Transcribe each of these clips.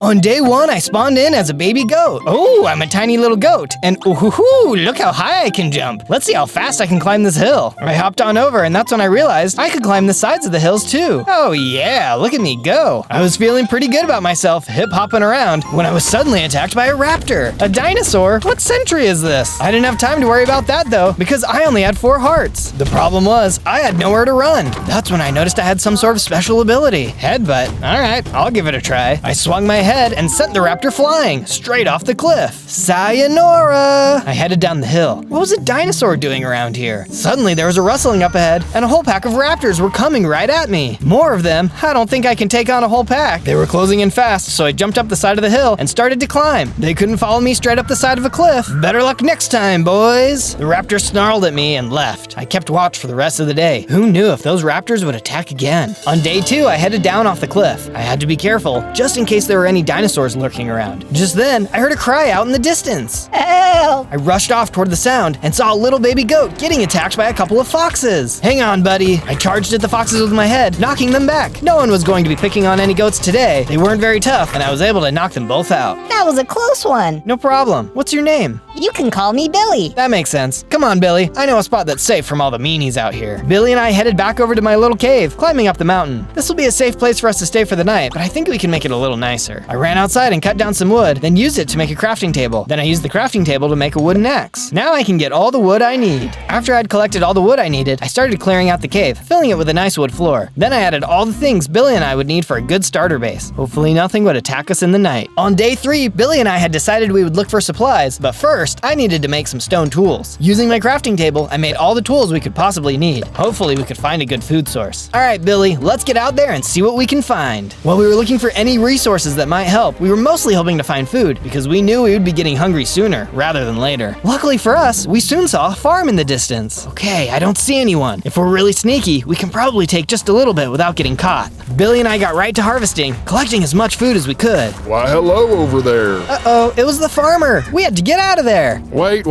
On day 1, I spawned in as a baby goat. Oh, I'm a tiny little goat. And ooh, look how high I can jump. Let's see how fast I can climb this hill. I hopped on over, and that's when I realized I could climb the sides of the hills too. Oh yeah, look at me go. I was feeling pretty good about myself, hip-hopping around, when I was suddenly attacked by a raptor. A dinosaur? What century is this? I didn't have time to worry about that though, because I only had 4 hearts. The problem was, I had nowhere to run. That's when I noticed I had some sort of special ability. Headbutt. Alright, I'll give it a try. I swung my head and sent the raptor flying, straight off the cliff. Sayonara! I headed down the hill. What was a dinosaur doing around here? Suddenly there was a rustling up ahead, and a whole pack of raptors were coming right at me. More of them? I don't think I can take on a whole pack. They were closing in fast, so I jumped up the side of the hill and started to climb. They couldn't follow me straight up the side of a cliff. Better luck next time, boys. The raptor snarled at me and left. I kept watch for the rest of the day. Who knew if those raptors would attack again? On day 2, I headed down off the cliff. I had to be careful, just in case there were any dinosaurs lurking around. Just then, I heard a cry out in the distance. Help! I rushed off toward the sound and saw a little baby goat getting attacked by a couple of foxes. Hang on, buddy. I charged at the foxes with my head, knocking them back. No one was going to be picking on any goats today. They weren't very tough, and I was able to knock them both out. That was a close one. No problem. What's your name? You can call me Billy. That makes sense. Come on, Billy. I know a spot that's safe from all the meanies out here. Billy and I headed back over to my little cave, climbing up the mountain. This will be a safe place for us to stay for the night, but I think we can make it a little nicer. I ran outside and cut down some wood, then used it to make a crafting table. Then I used the crafting table to make a wooden axe. Now I can get all the wood I need. After I'd collected all the wood I needed, I started clearing out the cave, filling it with a nice wood floor. Then I added all the things Billy and I would need for a good starter base. Hopefully nothing would attack us in the night. On day 3, Billy and I had decided we would look for supplies, but first, I needed to make some stone tools. Using my crafting table, I made all the tools we could possibly need. Hopefully we could find a good food source. Alright, Billy, let's get out there and see what we can find. While we were looking for any resources that might help, we were mostly hoping to find food, because we knew we would be getting hungry sooner, rather than later. Luckily for us, we soon saw a farm in the distance. Okay, I don't see anyone. If we're really sneaky, we can probably take just a little bit without getting caught. Billy and I got right to harvesting, collecting as much food as we could. Why, hello over there. Uh-oh, it was the farmer. We had to get out of there. Wait,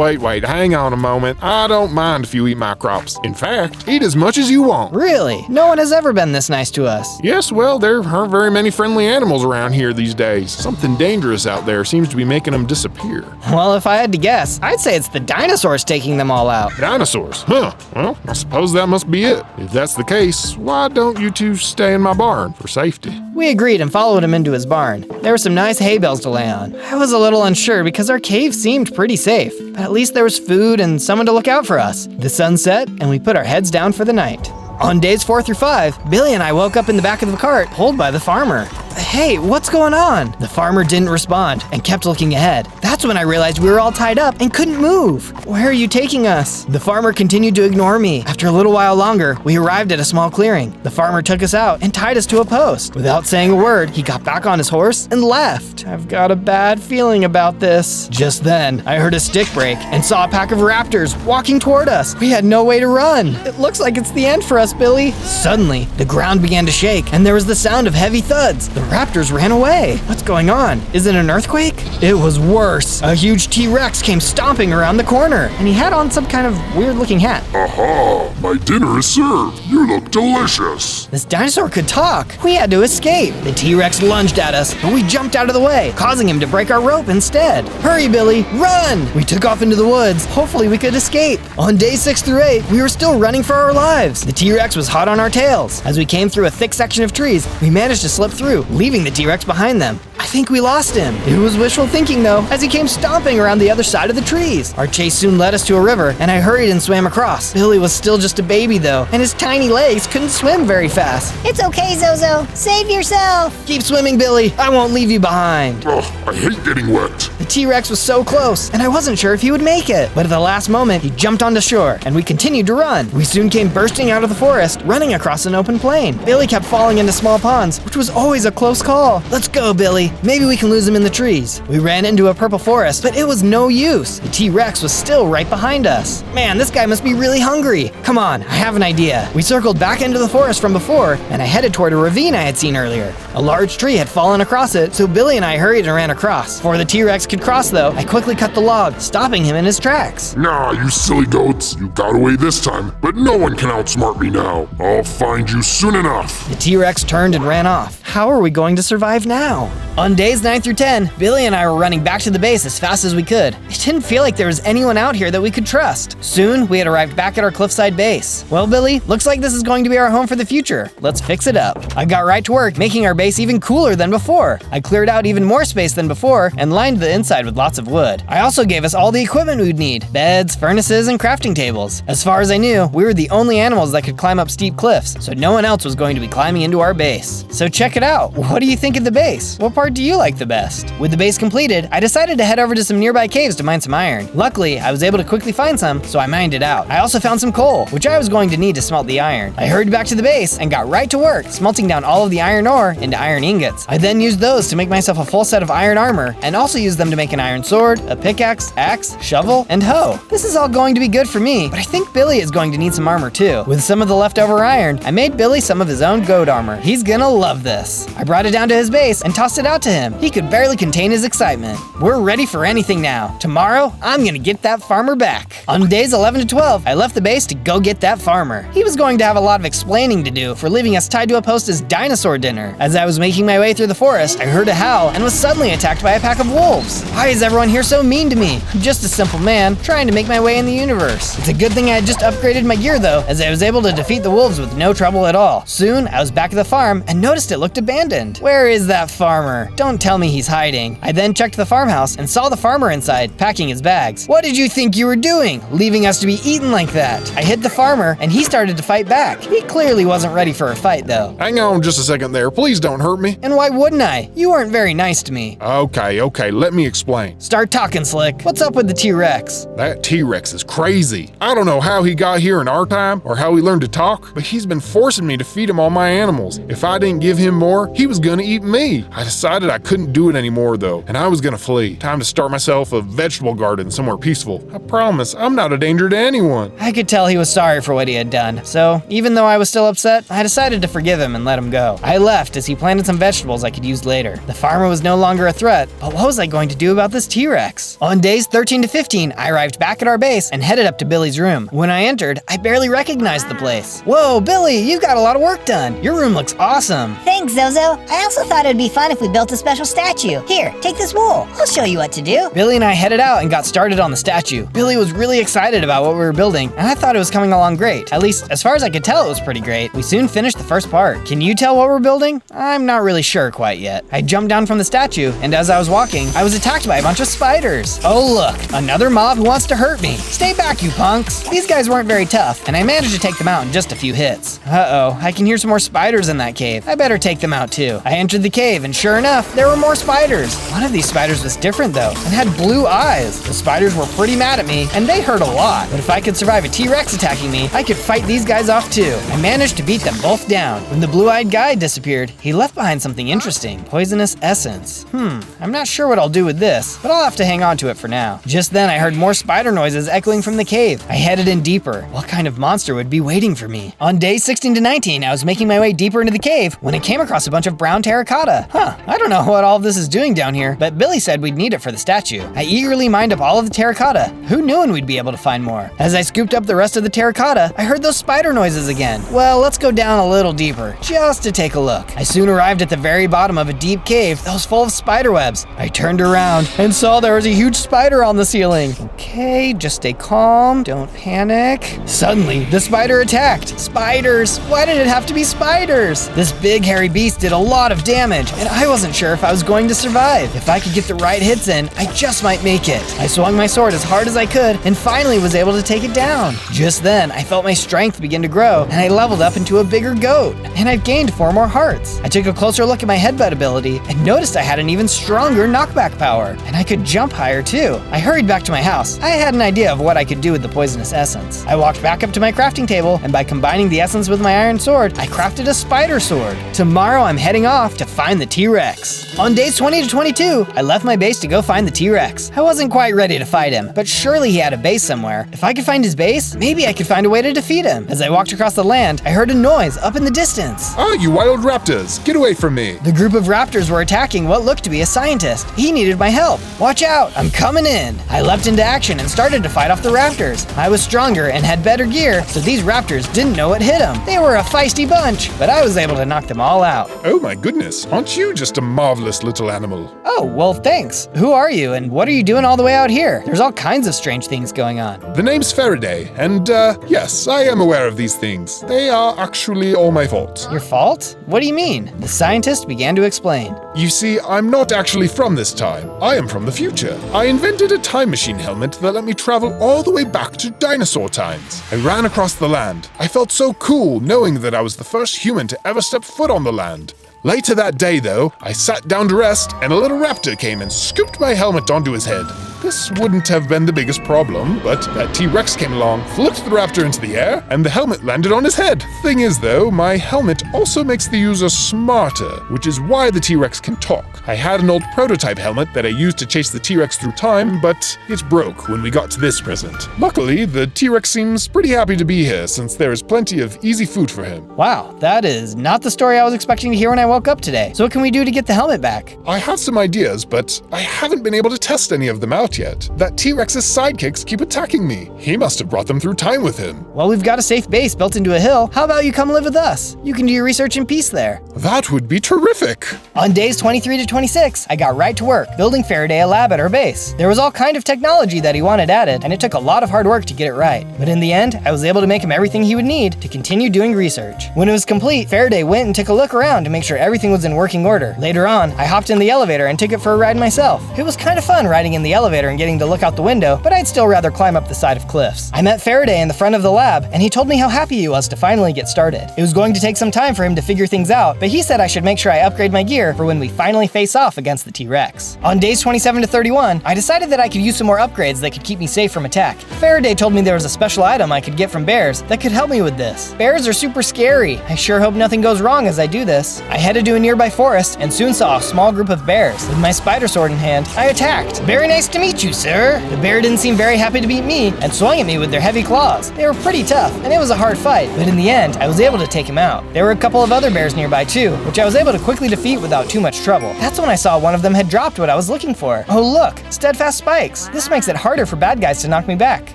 hang on a moment. I don't mind if you eat my crops. In fact, eat as much as you want. Really? No one has ever been this nice to us. Yes, well, there aren't very many friendly animals around here these days. Something dangerous out there seems to be making them disappear. Well, if I had to guess, I'd say it's the dinosaurs taking them all out. Dinosaurs? Huh. Well, I suppose that must be it. If that's the case, why don't you two stay in my barn for safety? We agreed and followed him into his barn. There were some nice hay bales to lay on. I was a little unsure because our cave seemed pretty safe, but at least there was food and someone to look out for us. The sun set, and we put our heads down for the night. On days 4 through 5, Billy and I woke up in the back of the cart, pulled by the farmer. Hey, what's going on? The farmer didn't respond and kept looking ahead. That's when I realized we were all tied up and couldn't move. Where are you taking us? The farmer continued to ignore me. After a little while longer, we arrived at a small clearing. The farmer took us out and tied us to a post. Without saying a word, he got back on his horse and left. I've got a bad feeling about this. Just then, I heard a stick break and saw a pack of raptors walking toward us. We had no way to run. It looks like it's the end for us, Billy. Suddenly, the ground began to shake and there was the sound of heavy thuds. The raptors ran away. What's going on? Is it an earthquake? It was worse. A huge T-Rex came stomping around the corner, and he had on some kind of weird-looking hat. Aha! My dinner is served. You look delicious. This dinosaur could talk. We had to escape. The T-Rex lunged at us, but we jumped out of the way, causing him to break our rope instead. Hurry, Billy, run! We took off into the woods. Hopefully we could escape. On day 6 through 8, we were still running for our lives. The T-Rex was hot on our tails. As we came through a thick section of trees, we managed to slip through, leaving the T-Rex behind them. I think we lost him. It was wishful thinking though, as he came stomping around the other side of the trees. Our chase soon led us to a river, and I hurried and swam across. Billy was still just a baby though, and his tiny legs couldn't swim very fast. It's okay, Zozo. Save yourself. Keep swimming, Billy. I won't leave you behind. Ugh, I hate getting wet. The T-Rex was so close, and I wasn't sure if he would make it. But at the last moment, he jumped onto shore, and we continued to run. We soon came bursting out of the forest, running across an open plain. Billy kept falling into small ponds, which was always a close call. Let's go, Billy. Maybe we can lose him in the trees. We ran into a purple forest, but it was no use. The T-Rex was still right behind us. Man, this guy must be really hungry. Come on, I have an idea. We circled back into the forest from before, and I headed toward a ravine I had seen earlier. A large tree had fallen across it, so Billy and I hurried and ran across. Before the T-Rex could cross though, I quickly cut the log, stopping him in his tracks. Nah, you silly goats. You got away this time, but no one can outsmart me now. I'll find you soon enough. The T-Rex turned and ran off. How are we we going to survive now? On days 9 through 10, Billy and I were running back to the base as fast as we could. It didn't feel like there was anyone out here that we could trust. Soon, we had arrived back at our cliffside base. Well, Billy, looks like this is going to be our home for the future. Let's fix it up. I got right to work, making our base even cooler than before. I cleared out even more space than before and lined the inside with lots of wood. I also gave us all the equipment we'd need: beds, furnaces, and crafting tables. As far as I knew, we were the only animals that could climb up steep cliffs, so no one else was going to be climbing into our base. So check it out. What do you think of the base? What part do you like the best? With the base completed, I decided to head over to some nearby caves to mine some iron. Luckily, I was able to quickly find some, so I mined it out. I also found some coal, which I was going to need to smelt the iron. I hurried back to the base and got right to work, smelting down all of the iron ore into iron ingots. I then used those to make myself a full set of iron armor, and also used them to make an iron sword, a pickaxe, axe, shovel, and hoe. This is all going to be good for me, but I think Billy is going to need some armor too. With some of the leftover iron, I made Billy some of his own goat armor. He's gonna love this. I brought it down to his base and tossed it out to him. He could barely contain his excitement. We're ready for anything now. Tomorrow, I'm gonna get that farmer back. On days 11 to 12, I left the base to go get that farmer. He was going to have a lot of explaining to do for leaving us tied to a post as dinosaur dinner. As I was making my way through the forest, I heard a howl and was suddenly attacked by a pack of wolves. Why is everyone here so mean to me? I'm just a simple man trying to make my way in the universe. It's a good thing I had just upgraded my gear though, as I was able to defeat the wolves with no trouble at all. Soon, I was back at the farm and noticed it looked abandoned. Where is that farmer? Don't tell me he's hiding. I then checked the farmhouse and saw the farmer inside, packing his bags. What did you think you were doing, leaving us to be eaten like that? I hit the farmer and he started to fight back. He clearly wasn't ready for a fight though. Hang on just a second there. Please don't hurt me. And why wouldn't I? You weren't very nice to me. Okay, let me explain. Start talking, Slick. What's up with the T-Rex? That T-Rex is crazy. I don't know how he got here in our time or how he learned to talk, but he's been forcing me to feed him all my animals. If I didn't give him more, he was gonna eat me. I decided I couldn't do it anymore though, and I was gonna flee. Time to start myself a vegetable garden somewhere peaceful. I promise, I'm not a danger to anyone. I could tell he was sorry for what he had done, so even though I was still upset, I decided to forgive him and let him go. I left as he planted some vegetables I could use later. The farmer was no longer a threat, but what was I going to do about this T-Rex? On days 13 to 15, I arrived back at our base and headed up to Billy's room. When I entered, I barely recognized the place. Whoa, Billy, you've got a lot of work done. Your room looks awesome. Thanks, Zozo. I also thought it'd be fun if we built a special statue. Here, take this wool. I'll show you what to do. Billy and I headed out and got started on the statue. Billy was really excited about what we were building, and I thought it was coming along great. At least, as far as I could tell, it was pretty great. We soon finished the first part. Can you tell what we're building? I'm not really sure quite yet. I jumped down from the statue, and as I was walking, I was attacked by a bunch of spiders. Oh look, another mob who wants to hurt me. Stay back, you punks. These guys weren't very tough, and I managed to take them out in just a few hits. Uh-oh, I can hear some more spiders in that cave. I better take them out too. I entered the cave, and sure enough, there were more spiders. One of these spiders was different though, and had blue eyes. The spiders were pretty mad at me, and they hurt a lot. But if I could survive a T-Rex attacking me, I could fight these guys off too. I managed to beat them both down. When the blue-eyed guy disappeared, he left behind something interesting. Poisonous essence. I'm not sure what I'll do with this, but I'll have to hang on to it for now. Just then, I heard more spider noises echoing from the cave. I headed in deeper. What kind of monster would be waiting for me? On days 16 to 19, I was making my way deeper into the cave when I came across a bunch of brown terracotta. I don't know what all of this is doing down here, but Billy said we'd need it for the statue. I eagerly mined up all of the terracotta. Who knew when we'd be able to find more? As I scooped up the rest of the terracotta, I heard those spider noises again. Well, let's go down a little deeper, just to take a look. I soon arrived at the very bottom of a deep cave that was full of spider webs. I turned around and saw there was a huge spider on the ceiling. Okay, just stay calm, don't panic. Suddenly, the spider attacked. Spiders! Why did it have to be spiders? This big hairy beast did a lot of damage, and I wasn't sure if I was going to survive. If I could get the right hits in, I just might make it. I swung my sword as hard as I could and finally was able to take it down. Just then, I felt my strength begin to grow, and I leveled up into a bigger goat, and I've gained 4 more hearts. I took a closer look at my headbutt ability and noticed I had an even stronger knockback power, and I could jump higher too. I hurried back to my house. I had an idea of what I could do with the poisonous essence. I walked back up to my crafting table, and by combining the essence with my iron sword, I crafted a spider sword. Tomorrow, I'm heading off to find the T-Rex. On days 20 to 22, I left my base to go find the T-Rex. I wasn't quite ready to fight him, but surely he had a base somewhere. If I could find his base, maybe I could find a way to defeat him. As I walked across the land, I heard a noise up in the distance. Oh, you wild raptors, get away from me. The group of raptors were attacking what looked to be a scientist. He needed my help. Watch out, I'm coming in. I leapt into action and started to fight off the raptors. I was stronger and had better gear, so these raptors didn't know what hit them. They were a feisty bunch, but I was able to knock them all out. Oh my goodness, aren't you just a marvelous little animal? Oh, well, thanks. Who are you, and what are you doing all the way out here? There's all kinds of strange things going on. The name's Faraday, and yes, I am aware of these things. They are actually all my fault. Your fault? What do you mean? The scientist began to explain. You see, I'm not actually from this time. I am from the future. I invented a time machine helmet that let me travel all the way back to dinosaur times. I ran across the land. I felt so cool knowing that I was the first human to ever step foot on the land. Later that day, though, I sat down to rest, and a little raptor came and scooped my helmet onto his head. This wouldn't have been the biggest problem, but that T-Rex came along, flipped the raptor into the air, and the helmet landed on his head. Thing is, though, my helmet also makes the user smarter, which is why the T-Rex can talk. I had an old prototype helmet that I used to chase the T-Rex through time, but it broke when we got to this present. Luckily, the T-Rex seems pretty happy to be here, since there is plenty of easy food for him. Wow, that is not the story I was expecting to hear when I woke up today. So what can we do to get the helmet back? I have some ideas, but I haven't been able to test any of them out yet. That T-Rex's sidekicks keep attacking me. He must have brought them through time with him. Well, we've got a safe base built into a hill. How about you come live with us? You can do your research in peace there. That would be terrific. On days 23 to 26, I got right to work, building Faraday a lab at our base. There was all kind of technology that he wanted added, and it took a lot of hard work to get it right. But in the end, I was able to make him everything he would need to continue doing research. When it was complete, Faraday went and took a look around to make sure everything was in working order. Later on, I hopped in the elevator and took it for a ride myself. It was kind of fun riding in the elevator and getting to look out the window, but I'd still rather climb up the side of cliffs. I met Faraday in the front of the lab, and he told me how happy he was to finally get started. It was going to take some time for him to figure things out, but he said I should make sure I upgrade my gear for when we finally face off against the T-Rex. On days 27 to 31, I decided that I could use some more upgrades that could keep me safe from attack. Faraday told me there was a special item I could get from bears that could help me with this. Bears are super scary. I sure hope nothing goes wrong as I do this. I headed to a nearby forest and soon saw a small group of bears. With my spider sword in hand, I attacked. Very nice to meet you, sir. The bear didn't seem very happy to meet me and swung at me with their heavy claws. They were pretty tough, and it was a hard fight, but in the end, I was able to take him out. There were a couple of other bears nearby too, which I was able to quickly defeat without too much trouble. That's when I saw one of them had dropped what I was looking for. Oh look, steadfast spikes. This makes it harder for bad guys to knock me back.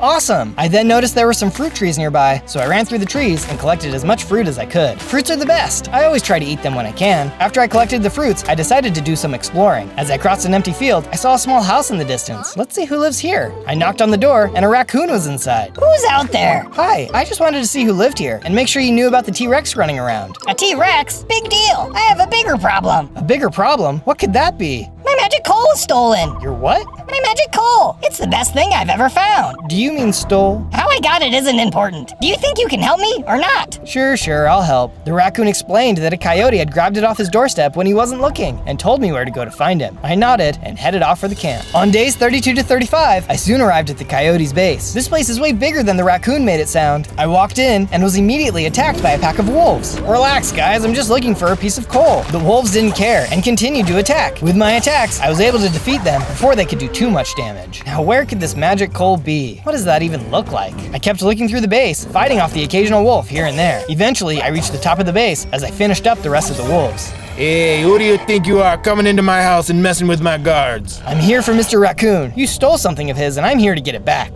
Awesome! I then noticed there were some fruit trees nearby, so I ran through the trees and collected as much fruit as I could. Fruits are the best. I always try to eat them when I can. After I collected the fruits, I decided to do some exploring. As I crossed an empty field, I saw a small house in the distance. Let's see who lives here. I knocked on the door, and a raccoon was inside. Who's out there? Hi, I just wanted to see who lived here and make sure you knew about the T-Rex running around. A T-Rex? Big deal. I have a bigger problem. A bigger problem? What could that be? My magic coal was stolen. Your what? My magic coal. It's the best thing I've ever found. Do you mean stole? How I got it isn't important. Do you think you can help me or not? Sure, I'll help. The raccoon explained that a coyote had grabbed it off his doorstep when he wasn't looking and told me where to go to find him. I nodded and headed off for the camp. On days 32 to 35, I soon arrived at the coyote's base. This place is way bigger than the raccoon made it sound. I walked in and was immediately attacked by a pack of wolves. Relax, guys, I'm just looking for a piece of coal. The wolves didn't care and continued to attack. With my attacks, I was able to defeat them before they could do too much damage. Now, where could this magic coal be? What does that even look like? I kept looking through the base, fighting off the occasional wolf here and there. Eventually, I reached the top of the base as I finished up the rest of the wolves. Hey, who do you think you are coming into my house and messing with my guards? I'm here for Mr. Raccoon. You stole something of his and I'm here to get it back.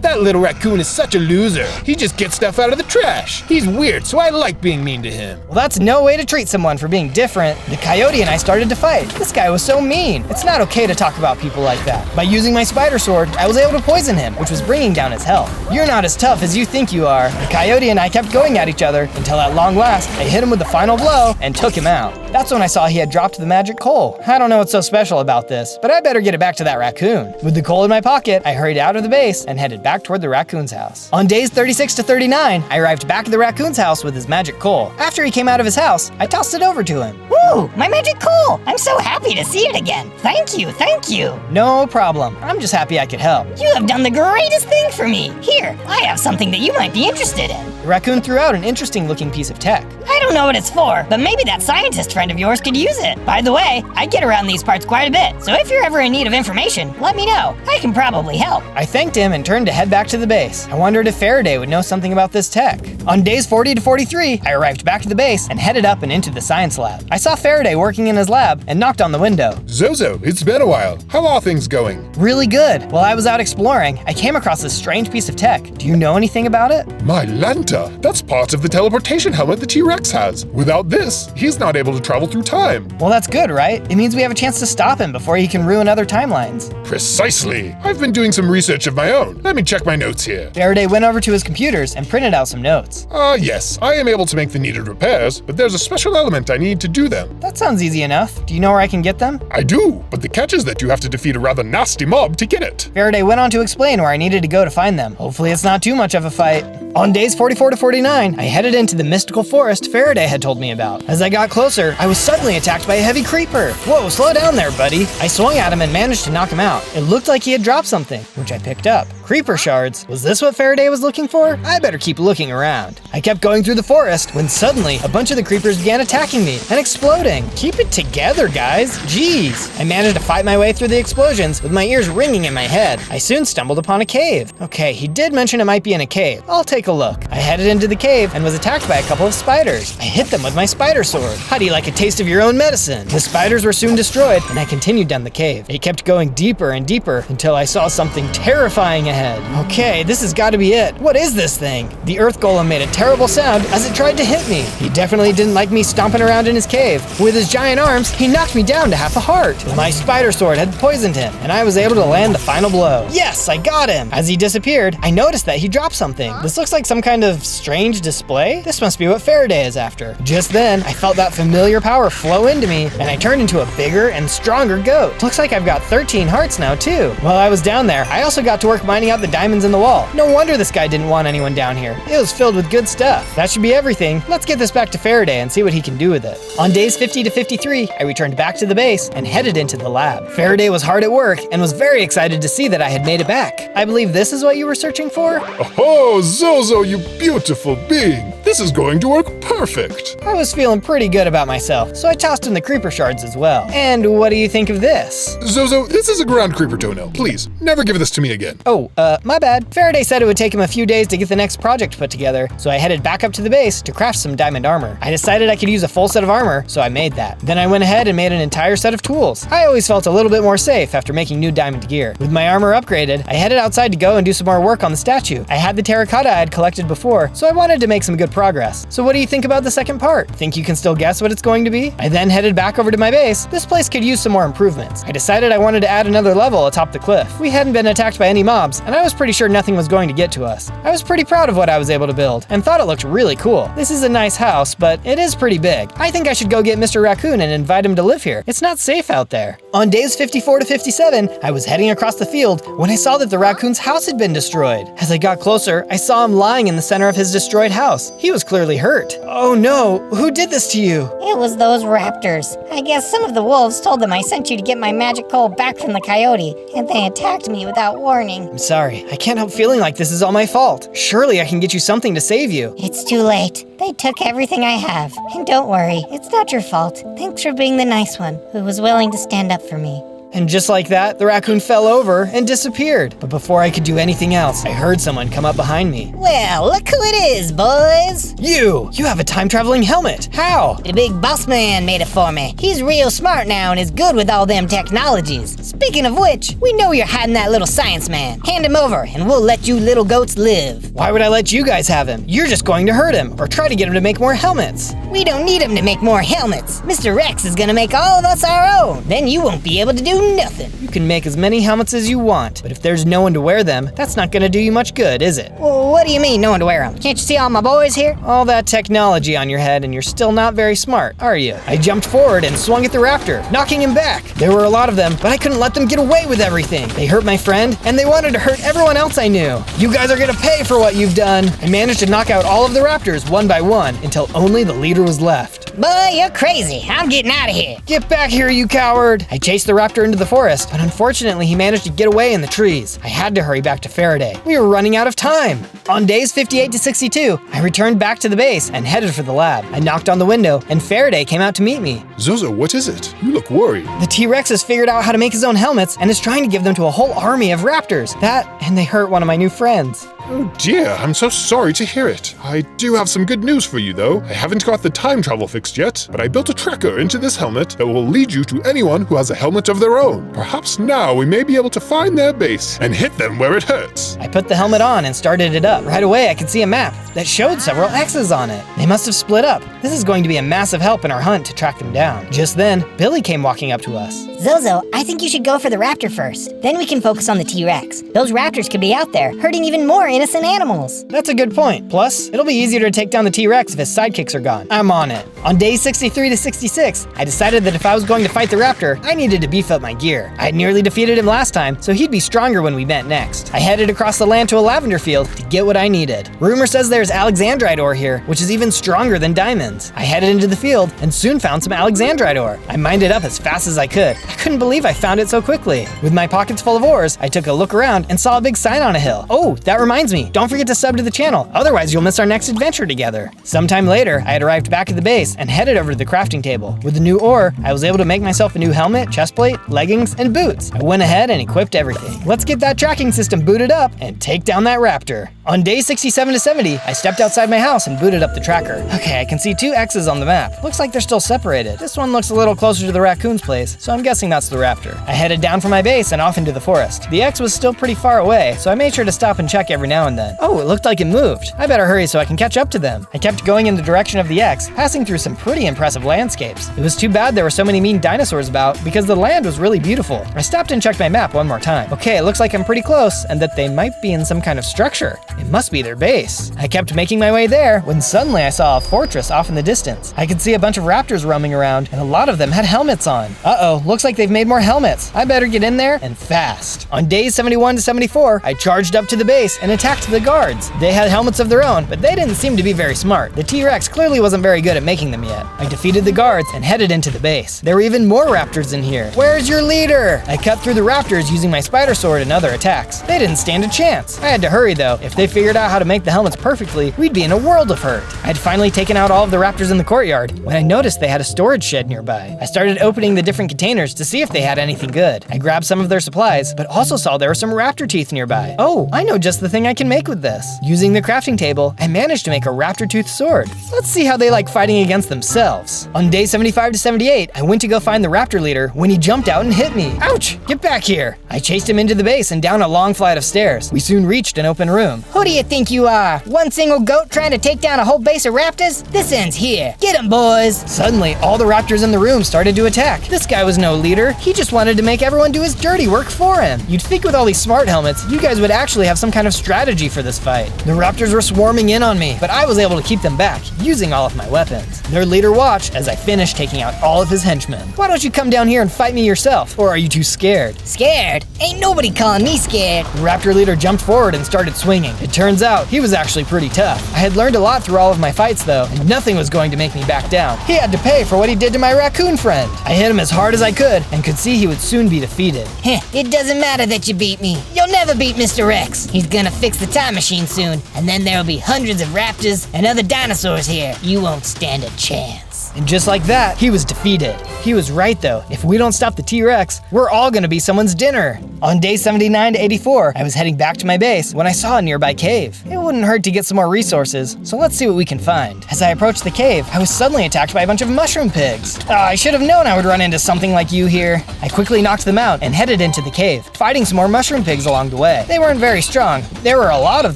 That little raccoon is such a loser. He just gets stuff out of the trash. He's weird, so I like being mean to him. Well, that's no way to treat someone for being different. The coyote and I started to fight. This guy was so mean. It's not okay to talk about people like that. By using my spider sword, I was able to poison him, which was bringing down his health. You're not as tough as you think you are. The coyote and I kept going at each other until at long last, I hit him with the final blow and took him out. That's when I saw he had dropped the magic coal. I don't know what's so special about this, but I better get it back to that raccoon. With the coal in my pocket, I hurried out of the base and headed back toward the raccoon's house. On days 36 to 39, I arrived back at the raccoon's house with his magic coal. After he came out of his house, I tossed it over to him. Woo, my magic coal. I'm so happy to see it again. Thank you, thank you. No problem. I'm just happy I could help. You have done the greatest thing for me. Here, I have something that you might be interested in. The raccoon threw out an interesting looking piece of tech. I don't know what it's for, but maybe that scientist friend of yours could use it. By the way, I get around these parts quite a bit, so if you're ever in need of information, let me know. I can probably help. I thanked him and turned to head back to the base. I wondered if Faraday would know something about this tech. On days 40 to 43, I arrived back to the base and headed up and into the science lab. I saw Faraday working in his lab and knocked on the window. Zozo, it's been a while. How are things going? Really good. While I was out exploring, I came across this strange piece of tech. Do you know anything about it? My Lanta, that's part of the teleportation helmet the T-Rex has. Without this, he's not able to travel through time. Well, that's good, right? It means we have a chance to stop him before he can ruin other timelines. Precisely. I've been doing some research of my own. Let me check my notes here. Faraday went over to his computers and printed out some notes. Yes, I am able to make the needed repairs, but there's a special element I need to do them. That sounds easy enough. Do you know where I can get them? I do, but the catch is that you have to defeat a rather nasty mob to get it. Faraday went on to explain where I needed to go to find them. Hopefully it's not too much of a fight. On days 44 to 49, I headed into the mystical forest Faraday had told me about. As I got closer, I was suddenly attacked by a heavy creeper. Whoa, slow down there, buddy. I swung at him and managed to knock him out. It looked like he had dropped something, which I picked up. Creeper shards. Was this what Faraday was looking for? I better keep looking around. I kept going through the forest when suddenly a bunch of the creepers began attacking me and exploding. Keep it together, guys. Jeez. I managed to fight my way through the explosions with my ears ringing in my head. I soon stumbled upon a cave. Okay, he did mention it might be in a cave. I'll take a look. I headed into the cave and was attacked by a couple of spiders. I hit them with my spider sword. How do you like a taste of your own medicine? The spiders were soon destroyed and I continued down the cave. It kept going deeper and deeper until I saw something terrifying ahead. Okay, this has got to be it. What is this thing? The earth golem made a terrible sound as it tried to hit me. He definitely didn't like me stomping around in his cave. With his giant arms, he knocked me down to half a heart. My spider sword had poisoned him, and I was able to land the final blow. Yes, I got him! As he disappeared, I noticed that he dropped something. This looks like some kind of strange display. This must be what Faraday is after. Just then, I felt that familiar power flow into me, and I turned into a bigger and stronger goat. Looks like I've got 13 hearts now, too. While I was down there, I also got to work mining out the diamonds in the wall. No wonder this guy didn't want anyone down here. It was filled with good stuff. That should be everything. Let's get this back to Faraday and see what he can do with it. On days 50 to 53, I returned back to the base and headed into the lab. Faraday was hard at work and was very excited to see that I had made it back. I believe this is what you were searching for? Oh, Zozo, you beautiful being. This is going to work perfect. I was feeling pretty good about myself, so I tossed in the creeper shards as well. And what do you think of this? Zozo, this is a ground creeper toenail. Please, never give this to me again. Oh, my bad. Faraday said it would take him a few days to get the next project put together, so I headed back up to the base to craft some diamond armor. I decided I could use a full set of armor, so I made that. Then I went ahead and made an entire set of tools. I always felt a little bit more safe after making new diamond gear. With my armor upgraded, I headed outside to go and do some more work on the statue. I had the terracotta I had collected before, so I wanted to make some good progress. So what do you think about the second part? Think you can still guess what it's going to be? I then headed back over to my base. This place could use some more improvements. I decided I wanted to add another level atop the cliff. We hadn't been attacked by any mobs, and I was pretty sure nothing was going to get to us. I was pretty proud of what I was able to build, and thought it looked really cool. This is a nice house, but it is pretty big. I think I should go get Mr. Raccoon and invite him to live here. It's not safe out there. On days 54 to 57, I was heading across the field when I saw that the raccoon's house had been destroyed. As I got closer, I saw him lying in the center of his destroyed house. He was clearly hurt. Oh no, who did this to you? It was those raptors. I guess some of the wolves told them I sent you to get my magic coal back from the coyote, and they attacked me without warning. I'm sorry. I can't help feeling like this is all my fault. Surely I can get you something to save you. It's too late. They took everything I have. And don't worry, it's not your fault. Thanks for being the nice one who was willing to stand up for me. And just like that, the raccoon fell over and disappeared. But before I could do anything else, I heard someone come up behind me. Well, look who it is, boys. You have a time-traveling helmet. How? The big boss man made it for me. He's real smart now and is good with all them technologies. Speaking of which, we know you're hiding that little science man. Hand him over and we'll let you little goats live. Why would I let you guys have him? You're just going to hurt him or try to get him to make more helmets. We don't need him to make more helmets. Mr. Rex is gonna make all of us our own. Then you won't be able to do nothing. You can make as many helmets as you want, but if there's no one to wear them, that's not gonna do you much good, is it? Well, what do you mean, no one to wear them? Can't you see all my boys here? All that technology on your head and you're still not very smart, are you? I jumped forward and swung at the raptor, knocking him back. There were a lot of them, but I couldn't let them get away with everything. They hurt my friend, and they wanted to hurt everyone else I knew. You guys are gonna pay for what you've done. I managed to knock out all of the raptors one by one until only the leader was left. Boy, you're crazy. I'm getting out of here. Get back here, you coward! I chased the raptor into the forest, but unfortunately he managed to get away in the trees. I had to hurry back to Faraday. We were running out of time. On days 58 to 62, I returned back to the base and headed for the lab. I knocked on the window, and Faraday came out to meet me. Zozo, what is it? You look worried. The T-Rex has figured out how to make his own helmets and is trying to give them to a whole army of raptors. That, and they hurt one of my new friends. Oh dear, I'm so sorry to hear it. I do have some good news for you though. I haven't got the time travel fixed yet, but I built a tracker into this helmet that will lead you to anyone who has a helmet of their own. Perhaps now we may be able to find their base and hit them where it hurts. I put the helmet on and started it up. Right away, I could see a map that showed several X's on it. They must have split up. This is going to be a massive help in our hunt to track them down. Just then, Billy came walking up to us. Zozo, I think you should go for the raptor first. Then we can focus on the T-Rex. Those raptors could be out there, hurting even more innocent animals. That's a good point. Plus, it'll be easier to take down the T-Rex if his sidekicks are gone. I'm on it. On days 63 to 66, I decided that if I was going to fight the raptor, I needed to beef up my gear. I had nearly defeated him last time, so he'd be stronger when we met next. I headed across the land to a lavender field to get what I needed. Rumor says there's alexandrite ore here, which is even stronger than diamonds. I headed into the field and soon found some alexandrite ore. I mined it up as fast as I could. I couldn't believe I found it so quickly. With my pockets full of ores, I took a look around and saw a big sign on a hill. Oh, that reminds me, don't forget to sub to the channel, otherwise you'll miss our next adventure together. Sometime later, I had arrived back at the base and headed over to the crafting table. With the new ore, I was able to make myself a new helmet, chestplate, leggings, and boots. I went ahead and equipped everything. Let's get that tracking system booted up and take down that raptor. On day 67 to 70, I stepped outside my house and booted up the tracker. Okay, I can see two X's on the map. Looks like they're still separated. This one looks a little closer to the raccoon's place, so I'm guessing that's the raptor. I headed down from my base and off into the forest. The X was still pretty far away, so I made sure to stop and check every now and then. Oh, it looked like it moved. I better hurry so I can catch up to them. I kept going in the direction of the X, passing through some pretty impressive landscapes. It was too bad there were so many mean dinosaurs about because the land was really beautiful. I stopped and checked my map one more time. Okay, it looks like I'm pretty close and that they might be in some kind of structure. It must be their base. I kept making my way there when suddenly I saw a fortress off in the distance. I could see a bunch of raptors roaming around and a lot of them had helmets on. Uh-oh, looks like they've made more helmets. I better get in there and fast. On days 71 to 74, I charged up to the base and attacked the guards. They had helmets of their own, but they didn't seem to be very smart. The T-Rex clearly wasn't very good at making them yet. I defeated the guards and headed into the base. There were even more raptors in here. Where's your leader? I cut through the raptors using my spider sword and other attacks. They didn't stand a chance. I had to hurry though. If they figured out how to make the helmets perfectly, we'd be in a world of hurt. I had finally taken out all of the raptors in the courtyard when I noticed they had a storage shed nearby. I started opening the different containers to see if they had anything good. I grabbed some of their supplies, but also saw there were some raptor teeth nearby. Oh, I know just the thing I can make with this. Using the crafting table, I managed to make a raptor tooth sword. Let's see how they like fighting against themselves. On day 75 to 78, I went to go find the raptor leader when he jumped out and hit me. Ouch! Get back here! I chased him into the base and down a long flight of stairs. We soon reached an open room. Who do you think you are? One single goat trying to take down a whole base of raptors? This ends here. Get 'em, boys! Suddenly, all the raptors in the room started to attack. This guy was no leader. He just wanted to make everyone do his dirty work for him. You'd think with all these smart helmets, you guys would actually have some kind of strategy for this fight. The raptors were swarming in on me, but I was able to keep them back, using all of my weapons. Their leader watched as I finished taking out all of his henchmen. Why don't you come down here and fight me yourself? Or are you too scared? Scared? Ain't nobody calling me scared. The raptor leader jumped forward and started swinging. It turns out he was actually pretty tough. I had learned a lot through all of my fights though, and nothing was going to make me back down. He had to pay for what he did to my raccoon friend. I hit him as hard as I could and could see he would soon be defeated. Heh, it doesn't matter that you beat me. You'll never beat Mr. Rex. He's gonna fix the time machine soon, and then there'll be hundreds of raptors and other dinosaurs here. You won't stand a chance. And just like that, he was defeated. He was right though. If we don't stop the T-Rex, we're all gonna be someone's dinner. On day 79 to 84, I was heading back to my base when I saw a nearby cave. It wouldn't hurt to get some more resources, so let's see what we can find. As I approached the cave, I was suddenly attacked by a bunch of mushroom pigs. I should have known I would run into something like you here. I quickly knocked them out and headed into the cave, fighting some more mushroom pigs along the way. They weren't very strong. There were a lot of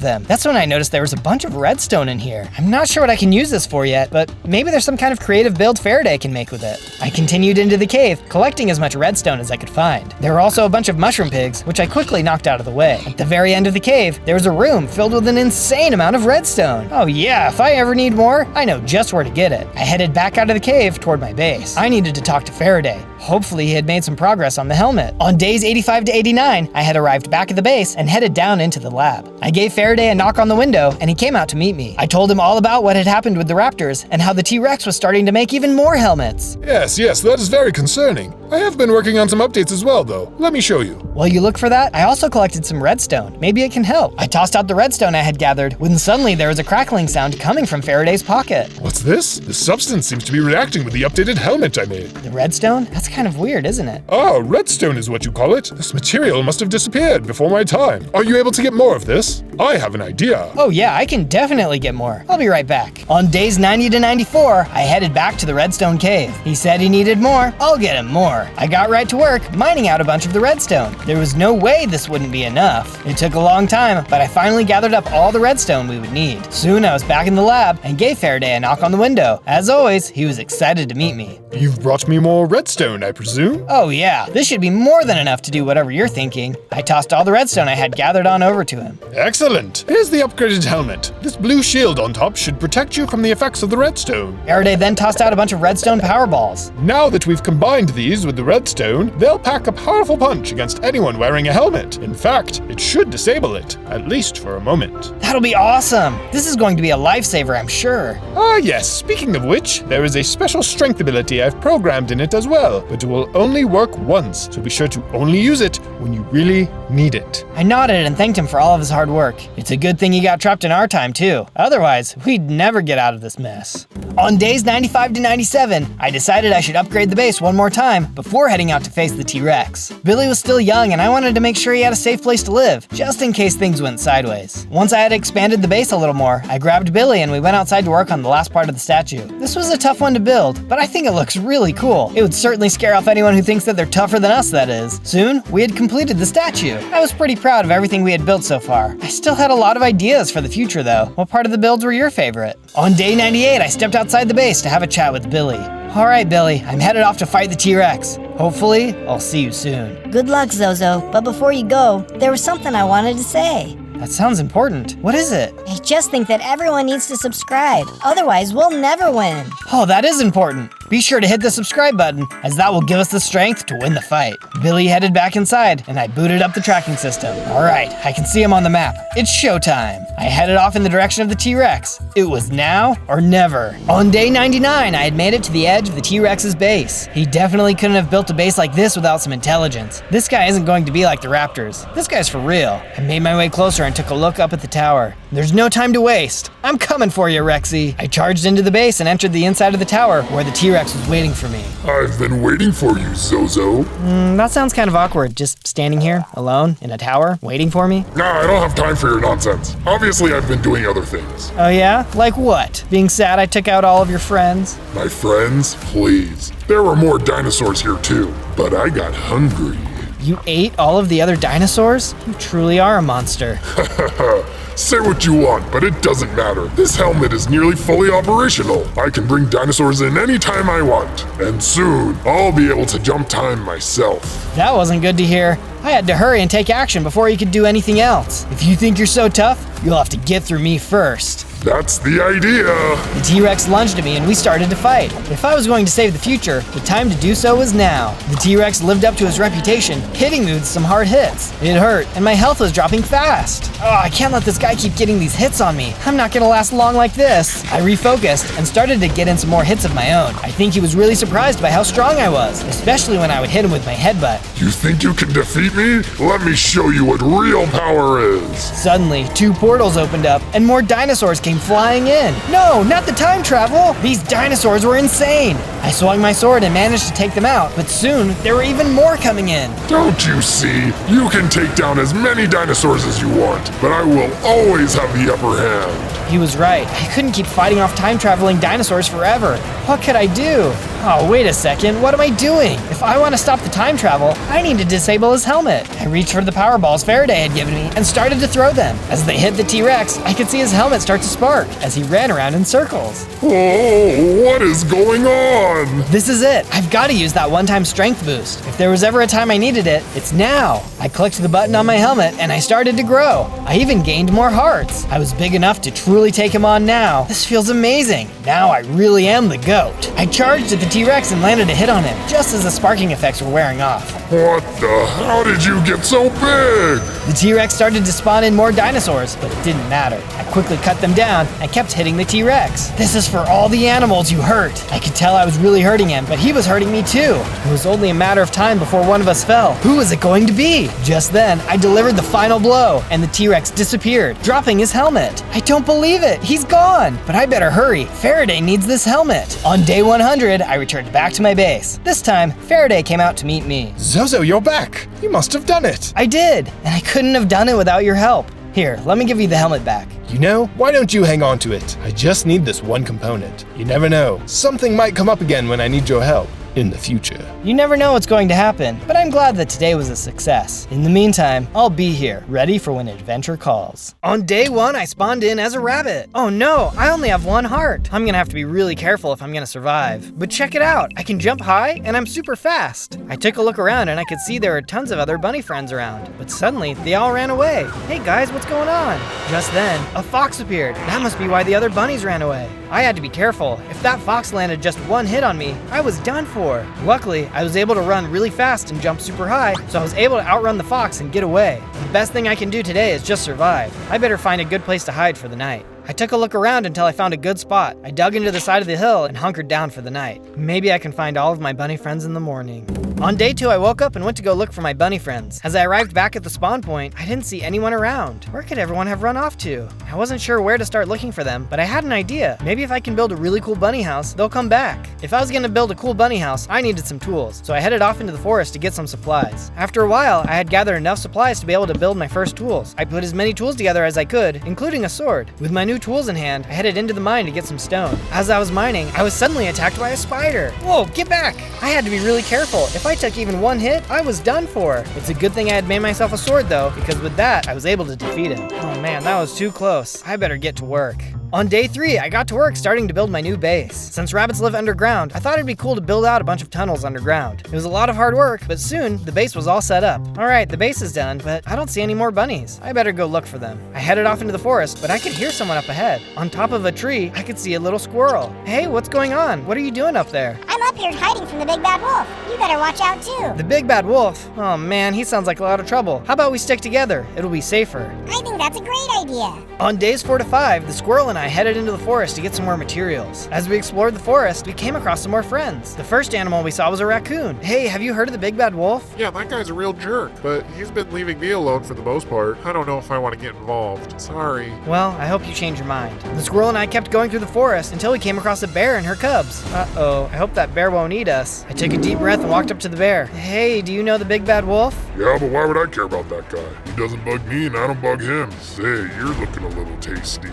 them. That's when I noticed there was a bunch of redstone in here. I'm not sure what I can use this for yet, but maybe there's some kind of creative build Faraday can make with it. I continued into the cave, collecting as much redstone as I could find. There were also a bunch of mushroom pigs, which I quickly knocked out of the way. At the very end of the cave, there was a room filled with an insane amount of redstone. Oh yeah, if I ever need more, I know just where to get it. I headed back out of the cave toward my base. I needed to talk to Faraday. Hopefully he had made some progress on the helmet. On days 85 to 89, I had arrived back at the base and headed down into the lab. I gave Faraday a knock on the window and he came out to meet me. I told him all about what had happened with the raptors and how the T-Rex was starting to make even more helmets. Yes, that is very concerning. I have been working on some updates as well though. Let me show you. While you look for that, I also collected some redstone. Maybe it can help. I tossed out the redstone I had gathered when suddenly there was a crackling sound coming from Faraday's pocket. What's this? The substance seems to be reacting with the updated helmet I made. The redstone? That's kind of weird, isn't it? Ah, redstone is what you call it. This material must have disappeared before my time. Are you able to get more of this? I have an idea. Oh yeah, I can definitely get more. I'll be right back. On days 90 to 94, I headed back to the redstone cave. He said he needed more. I'll get him more. I got right to work mining out a bunch of the redstone. There was no way this wouldn't be enough. It took a long time, but I finally gathered up all the redstone we would need. Soon I was back in the lab and gave Faraday a knock on the window. As always, he was excited to meet me. You've brought me more redstone, I presume? Oh yeah, this should be more than enough to do whatever you're thinking. I tossed all the redstone I had gathered on over to him. Excellent. Here's the upgraded helmet. This blue shield on top should protect you from the effects of the redstone. Faraday then tossed out a bunch of redstone power balls. Now that we've combined these with the redstone, they'll pack a powerful punch against anyone wearing a helmet. In fact, it should disable it, at least for a moment. That'll be awesome. This is going to be a lifesaver, I'm sure. Ah yes, speaking of which, there is a special strength ability I've programmed in it as well, but it will only work once, so be sure to only use it when you really need it. I nodded and thanked him for all of his hard work. It's a good thing he got trapped in our time too. Otherwise, we'd never get out of this mess. On days 95 to 97, I decided I should upgrade the base one more time before heading out to face the T-Rex. Billy was still young and I wanted to make sure he had a safe place to live, just in case things went sideways. Once I had expanded the base a little more, I grabbed Billy and we went outside to work on the last part of the statue. This was a tough one to build, but I think it looks really cool. It would certainly scare off anyone who thinks that they're tougher than us, that is. Soon, we had completed the statue. I was pretty proud of everything we had built so far. I still had a lot of ideas for the future though. What part of the builds were your favorite? On day 98, I stepped outside the base to have a chat with Billy. All right, Billy, I'm headed off to fight the T-Rex. Hopefully, I'll see you soon. Good luck, Zozo. But before you go, there was something I wanted to say. That sounds important. What is it? I just think that everyone needs to subscribe. Otherwise, we'll never win. Oh, that is important. Be sure to hit the subscribe button, as that will give us the strength to win the fight. Billy headed back inside, and I booted up the tracking system. All right, I can see him on the map. It's showtime. I headed off in the direction of the T-Rex. It was now or never. On day 99, I had made it to the edge of the T-Rex's base. He definitely couldn't have built a base like this without some intelligence. This guy isn't going to be like the Raptors. This guy's for real. I made my way closer and took a look up at the tower. There's no time to waste. I'm coming for you, Rexy. I charged into the base and entered the inside of the tower where the T-Rex was waiting for me. I've been waiting for you, Zozo. That sounds kind of awkward, just standing here, alone, in a tower, waiting for me. Nah, I don't have time for your nonsense. Obviously, I've been doing other things. Oh yeah? Like what? Being sad I took out all of your friends? My friends, please. There were more dinosaurs here too, but I got hungry. You ate all of the other dinosaurs? You truly are a monster. Say what you want, but it doesn't matter. This helmet is nearly fully operational. I can bring dinosaurs in anytime I want. And soon, I'll be able to jump time myself. That wasn't good to hear. I had to hurry and take action before you could do anything else. If you think you're so tough, you'll have to get through me first. That's the idea. The T-Rex lunged at me and we started to fight. If I was going to save the future, the time to do so was now. The T-Rex lived up to his reputation, hitting me with some hard hits. It hurt, and my health was dropping fast. Oh, I can't let this guy keep getting these hits on me. I'm not gonna last long like this. I refocused and started to get in some more hits of my own. I think he was really surprised by how strong I was, especially when I would hit him with my headbutt. You think you can defeat me? Let me show you what real power is. Suddenly, 2 portals opened up and more dinosaurs came flying in. No, not the time travel! These dinosaurs were insane! I swung my sword and managed to take them out, but soon there were even more coming in. Don't you see? You can take down as many dinosaurs as you want, but I will always have the upper hand. He was right. I couldn't keep fighting off time-traveling dinosaurs forever. What could I do? Oh, wait a second. What am I doing? If I want to stop the time travel, I need to disable his helmet. I reached for the power balls Faraday had given me and started to throw them. As they hit the T-Rex, I could see his helmet start to spark as he ran around in circles. Oh, what is going on? This is it. I've got to use that one-time strength boost. If there was ever a time I needed it, it's now. I clicked the button on my helmet and I started to grow. I even gained more hearts. I was big enough to truly take him on now. This feels amazing. Now I really am the GOAT. I charged at the T-Rex and landed a hit on him, just as the sparking effects were wearing off. What the? How did you get so big? The T-Rex started to spawn in more dinosaurs, but it didn't matter. I quickly cut them down and kept hitting the T-Rex. This is for all the animals you hurt. I could tell I was really hurting him, but he was hurting me too. It was only a matter of time before one of us fell. Who was it going to be? Just then, I delivered the final blow, and the T-Rex disappeared, dropping his helmet. I don't believe it. He's gone. But I better hurry. Faraday needs this helmet. On day 100, I returned back to my base. This time, Faraday came out to meet me. Zozo, you're back. You must have done it. I did, and I couldn't have done it without your help. Here, let me give you the helmet back. You know, why don't you hang on to it? I just need this one component. You never know. Something might come up again when I need your help in the future. You never know what's going to happen, but I'm glad that today was a success. In the meantime, I'll be here, ready for when adventure calls. On day 1, I spawned in as a rabbit. Oh no, I only have 1 heart. I'm gonna have to be really careful if I'm gonna survive. But check it out, I can jump high and I'm super fast. I took a look around and I could see there were tons of other bunny friends around, but suddenly they all ran away. Hey guys, what's going on? Just then, a fox appeared. That must be why the other bunnies ran away. I had to be careful. If that fox landed just 1 hit on me, I was done for. Luckily, I was able to run really fast and jump super high, so I was able to outrun the fox and get away. The best thing I can do today is just survive. I better find a good place to hide for the night. I took a look around until I found a good spot. I dug into the side of the hill and hunkered down for the night. Maybe I can find all of my bunny friends in the morning. On day 2, I woke up and went to go look for my bunny friends. As I arrived back at the spawn point, I didn't see anyone around. Where could everyone have run off to? I wasn't sure where to start looking for them, but I had an idea. Maybe if I can build a really cool bunny house, they'll come back. If I was gonna build a cool bunny house, I needed some tools, so I headed off into the forest to get some supplies. After a while, I had gathered enough supplies to be able to build my first tools. I put as many tools together as I could, including a sword. With my new tools in hand, I headed into the mine to get some stone. As I was mining, I was suddenly attacked by a spider. Whoa, get back! I had to be really careful. If I took even 1 hit, I was done for. It's a good thing I had made myself a sword though, because with that, I was able to defeat him. Oh man, that was too close. I better get to work. On day 3, I got to work starting to build my new base. Since rabbits live underground, I thought it'd be cool to build out a bunch of tunnels underground. It was a lot of hard work, but soon, the base was all set up. Alright, the base is done, but I don't see any more bunnies. I better go look for them. I headed off into the forest, but I could hear someone up ahead. On top of a tree, I could see a little squirrel. Hey, what's going on? What are you doing up there? I'm up here hiding from the big bad wolf. You better watch out too. The big bad wolf? Oh man, he sounds like a lot of trouble. How about we stick together? It'll be safer. I think that's a great idea. On days 4 to 5, the squirrel and I headed into the forest to get some more materials. As we explored the forest, we came across some more friends. The first animal we saw was a raccoon. Hey, have you heard of the big bad wolf? Yeah, that guy's a real jerk, but he's been leaving me alone for the most part. I don't know if I want to get involved. Sorry. Well, I hope you change your mind. The squirrel and I kept going through the forest until we came across a bear and her cubs. Uh-oh, I hope that bear won't eat us. I took a deep breath and walked up to the bear. Hey, do you know the big bad wolf? Yeah, but why would I care about that guy? He doesn't bug me and I don't bug him. Say, you're looking a little tasty.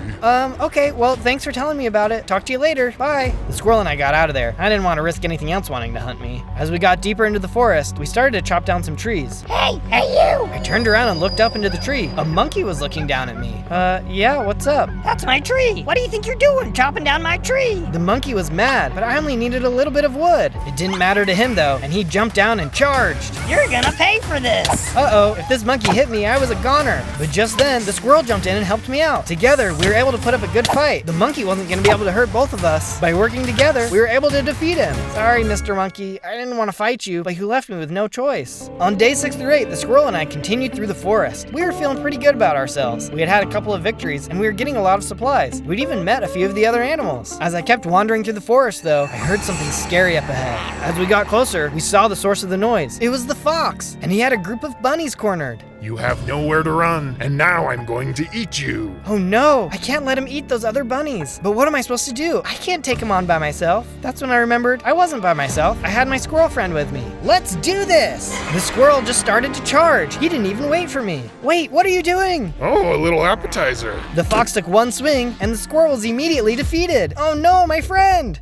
Okay, well, thanks for telling me about it. Talk to you later. Bye. The squirrel and I got out of there. I didn't want to risk anything else wanting to hunt me. As we got deeper into the forest, we started to chop down some trees. Hey you! I turned around and looked up into the tree. A monkey was looking down at me. Yeah, what's up? That's my tree. What do you think you're doing, chopping down my tree? The monkey was mad, but I only needed a little bit of wood. It didn't matter to him though, and he jumped down and charged. You're gonna pay for this. Uh-oh, if this monkey hit me, I was a goner. But just then, the squirrel jumped in and helped me out. Together, we were able to put up a good fight. The monkey wasn't gonna be able to hurt both of us. By working together, we were able to defeat him. Sorry, Mr. Monkey, I didn't want to fight you, but you left me with no choice. On day 6 through 8, the squirrel and I continued through the forest. We were feeling pretty good about ourselves. We had had a couple of victories, and we were getting a lot of supplies. We'd even met a few of the other animals. As I kept wandering through the forest, though, I heard something scary up ahead. As we got closer, we saw the source of the noise. It was the fox, and he had a group of bunnies cornered. You have nowhere to run, and now I'm going to eat you. Oh no, I can't let him eat those other bunnies. But what am I supposed to do? I can't take him on by myself. That's when I remembered I wasn't by myself. I had my squirrel friend with me. Let's do this! The squirrel just started to charge. He didn't even wait for me. Wait, what are you doing? Oh, a little appetizer. The fox took one swing, and the squirrel was immediately defeated. Oh no, my friend!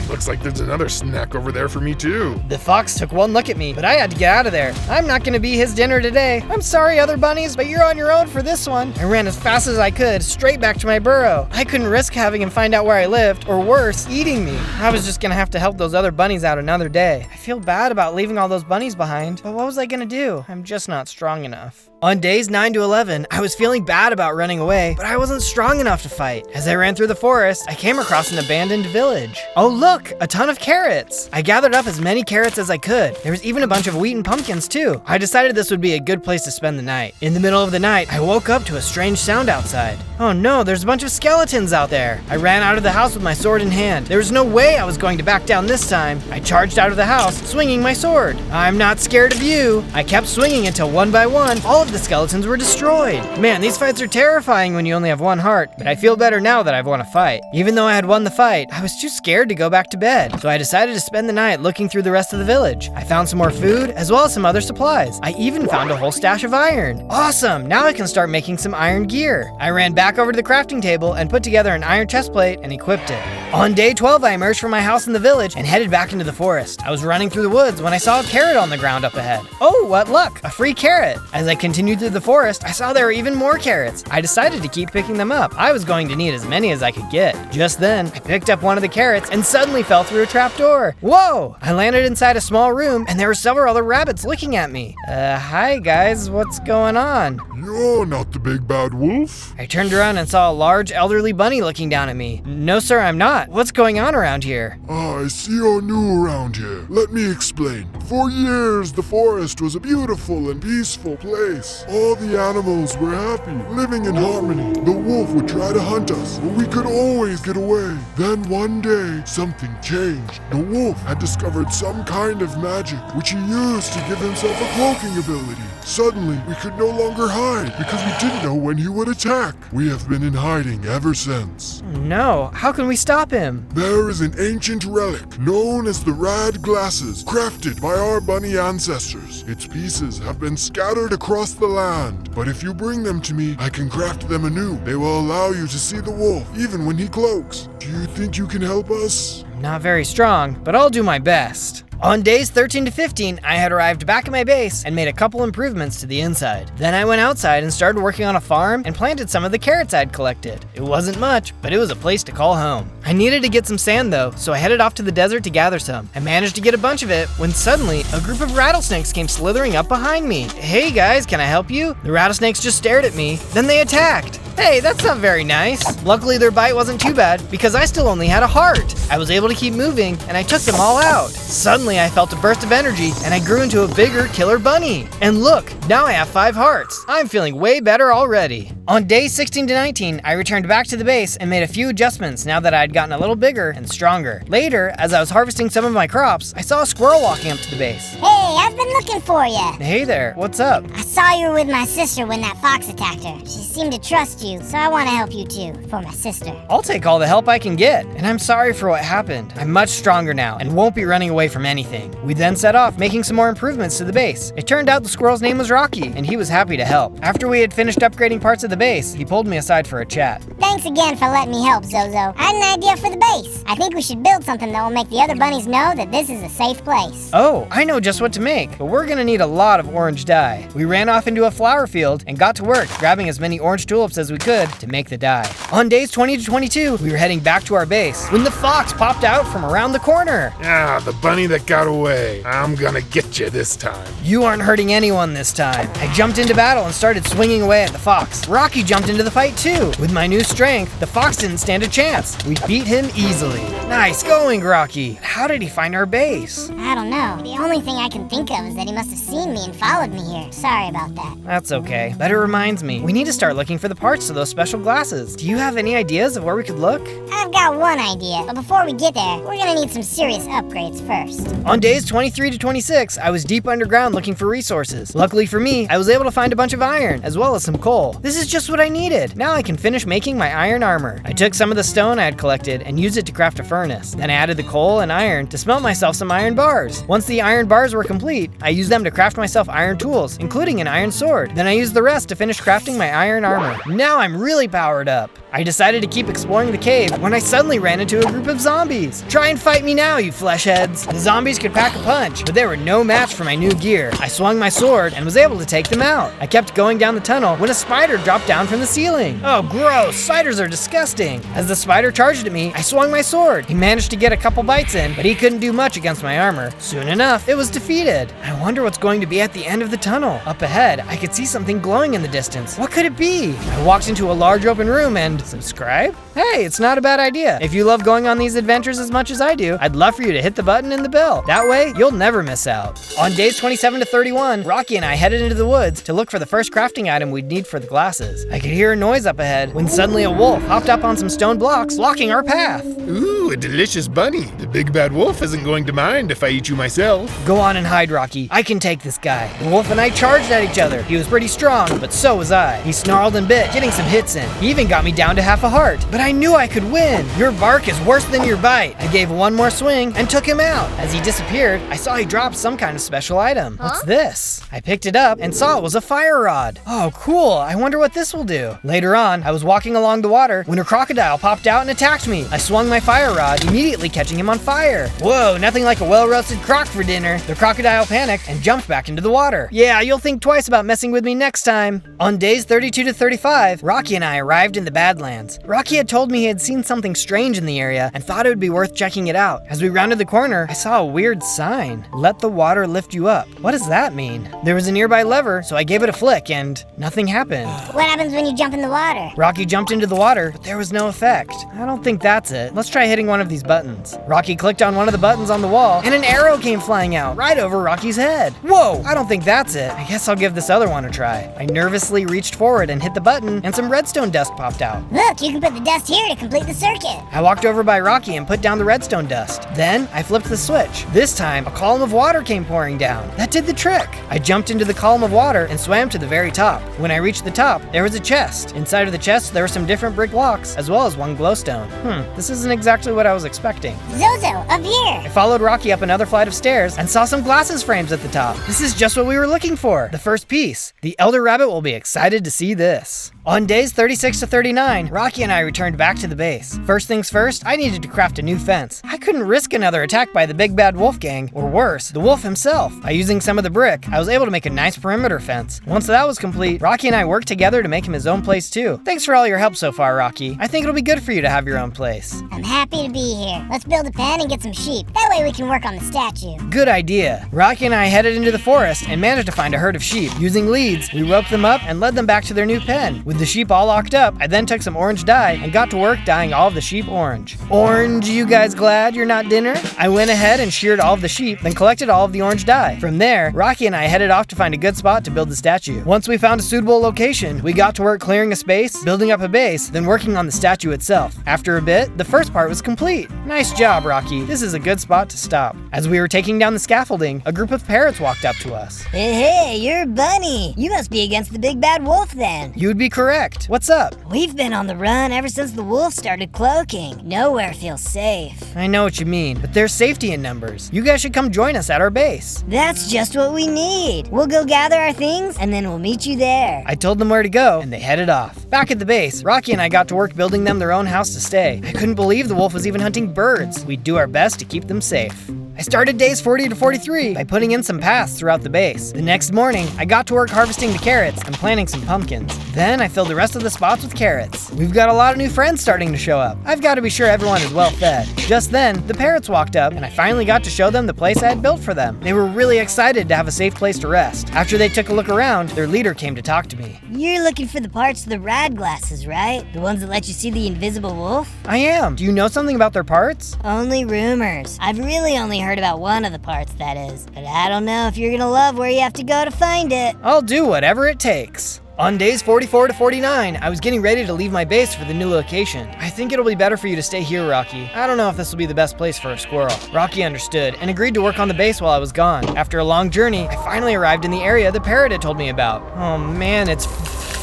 Looks like there's another snack over there for me too. The fox took one look at me, but I had to get out of there. I'm not gonna be his dinner today. I'm sorry, other bunnies, but you're on your own for this one. I ran as fast as I could, straight back to my burrow. I couldn't risk having him find out where I lived, or worse, eating me. I was just gonna have to help those other bunnies out another day. I feel bad about leaving all those bunnies behind, but what was I gonna do? I'm just not strong enough. On days 9 to 11, I was feeling bad about running away, but I wasn't strong enough to fight. As I ran through the forest, I came across an abandoned village. Oh look, look, a ton of carrots. I gathered up as many carrots as I could. There was even a bunch of wheat and pumpkins too. I decided this would be a good place to spend the night. In the middle of the night, I woke up to a strange sound outside. Oh no, there's a bunch of skeletons out there. I ran out of the house with my sword in hand. There was no way I was going to back down this time. I charged out of the house, swinging my sword. I'm not scared of you. I kept swinging until one by one, all of the skeletons were destroyed. Man, these fights are terrifying when you only have one heart, but I feel better now that I've won a fight. Even though I had won the fight, I was too scared to go back to bed, so I decided to spend the night looking through the rest of the village. I found some more food, as well as some other supplies. I even found a whole stash of iron. Awesome, now I can start making some iron gear. I ran back over to the crafting table and put together an iron chest plate and equipped it. On day 12, I emerged from my house in the village and headed back into the forest. I was running through the woods when I saw a carrot on the ground up ahead. Oh, what luck, a free carrot. As I continued through the forest, I saw there were even more carrots. I decided to keep picking them up. I was going to need as many as I could get. Just then, I picked up one of the carrots and suddenly fell through a trapdoor. Whoa! I landed inside a small room and there were several other rabbits looking at me. Hi guys, what's going on? You're not the big bad wolf. I turned around and saw a large elderly bunny looking down at me. No sir, I'm not. What's going on around here? I see you're new around here. Let me explain. For years, the forest was a beautiful and peaceful place. All the animals were happy, living in harmony. The wolf would try to hunt us, but we could always get away. Then one day, something changed. The wolf had discovered some kind of magic, which he used to give himself a cloaking ability. Suddenly, we could no longer hide because we didn't know when he would attack. We have been in hiding ever since. No, how can we stop him? There is an ancient relic known as the Rad Glasses, crafted by our bunny ancestors. Its pieces have been scattered across the land, but if you bring them to me, I can craft them anew. They will allow you to see the wolf, even when he cloaks. Do you think you can help us? Not very strong, but I'll do my best. On days 13 to 15, I had arrived back at my base and made a couple improvements to the inside. Then I went outside and started working on a farm and planted some of the carrots I'd collected. It wasn't much, but it was a place to call home. I needed to get some sand though, so I headed off to the desert to gather some. I managed to get a bunch of it when suddenly a group of rattlesnakes came slithering up behind me. Hey guys, can I help you? The rattlesnakes just stared at me, then they attacked. Hey, that's not very nice. Luckily their bite wasn't too bad because I still only had a heart. I was able to keep moving and I took them all out. Suddenly I felt a burst of energy and I grew into a bigger killer bunny. And look, now I have 5 hearts. I'm feeling way better already. On day 16 to 19, I returned back to the base and made a few adjustments now that I had gotten a little bigger and stronger. Later, as I was harvesting some of my crops, I saw a squirrel walking up to the base. Hey, I've been looking for you. Hey there, what's up? I saw you were with my sister when that fox attacked her. She seemed to trust you, so I want to help you too, for my sister. I'll take all the help I can get, and I'm sorry for what happened. I'm much stronger now and won't be running away from anything. We then set off, making some more improvements to the base. It turned out the squirrel's name was Rocky, and he was happy to help. After we had finished upgrading parts of the base, he pulled me aside for a chat. Thanks again for letting me help, Zozo. I had an idea for the base. I think we should build something that will make the other bunnies know that this is a safe place. Oh, I know just what to make, but we're gonna need a lot of orange dye. We ran off into a flower field and got to work grabbing as many orange tulips as we could to make the dye. On days 20 to 22, we were heading back to our base when the fox popped out from around the corner. Ah, the bunny that got away. I'm gonna get you this time. You aren't hurting anyone this time. I jumped into battle and started swinging away at the fox. Rocky jumped into the fight too. With my new strength, the fox didn't stand a chance. We beat him easily. Nice going, Rocky. How did he find our base? I don't know. The only thing I can think of is that he must have seen me and followed me here. Sorry about that. That's okay, but it reminds me, we need to start looking for the parts to those special glasses. Do you have any ideas of where we could look? I've got one idea, but before we get there, we're gonna need some serious upgrades first. On days 23 to 26, I was deep underground looking for resources. Luckily for me, I was able to find a bunch of iron, as well as some coal. This is just what I needed. Now I can finish making my iron armor. I took some of the stone I had collected and used it to craft a furnace. Then I added the coal and iron to smelt myself some iron bars. Once the iron bars were complete, I used them to craft myself iron tools, including an iron sword. Then I used the rest to finish crafting my iron armor. Now I'm really powered up. I decided to keep exploring the cave when I suddenly ran into a group of zombies. Try and fight me now, you flesh heads. The zombies could pack a punch, but they were no match for my new gear. I swung my sword and was able to take them out. I kept going down the tunnel when a spider dropped down from the ceiling. Oh, gross, spiders spiders are disgusting. As the spider charged at me, I swung my sword. He managed to get a couple bites in, but he couldn't do much against my armor. Soon enough, it was defeated. I wonder what's going to be at the end of the tunnel. Up ahead, I could see something glowing in the distance. What could it be? I walked into a large open room and subscribe? Hey, it's not a bad idea. If you love going on these adventures as much as I do, I'd love for you to hit the button and the bell. That way, you'll never miss out. On days 27 to 31, Rocky and I headed into the woods to look for the first crafting item we'd need for the glasses. I could hear a noise up ahead when suddenly a wolf hopped up on some stone blocks, blocking our path. Ooh, a delicious bunny. The big bad wolf isn't going to mind if I eat you myself. Go on and hide, Rocky. I can take this guy. The wolf and I charged at each other. He was pretty strong, but so was I. He snarled and bit, getting some hits in. He even got me down to half a heart. But I knew I could win. Your bark is worse than your bite. I gave one more swing and took him out. As he disappeared, I saw he dropped some kind of special item. What's this? I picked it up and saw it was a fire rod. Oh, cool. I wonder what this will do. Later on, I was walking along the water when a crocodile popped out and attacked me. I swung my fire rod, immediately catching him on fire. Whoa, nothing like a well-roasted croc for dinner. The crocodile panicked and jumped back into the water. Yeah, you'll think twice about messing with me next time. On days 32 to 35, Rocky and I arrived in the Badlands. Rocky had told me he had seen something strange in the area and thought it would be worth checking it out. As we rounded the corner, I saw a weird sign. Let the water lift you up. What does that mean? There was a nearby lever, so I gave it a flick and nothing happened. What happens when you jump in the water? Rocky jumped into the water, but there was no effect. I don't think that's it. Let's try hitting one of these buttons. Rocky clicked on one of the buttons on the wall, and an arrow came flying out right over Rocky's head. Whoa, I don't think that's it. I guess I'll give this other one a try. I nervously reached forward and hit the button, and some redstone dust popped out. Look, you can put the dust here to complete the circuit. I walked over by Rocky and put down the redstone dust. Then, I flipped the switch. This time, a column of water came pouring down. That did the trick. I jumped into the column of water and swam to the very top. When I reached the top, there was a chest. Inside of the chest, there were some different brick blocks, as well as one glowstone. This isn't exactly what I was expecting. Zozo, up here. I followed Rocky up another flight of stairs and saw some glasses frames at the top. This is just what we were looking for. The first piece. The Elder Rabbit will be excited to see this. On days 36 to 39, Rocky and I returned back to the base. First things first, I needed to craft a new fence. I couldn't risk another attack by the big bad wolf gang, or worse, the wolf himself. By using some of the brick, I was able to make a nice perimeter fence. Once that was complete, Rocky and I worked together to make him his own place too. Thanks for all your help so far, Rocky. I think it'll be good for you to have your own place. I'm happy to be here. Let's build a pen and get some sheep. That way we can work on the statue. Good idea. Rocky and I headed into the forest and managed to find a herd of sheep. Using leads, we roped them up and led them back to their new pen. With the sheep all locked up, I then took some orange dye and got to work dyeing all of the sheep orange. Orange, you guys glad you're not dinner? I went ahead and sheared all of the sheep, then collected all of the orange dye. From there, Rocky and I headed off to find a good spot to build the statue. Once we found a suitable location, we got to work clearing a space, building up a base, then working on the statue itself. After a bit, the first part was complete. Nice job, Rocky. This is a good spot to stop. As we were taking down the scaffolding, a group of parrots walked up to us. Hey, you're a bunny. You must be against the big bad wolf then. You'd be correct. What's up? We've been on the run ever since the wolf started cloaking. Nowhere feels safe. I know what you mean, but there's safety in numbers. You guys should come join us at our base. That's just what we need. We'll go gather our things, and then we'll meet you there. I told them where to go, and they headed off. Back at the base, Rocky and I got to work building them their own house to stay. I couldn't believe the wolf was even hunting birds. We'd do our best to keep them safe. I started days 40 to 43 by putting in some paths throughout the base. The next morning, I got to work harvesting the carrots and planting some pumpkins. Then I filled the rest of the spots with carrots. We've got a lot of new friends starting to show up. I've got to be sure everyone is well fed. Just then, the parrots walked up and I finally got to show them the place I had built for them. They were really excited to have a safe place to rest. After they took a look around, their leader came to talk to me. You're looking for the parts of the rad glasses, right? The ones that let you see the invisible wolf? I am. Do you know something about their parts? Only rumors. I've really only heard about one of the parts, that is. But I don't know if you're gonna love where you have to go to find it. I'll do whatever it takes. On days 44 to 49, I was getting ready to leave my base for the new location. I think it'll be better for you to stay here, Rocky. I don't know if this will be the best place for a squirrel. Rocky understood and agreed to work on the base while I was gone. After a long journey, I finally arrived in the area the parrot had told me about. Oh man, it's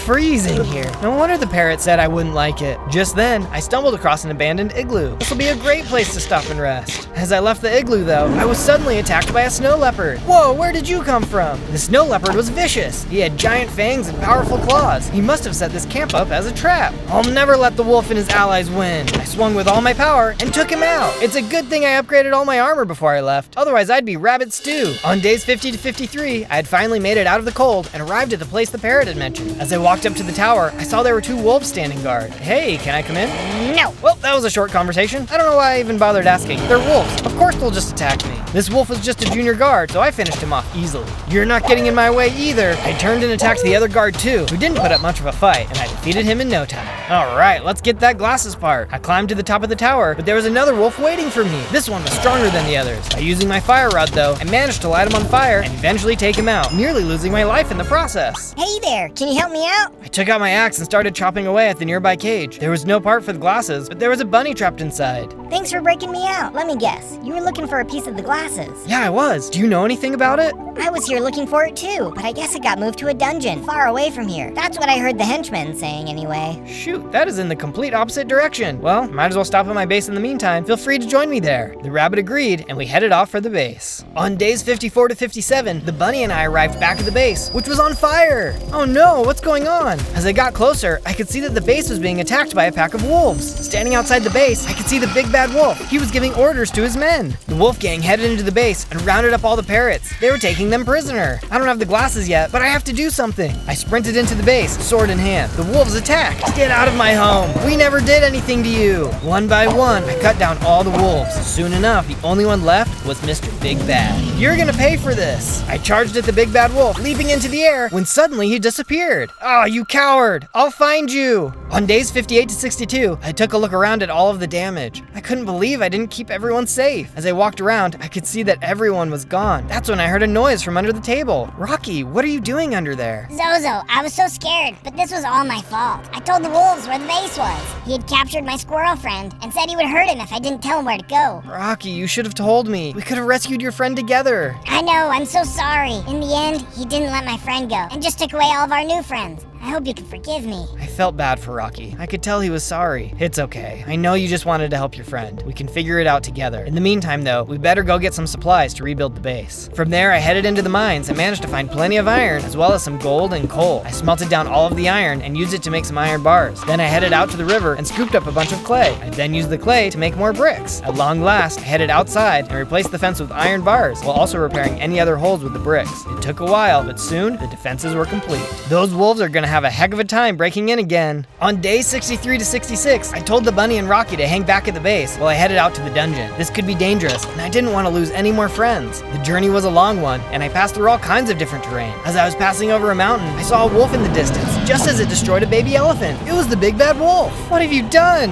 freezing here. No wonder the parrot said I wouldn't like it. Just then, I stumbled across an abandoned igloo. This will be a great place to stop and rest. As I left the igloo though, I was suddenly attacked by a snow leopard. Whoa, where did you come from? The snow leopard was vicious. He had giant fangs and powerful claws. He must have set this camp up as a trap. I'll never let the wolf and his allies win. I swung with all my power and took him out. It's a good thing I upgraded all my armor before I left. Otherwise, I'd be rabbit stew. On days 50 to 53, I had finally made it out of the cold and arrived at the place the parrot had mentioned. As I walked walked up to the tower, I saw there were 2 wolves standing guard. Hey, can I come in? No. Well, that was a short conversation. I don't know why I even bothered asking. They're wolves. Of course they'll just attack me. This wolf was just a junior guard, so I finished him off easily. You're not getting in my way either. I turned and attacked the other guard too, who didn't put up much of a fight, and I defeated him in no time. All right, let's get that glasses part. I climbed to the top of the tower, but there was another wolf waiting for me. This one was stronger than the others. By using my fire rod though, I managed to light him on fire and eventually take him out, nearly losing my life in the process. Hey there, can you help me out? I took out my axe and started chopping away at the nearby cage. There was no part for the glasses, but there was a bunny trapped inside. Thanks for breaking me out. Let me guess, you were looking for a piece of the glasses. Yeah, I was. Do you know anything about it? I was here looking for it too, but I guess it got moved to a dungeon far away from here. That's what I heard the henchmen saying anyway. Shoot, that is in the complete opposite direction. Well, might as well stop at my base in the meantime. Feel free to join me there. The rabbit agreed, and we headed off for the base. On days 54 to 57, the bunny and I arrived back at the base, which was on fire. Oh no, what's going on? As I got closer, I could see that the base was being attacked by a pack of wolves. Standing outside the base, I could see the big bad wolf. He was giving orders to his men. The wolf gang headed into the base and rounded up all the parrots. They were taking them prisoner. I don't have the glasses yet, but I have to do something. I sprinted into the base, sword in hand. The wolves attacked. Get out of my home. We never did anything to you. One by one, I cut down all the wolves. Soon enough, the only one left was Mr. Big Bad. You're gonna pay for this. I charged at the big bad wolf, leaping into the air, when suddenly he disappeared. Ah, you coward. I'll find you. On days 58 to 62, I took a look around at all of the damage. I couldn't believe I didn't keep everyone safe. As I walked around, I could see that everyone was gone. That's when I heard a noise from under the table. Rocky, what are you doing under there? Zozo, I was so scared, but this was all my fault. I told the wolves where the base was. He had captured my squirrel friend and said he would hurt him if I didn't tell him where to go. Rocky, you should have told me. We could have rescued your friend together. I know, I'm so sorry. In the end, he didn't let my friend go and just took away all of our new friends. I hope you can forgive me. I felt bad for Rocky. I could tell he was sorry. It's okay. I know you just wanted to help your friend. We can figure it out together. In the meantime, though, we better go get some supplies to rebuild the base. From there, I headed into the mines and managed to find plenty of iron, as well as some gold and coal. I smelted down all of the iron and used it to make some iron bars. Then I headed out to the river and scooped up a bunch of clay. I then used the clay to make more bricks. At long last, I headed outside and replaced the fence with iron bars, while also repairing any other holes with the bricks. It took a while, but soon the defenses were complete. Those wolves are gonna have a heck of a time breaking in again. On day 63 to 66, I told the bunny and Rocky to hang back at the base while I headed out to the dungeon. This could be dangerous, and I didn't want to lose any more friends. The journey was a long one, and I passed through all kinds of different terrain. As I was passing over a mountain, I saw a wolf in the distance, just as it destroyed a baby elephant. It was the big bad wolf. What have you done?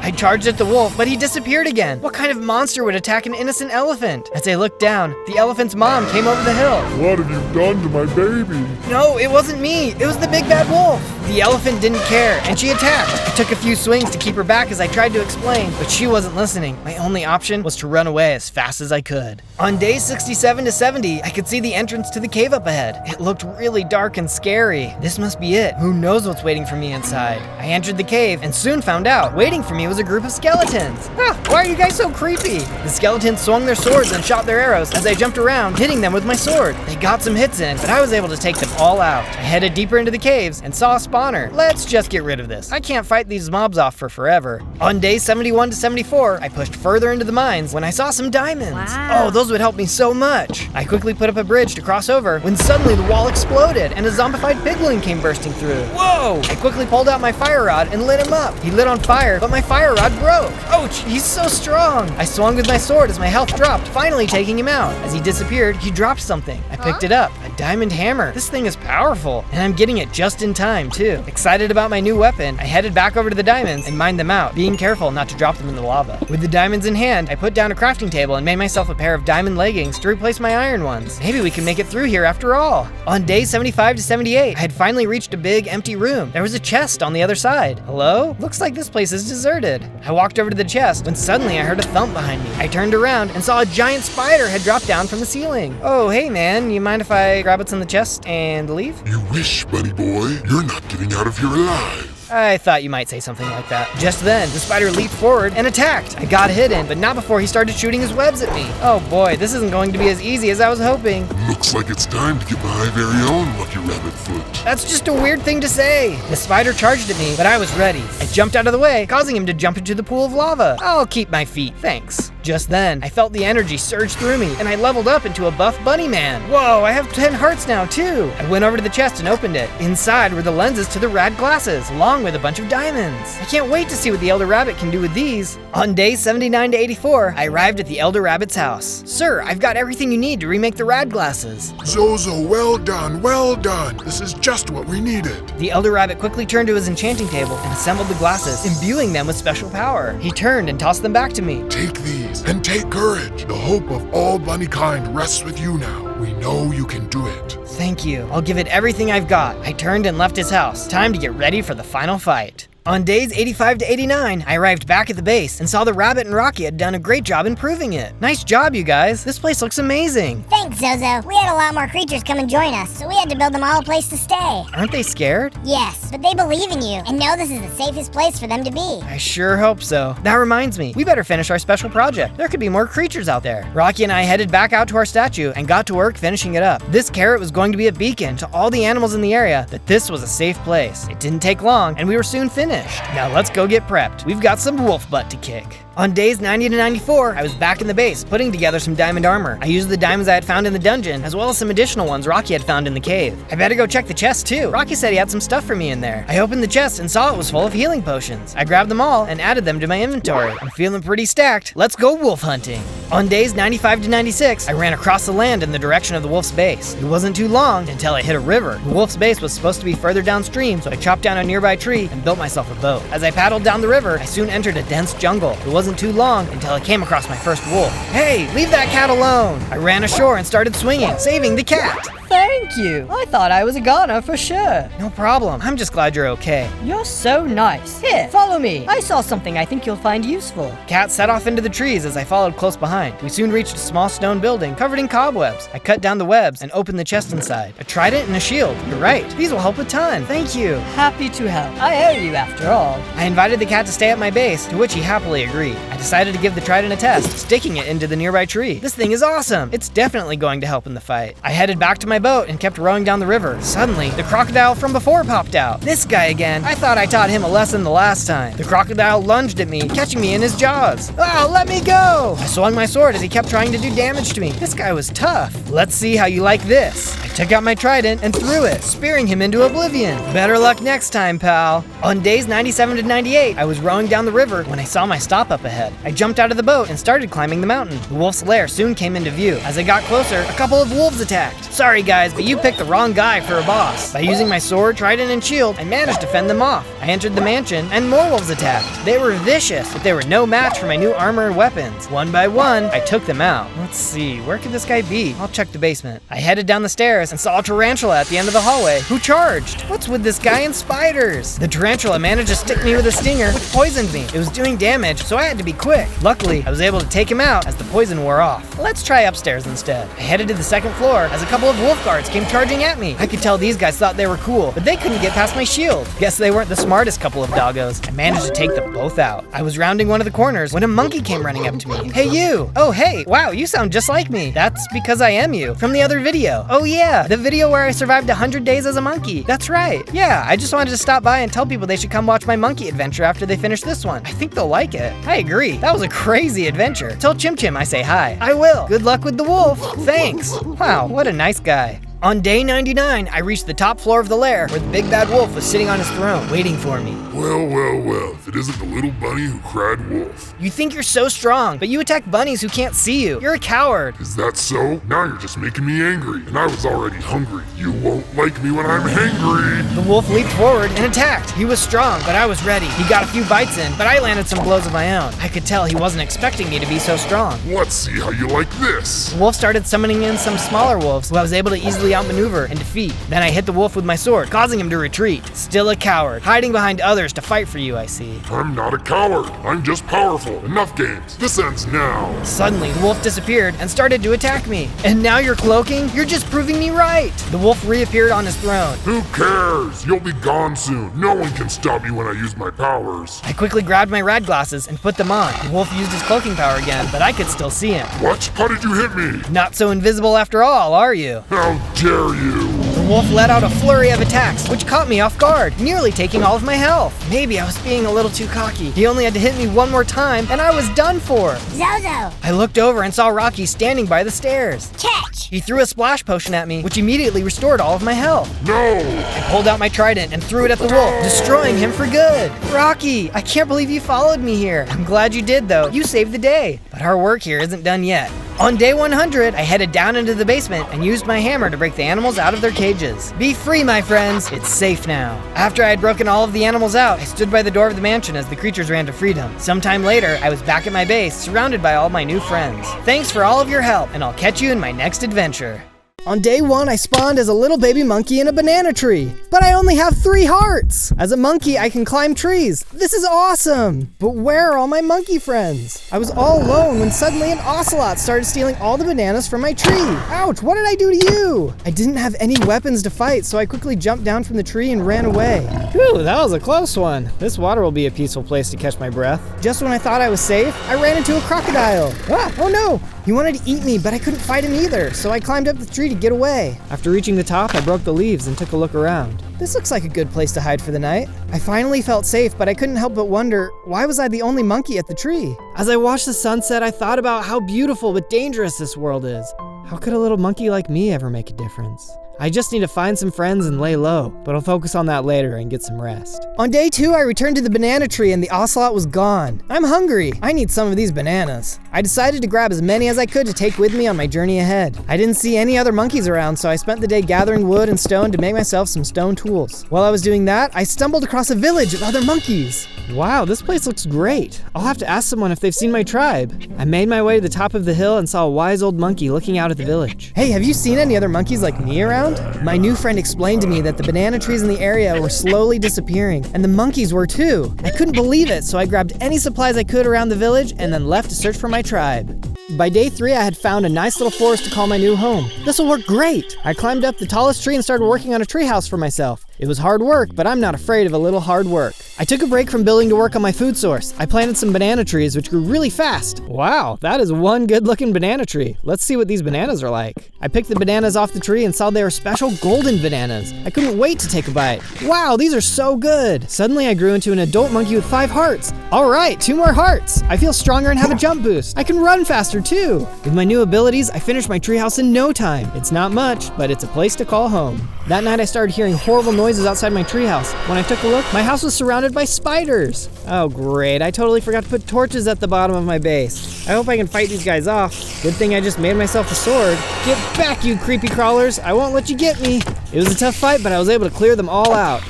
I charged at the wolf, but he disappeared again. What kind of monster would attack an innocent elephant? As I looked down, the elephant's mom came over the hill. What have you done to my baby? No, it wasn't me. It was the big bad wolf. The elephant didn't care, and she attacked. I took a few swings to keep her back as I tried to explain, but she wasn't listening. My only option was to run away as fast as I could. On days 67 to 70, I could see the entrance to the cave up ahead. It looked really dark and scary. This must be it. Who knows what's waiting for me inside? I entered the cave and soon found out. Waiting for me was a group of skeletons. Why are you guys so creepy? The skeletons swung their swords and shot their arrows as I jumped around, hitting them with my sword. They got some hits in, but I was able to take them all out. I headed deeper into the caves and saw a spawner. Let's just get rid of this. I can't fight these mobs off for forever. On day 71 to 74, I pushed further into the mines when I saw some diamonds. Wow. Oh, those would help me so much. I quickly put up a bridge to cross over when suddenly the wall exploded and a zombified piglin came bursting through. Whoa! I quickly pulled out my fire rod and lit him up. He lit on fire, but my fire rod broke. Ouch, he's so strong. I swung with my sword as my health dropped, finally taking him out. As he disappeared, he dropped something. I picked it up, a diamond hammer. This thing is powerful, and I'm getting it just in time, too. Excited about my new weapon, I headed back over to the diamonds and mined them out, being careful not to drop them in the lava. With the diamonds in hand, I put down a crafting table and made myself a pair of diamond leggings to replace my iron ones. Maybe we can make it through here after all. On day 75 to 78, I had finally reached a big empty room. There was a chest on the other side. Hello? Looks like this place is deserted. I walked over to the chest when suddenly I heard a thump behind me. I turned around and saw a giant spider had dropped down from the ceiling. Oh, hey man, you mind if I grab what's in the chest and leave? You wish, buddy boy. You're not getting out of here alive. I thought you might say something like that. Just then, the spider leaped forward and attacked. I got hidden, but not before he started shooting his webs at me. Oh boy, this isn't going to be as easy as I was hoping. Looks like it's time to get my very own lucky rabbit foot. That's just a weird thing to say. The spider charged at me, but I was ready. I jumped out of the way, causing him to jump into the pool of lava. I'll keep my feet, thanks. Just then, I felt the energy surge through me, and I leveled up into a buff bunny man. Whoa, I have 10 hearts now too! I went over to the chest and opened it. Inside were the lenses to the rad glasses, along with a bunch of diamonds. I can't wait to see what the Elder Rabbit can do with these. On day 79 to 84, I arrived at the Elder Rabbit's house. Sir, I've got everything you need to remake the rad glasses. Zozo, well done, well done. This is just what we needed. The Elder Rabbit quickly turned to his enchanting table and assembled the glasses, imbuing them with special power. He turned and tossed them back to me. Take these and take courage. The hope of all bunny kind rests with you now. We know you can do it. Thank you. I'll give it everything I've got. I turned and left his house. Time to get ready for the final fight. On days 85 to 89, I arrived back at the base and saw the Rabbit and Rocky had done a great job improving it. Nice job, you guys. This place looks amazing. Thanks, Zozo. We had a lot more creatures come and join us, so we had to build them all a place to stay. Aren't they scared? Yes, but they believe in you and know this is the safest place for them to be. I sure hope so. That reminds me, we better finish our special project. There could be more creatures out there. Rocky and I headed back out to our statue and got to work finishing it up. This carrot was going to be a beacon to all the animals in the area that this was a safe place. It didn't take long, and we were soon finished. Now let's go get prepped. We've got some wolf butt to kick. On days 90 to 94, I was back in the base, putting together some diamond armor. I used the diamonds I had found in the dungeon, as well as some additional ones Rocky had found in the cave. I better go check the chest too. Rocky said he had some stuff for me in there. I opened the chest and saw it was full of healing potions. I grabbed them all and added them to my inventory. I'm feeling pretty stacked. Let's go wolf hunting. On days 95 to 96, I ran across the land in the direction of the wolf's base. It wasn't too long until I hit a river. The wolf's base was supposed to be further downstream, so I chopped down a nearby tree and built myself a boat. As I paddled down the river, I soon entered a dense jungle. It wasn't too long until I came across my first wolf. Hey, leave that cat alone! I ran ashore and started swinging, saving the cat. Thank you. I thought I was a goner for sure. No problem. I'm just glad you're okay. You're so nice. Here, follow me. I saw something I think you'll find useful. Cat set off into the trees as I followed close behind. We soon reached a small stone building covered in cobwebs. I cut down the webs and opened the chest inside. A trident and a shield. You're right. These will help a ton. Thank you. Happy to help. I owe you after all. I invited the cat to stay at my base, to which he happily agreed. I decided to give the trident a test, sticking it into the nearby tree. This thing is awesome. It's definitely going to help in the fight. I headed back to my boat and kept rowing down the river. Suddenly, the crocodile from before popped out. This guy again. I thought I taught him a lesson the last time. The crocodile lunged at me, catching me in his jaws. Oh, let me go! I swung my sword as he kept trying to do damage to me. This guy was tough. Let's see how you like this. I took out my trident and threw it, spearing him into oblivion. Better luck next time, pal. On days 97 to 98, I was rowing down the river when I saw my stop up ahead. I jumped out of the boat and started climbing the mountain. The wolf's lair soon came into view. As I got closer, a couple of wolves attacked. Sorry guys, but you picked the wrong guy for a boss. By using my sword, trident, and shield, I managed to fend them off. I entered the mansion, and more wolves attacked. They were vicious, but they were no match for my new armor and weapons. One by one, I took them out. Let's see, where could this guy be? I'll check the basement. I headed down the stairs and saw a tarantula at the end of the hallway, who charged. What's with this guy and spiders? The tarantula managed to stick me with a stinger, which poisoned me. It was doing damage, so I had to be quick. Luckily, I was able to take him out as the poison wore off. Let's try upstairs instead. I headed to the second floor as a couple of wolf guards came charging at me. I could tell these guys thought they were cool, but they couldn't get past my shield. Guess they weren't the smartest couple of doggos. I managed to take them both out. I was rounding one of the corners when a monkey came running up to me. Hey you! Oh hey, wow, you sound just like me. That's because I am you, from the other video. Oh yeah, the video where I survived 100 days as a monkey. That's right. Yeah, I just wanted to stop by and tell people they should come watch my monkey adventure after they finish this one. I think they'll like it. I agree. That was a crazy adventure. Tell Chim Chim I say hi. I will. Good luck with the wolf. Thanks. Wow, what a nice guy. On day 99, I reached the top floor of the lair where the big bad wolf was sitting on his throne, waiting for me. Well, well, well, if it isn't the little bunny who cried wolf. You think you're so strong, but you attack bunnies who can't see you. You're a coward. Is that so? Now you're just making me angry, and I was already hungry. You won't like me when I'm hangry. The wolf leaped forward and attacked. He was strong, but I was ready. He got a few bites in, but I landed some blows of my own. I could tell he wasn't expecting me to be so strong. Let's see how you like this. The wolf started summoning in some smaller wolves who I was able to easily outmaneuver and defeat. Then I hit the wolf with my sword, causing him to retreat. Still a coward, hiding behind others to fight for you, I see. I'm not a coward. I'm just powerful. Enough games. This ends now. Suddenly, the wolf disappeared and started to attack me. And now you're cloaking? You're just proving me right. The wolf reappeared on his throne. Who cares? You'll be gone soon. No one can stop me when I use my powers. I quickly grabbed my rad glasses and put them on. The wolf used his cloaking power again, but I could still see him. What? How did you hit me? Not so invisible after all, are you? How dare you? The wolf let out a flurry of attacks, which caught me off guard, nearly taking all of my health. Maybe I was being a little too cocky. He only had to hit me one more time, and I was done for. Zozo! I looked over and saw Rocky standing by the stairs. Catch! He threw a splash potion at me, which immediately restored all of my health. No! I pulled out my trident and threw it at the wolf, destroying him for good. Rocky, I can't believe you followed me here. I'm glad you did, though. You saved the day. But our work here isn't done yet. On day 100, I headed down into the basement and used my hammer to break the animals out of their cages. Be free, my friends. It's safe now. After I had broken all of the animals out, I stood by the door of the mansion as the creatures ran to freedom. Sometime later, I was back at my base, surrounded by all my new friends. Thanks for all of your help, and I'll catch you in my next adventure. On day 1, I spawned as a little baby monkey in a banana tree, but I only have 3 hearts. As a monkey, I can climb trees. This is awesome. But where are all my monkey friends? I was all alone when suddenly an ocelot started stealing all the bananas from my tree. Ouch, what did I do to you? I didn't have any weapons to fight, so I quickly jumped down from the tree and ran away. Whew, that was a close one. This water will be a peaceful place to catch my breath. Just when I thought I was safe, I ran into a crocodile. Oh no! He wanted to eat me, but I couldn't fight him either, so I climbed up the tree to get away. After reaching the top, I broke the leaves and took a look around. This looks like a good place to hide for the night. I finally felt safe, but I couldn't help but wonder, why was I the only monkey at the tree? As I watched the sunset, I thought about how beautiful but dangerous this world is. How could a little monkey like me ever make a difference? I just need to find some friends and lay low, but I'll focus on that later and get some rest. On day 2, I returned to the banana tree and the ocelot was gone. I'm hungry. I need some of these bananas. I decided to grab as many as I could to take with me on my journey ahead. I didn't see any other monkeys around, so I spent the day gathering wood and stone to make myself some stone tools. While I was doing that, I stumbled across a village of other monkeys. Wow, this place looks great. I'll have to ask someone if they've seen my tribe. I made my way to the top of the hill and saw a wise old monkey looking out at the village. Hey, have you seen any other monkeys like me around? My new friend explained to me that the banana trees in the area were slowly disappearing, and the monkeys were too. I couldn't believe it, so I grabbed any supplies I could around the village and then left to search for my tribe. By day 3, I had found a nice little forest to call my new home. This will work great! I climbed up the tallest tree and started working on a treehouse for myself. It was hard work, but I'm not afraid of a little hard work. I took a break from building to work on my food source. I planted some banana trees, which grew really fast. Wow, that is one good-looking banana tree. Let's see what these bananas are like. I picked the bananas off the tree and saw they were special golden bananas. I couldn't wait to take a bite. Wow, these are so good! Suddenly, I grew into an adult monkey with 5 hearts. All right, 2 more hearts! I feel stronger and have a jump boost. I can run faster, too! With my new abilities, I finished my treehouse in no time. It's not much, but it's a place to call home. That night, I started hearing horrible noises outside my treehouse. When I took a look, my house was surrounded by spiders. Oh great, I totally forgot to put torches at the bottom of my base. I hope I can fight these guys off. Good thing I just made myself a sword. Get back, you creepy crawlers. I won't let you get me. It was a tough fight, but I was able to clear them all out.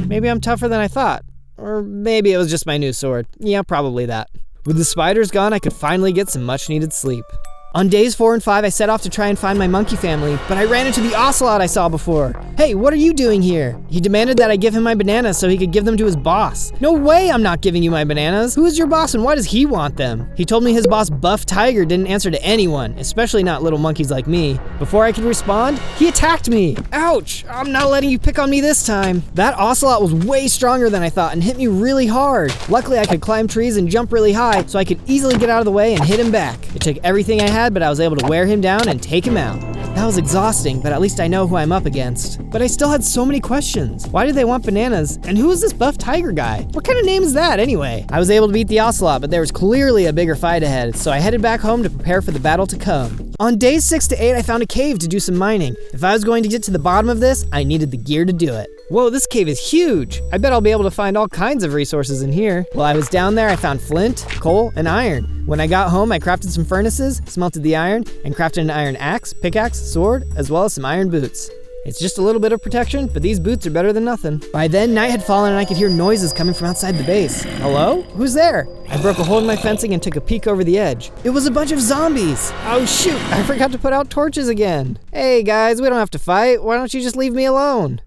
Maybe I'm tougher than I thought. Or maybe it was just my new sword. Yeah, probably that. With the spiders gone, I could finally get some much needed sleep. On days 4 and 5, I set off to try and find my monkey family, but I ran into the ocelot I saw before. Hey, what are you doing here? He demanded that I give him my bananas so he could give them to his boss. No way I'm not giving you my bananas. Who is your boss and why does he want them? He told me his boss Buff Tiger didn't answer to anyone, especially not little monkeys like me. Before I could respond, he attacked me. Ouch, I'm not letting you pick on me this time. That ocelot was way stronger than I thought and hit me really hard. Luckily, I could climb trees and jump really high, so I could easily get out of the way and hit him back. It took everything I had, but I was able to wear him down and take him out. That was exhausting, but at least I know who I'm up against. But I still had so many questions. Why did they want bananas? And who is this Buff Tiger guy? What kind of name is that anyway? I was able to beat the ocelot, but there was clearly a bigger fight ahead, so I headed back home to prepare for the battle to come. On days 6 to 8, I found a cave to do some mining. If I was going to get to the bottom of this, I needed the gear to do it. Whoa, this cave is huge. I bet I'll be able to find all kinds of resources in here. While I was down there, I found flint, coal, and iron. When I got home, I crafted some furnaces, smelted the iron, and crafted an iron axe, pickaxe, sword, as well as some iron boots. It's just a little bit of protection, but these boots are better than nothing. By then, night had fallen and I could hear noises coming from outside the base. Hello? Who's there? I broke a hole in my fencing and took a peek over the edge. It was a bunch of zombies. Oh shoot, I forgot to put out torches again. Hey guys, we don't have to fight. Why don't you just leave me alone?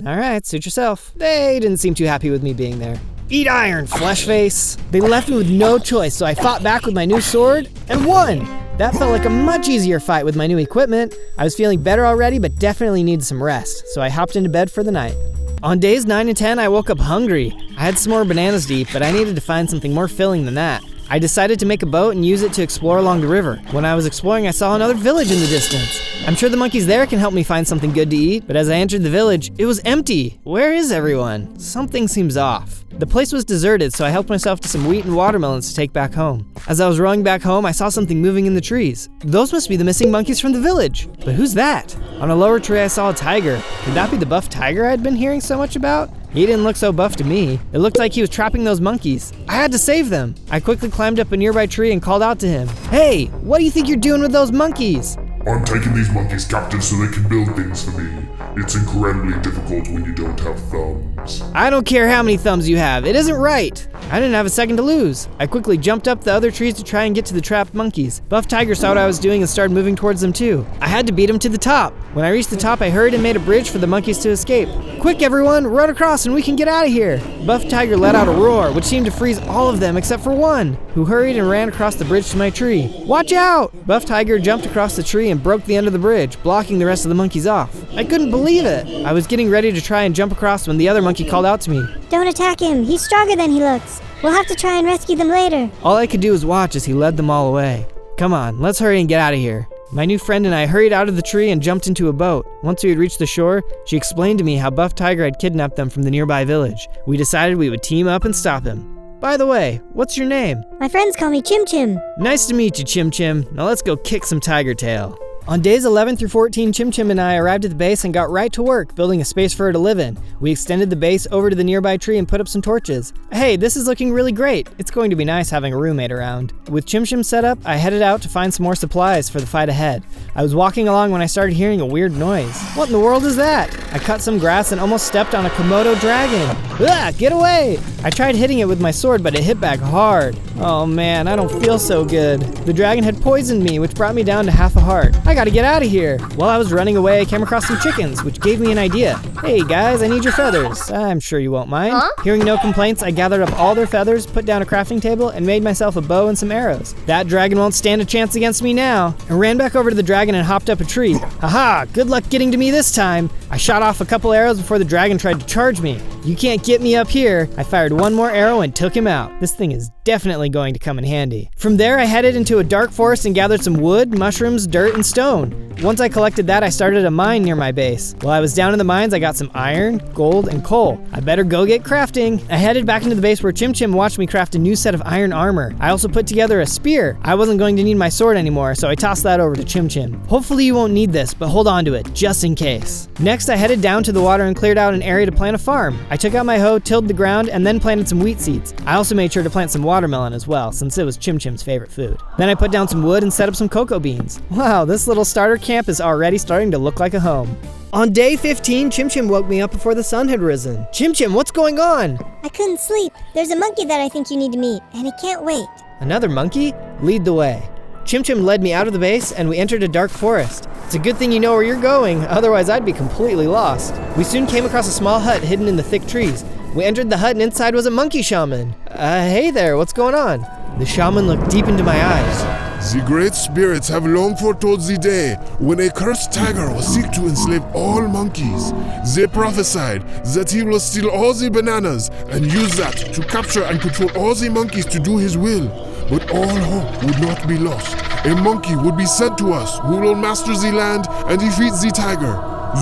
Alright, suit yourself. They didn't seem too happy with me being there. Eat iron, flesh face. They left me with no choice, so I fought back with my new sword and won. That felt like a much easier fight with my new equipment. I was feeling better already, but definitely needed some rest, so I hopped into bed for the night. On days 9 and 10, I woke up hungry. I had some more bananas to eat, but I needed to find something more filling than that. I decided to make a boat and use it to explore along the river. When I was exploring, I saw another village in the distance. I'm sure the monkeys there can help me find something good to eat, but as I entered the village, it was empty. Where is everyone? Something seems off. The place was deserted, so I helped myself to some wheat and watermelons to take back home. As I was rowing back home, I saw something moving in the trees. Those must be the missing monkeys from the village. But who's that? On a lower tree, I saw a tiger. Could that be the buff tiger I'd been hearing so much about? He didn't look so buff to me. It looked like he was trapping those monkeys. I had to save them. I quickly climbed up a nearby tree and called out to him. Hey, what do you think you're doing with those monkeys? I'm taking these monkeys captive so they can build things for me. It's incredibly difficult when you don't have thumbs. I don't care how many thumbs you have. It isn't right. I didn't have a second to lose. I quickly jumped up the other trees to try and get to the trapped monkeys. Buff Tiger saw what I was doing and started moving towards them too. I had to beat him to the top. When I reached the top, I hurried and made a bridge for the monkeys to escape. Quick everyone, run across and we can get out of here. Buff Tiger let out a roar, which seemed to freeze all of them except for one, who hurried and ran across the bridge to my tree. Watch out! Buff Tiger jumped across the tree and broke the end of the bridge, blocking the rest of the monkeys off. I couldn't believe it. I was getting ready to try and jump across when the other monkey called out to me. Don't attack him. He's stronger than he looks. We'll have to try and rescue them later. All I could do was watch as he led them all away. Come on, let's hurry and get out of here. My new friend and I hurried out of the tree and jumped into a boat. Once we had reached the shore, she explained to me how Buff Tiger had kidnapped them from the nearby village. We decided we would team up and stop him. By the way, what's your name? My friends call me Chim Chim. Nice to meet you, Chim Chim. Now let's go kick some tiger tail. On days 11 through 14, Chim Chim and I arrived at the base and got right to work, building a space for her to live in. We extended the base over to the nearby tree and put up some torches. Hey, this is looking really great. It's going to be nice having a roommate around. With Chim Chim set up, I headed out to find some more supplies for the fight ahead. I was walking along when I started hearing a weird noise. What in the world is that? I cut some grass and almost stepped on a Komodo dragon. Ah, get away! I tried hitting it with my sword, but it hit back hard. Oh man, I don't feel so good. The dragon had poisoned me, which brought me down to half a heart. I gotta get out of here. While I was running away, I came across some chickens, which gave me an idea. Hey guys, I need your feathers. I'm sure you won't mind. Hearing no complaints, I gathered up all their feathers, put down a crafting table, and made myself a bow and some arrows. That dragon won't stand a chance against me now. I ran back over to the dragon and hopped up a tree. Haha, good luck getting to me this time. I shot off a couple arrows before the dragon tried to charge me. You can't get me up here. I fired one more arrow and took him out. This thing is definitely going to come in handy. From there, I headed into a dark forest and gathered some wood, mushrooms, dirt, and stone. Once I collected that, I started a mine near my base. While I was down in the mines, I got some iron, gold, and coal. I better go get crafting. I headed back into the base where Chim Chim watched me craft a new set of iron armor. I also put together a spear. I wasn't going to need my sword anymore, so I tossed that over to Chim Chim. Hopefully you won't need this, but hold on to it, just in case. Next, I headed down to the water and cleared out an area to plant a farm. I took out my hoe, tilled the ground, and then planted some wheat seeds. I also made sure to plant some watermelon as well, since it was Chim Chim's favorite food. Then I put down some wood and set up some cocoa beans. Wow, this little starter camp is already starting to look like a home. On day 15, Chim Chim woke me up before the sun had risen. Chim Chim, what's going on? I couldn't sleep. There's a monkey that I think you need to meet, and he can't wait. Another monkey? Lead the way. Chim Chim led me out of the base, and we entered a dark forest. It's a good thing you know where you're going, otherwise I'd be completely lost. We soon came across a small hut hidden in the thick trees. We entered the hut and inside was a monkey shaman. Hey there, what's going on? The shaman looked deep into my eyes. The great spirits have long foretold the day when a cursed tiger will seek to enslave all monkeys. They prophesied that he will steal all the bananas and use that to capture and control all the monkeys to do his will. But all hope would not be lost. A monkey would be sent to us who will master the land and defeat the tiger.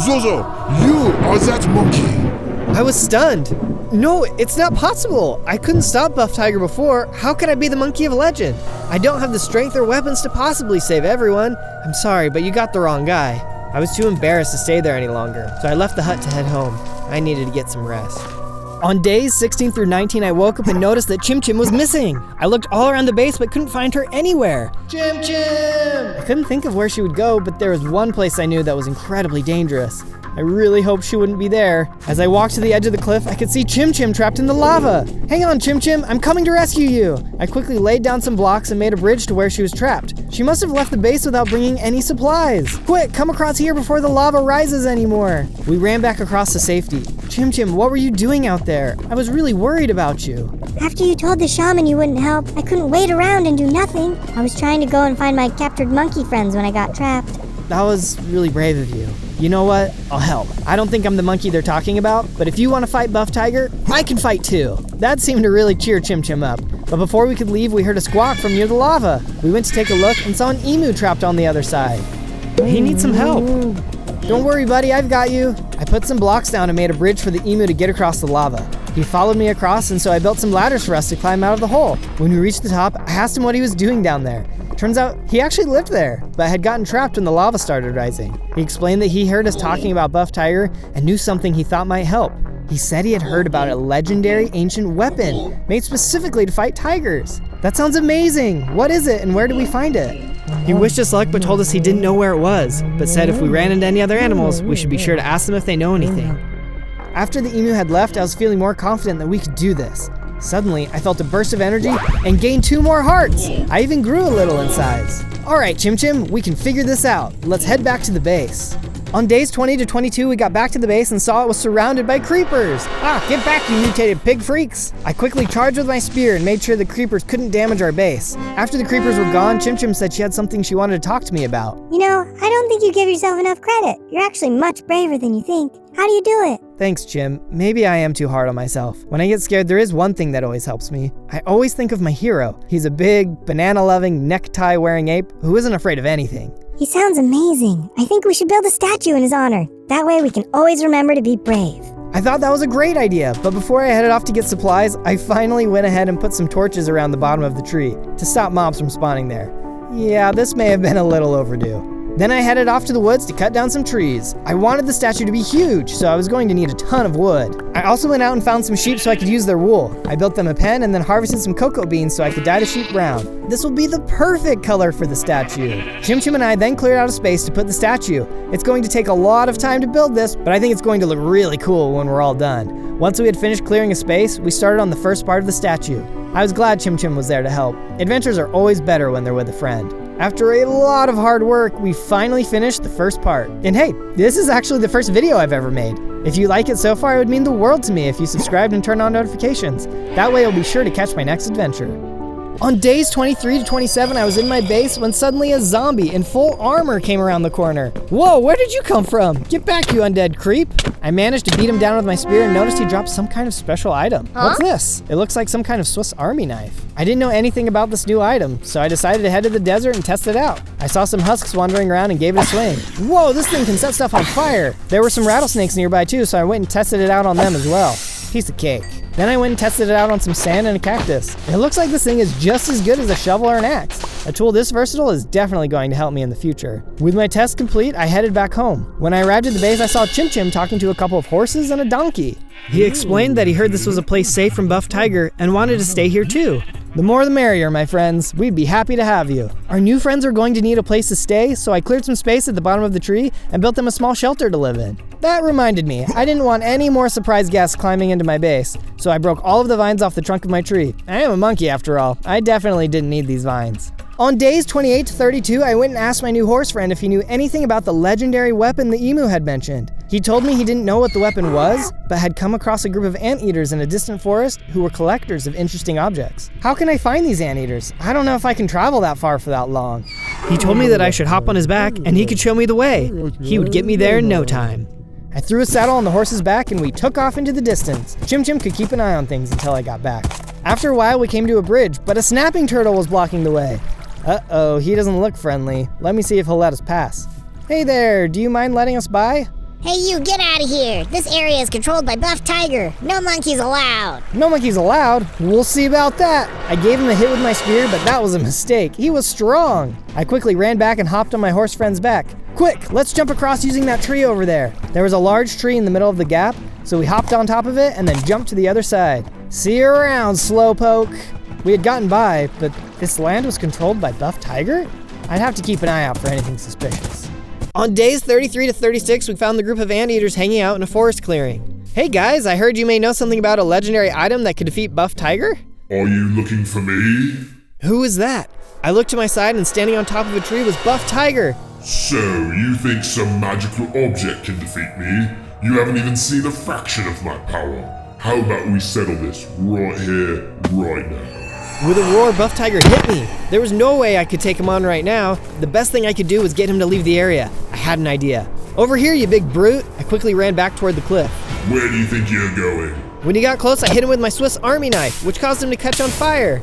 Zozo, you are that monkey. I was stunned. No, it's not possible. I couldn't stop Buff Tiger before. How could I be the monkey of legend? I don't have the strength or weapons to possibly save everyone. I'm sorry, but you got the wrong guy. I was too embarrassed to stay there any longer, so I left the hut to head home. I needed to get some rest. On days 16 through 19, I woke up and noticed that Chim Chim was missing. I looked all around the base but couldn't find her anywhere. Chim Chim! I couldn't think of where she would go, but there was one place I knew that was incredibly dangerous. I really hoped she wouldn't be there. As I walked to the edge of the cliff, I could see Chim Chim trapped in the lava. Hang on, Chim Chim, I'm coming to rescue you. I quickly laid down some blocks and made a bridge to where she was trapped. She must have left the base without bringing any supplies. Quick, come across here before the lava rises anymore. We ran back across to safety. Chim Chim, what were you doing out there? I was really worried about you. After you told the shaman you wouldn't help, I couldn't wait around and do nothing. I was trying to go and find my captured monkey friends when I got trapped. That was really brave of you. You know what? I'll help. I don't think I'm the monkey they're talking about, but if you want to fight Buff Tiger, I can fight too. That seemed to really cheer Chim Chim up. But before we could leave, we heard a squawk from near the lava. We went to take a look and saw an emu trapped on the other side. He needs some help. Don't worry, buddy, I've got you. I put some blocks down and made a bridge for the emu to get across the lava. He followed me across, and so I built some ladders for us to climb out of the hole. When we reached the top, I asked him what he was doing down there. Turns out he actually lived there, but had gotten trapped when the lava started rising. He explained that he heard us talking about Buff Tiger and knew something he thought might help. He said he had heard about a legendary ancient weapon made specifically to fight tigers. That sounds amazing! What is it and where do we find it? He wished us luck but told us he didn't know where it was, but said if we ran into any other animals, we should be sure to ask them if they know anything. After the emu had left, I was feeling more confident that we could do this. Suddenly, I felt a burst of energy and gained 2 more hearts. I even grew a little in size. All right, Chim Chim, we can figure this out. Let's head back to the base. On days 20 to 22, we got back to the base and saw it was surrounded by creepers. Ah, get back, you mutated pig freaks. I quickly charged with my spear and made sure the creepers couldn't damage our base. After the creepers were gone, Chim Chim said she had something she wanted to talk to me about. You know, I don't think you give yourself enough credit. You're actually much braver than you think. How do you do it? Thanks, Chim. Maybe I am too hard on myself. When I get scared, there is one thing that always helps me. I always think of my hero. He's a big, banana-loving, necktie-wearing ape who isn't afraid of anything. He sounds amazing. I think we should build a statue in his honor. That way we can always remember to be brave. I thought that was a great idea, but before I headed off to get supplies, I finally went ahead and put some torches around the bottom of the tree to stop mobs from spawning there. Yeah, this may have been a little overdue. Then I headed off to the woods to cut down some trees. I wanted the statue to be huge, so I was going to need a ton of wood. I also went out and found some sheep so I could use their wool. I built them a pen and then harvested some cocoa beans so I could dye the sheep brown. This will be the perfect color for the statue. Chim Chim and I then cleared out a space to put the statue. It's going to take a lot of time to build this, but I think it's going to look really cool when we're all done. Once we had finished clearing a space, we started on the first part of the statue. I was glad Chim Chim was there to help. Adventures are always better when they're with a friend. After a lot of hard work, we finally finished the first part. And hey, this is actually the first video I've ever made. If you like it so far, it would mean the world to me if you subscribed and turned on notifications. That way you'll be sure to catch my next adventure. On days 23 to 27, I was in my base when suddenly a zombie in full armor came around the corner. Whoa, where did you come from? Get back, you undead creep. I managed to beat him down with my spear and noticed he dropped some kind of special item. What's this? It looks like some kind of Swiss Army knife. I didn't know anything about this new item, so I decided to head to the desert and test it out. I saw some husks wandering around and gave it a swing. Whoa, this thing can set stuff on fire. There were some rattlesnakes nearby too, so I went and tested it out on them as well. Piece of cake. Then I went and tested it out on some sand and a cactus. It looks like this thing is just as good as a shovel or an axe. A tool this versatile is definitely going to help me in the future. With my test complete, I headed back home. When I arrived at the base, I saw Chim Chim talking to a couple of horses and a donkey. He explained that he heard this was a place safe from Buff Tiger and wanted to stay here too. The more the merrier, my friends. We'd be happy to have you. Our new friends are going to need a place to stay, so I cleared some space at the bottom of the tree and built them a small shelter to live in. That reminded me, I didn't want any more surprise guests climbing into my base, so I broke all of the vines off the trunk of my tree. I am a monkey after all. I definitely didn't need these vines. On days 28 to 32, I went and asked my new horse friend if he knew anything about the legendary weapon the emu had mentioned. He told me he didn't know what the weapon was, but had come across a group of anteaters in a distant forest who were collectors of interesting objects. How can I find these anteaters? I don't know if I can travel that far for that long. He told me that I should hop on his back and he could show me the way. He would get me there in no time. I threw a saddle on the horse's back and we took off into the distance. Chim Chim could keep an eye on things until I got back. After a while, we came to a bridge, but a snapping turtle was blocking the way. Uh-oh, he doesn't look friendly. Let me see if he'll let us pass. Hey there, do you mind letting us by? Hey, you, get out of here. This area is controlled by Buff Tiger. No monkeys allowed. No monkeys allowed? We'll see about that. I gave him a hit with my spear, but that was a mistake. He was strong. I quickly ran back and hopped on my horse friend's back. Quick, let's jump across using that tree over there. There was a large tree in the middle of the gap, so we hopped on top of it and then jumped to the other side. See you around, slowpoke. We had gotten by, but this land was controlled by Buff Tiger? I'd have to keep an eye out for anything suspicious. On days 33 to 36, we found the group of anteaters hanging out in a forest clearing. Hey guys, I heard you may know something about a legendary item that could defeat Buff Tiger? Are you looking for me? Who is that? I looked to my side and standing on top of a tree was Buff Tiger. So, you think some magical object can defeat me? You haven't even seen a fraction of my power. How about we settle this right here, right now? With a roar, Buff Tiger hit me. There was no way I could take him on right now. The best thing I could do was get him to leave the area. I had an idea. Over here, you big brute. I quickly ran back toward the cliff. Where do you think you're going? When he got close, I hit him with my Swiss Army knife, which caused him to catch on fire.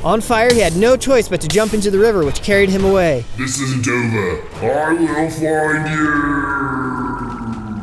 On fire, he had no choice but to jump into the river, which carried him away. This isn't over. I will find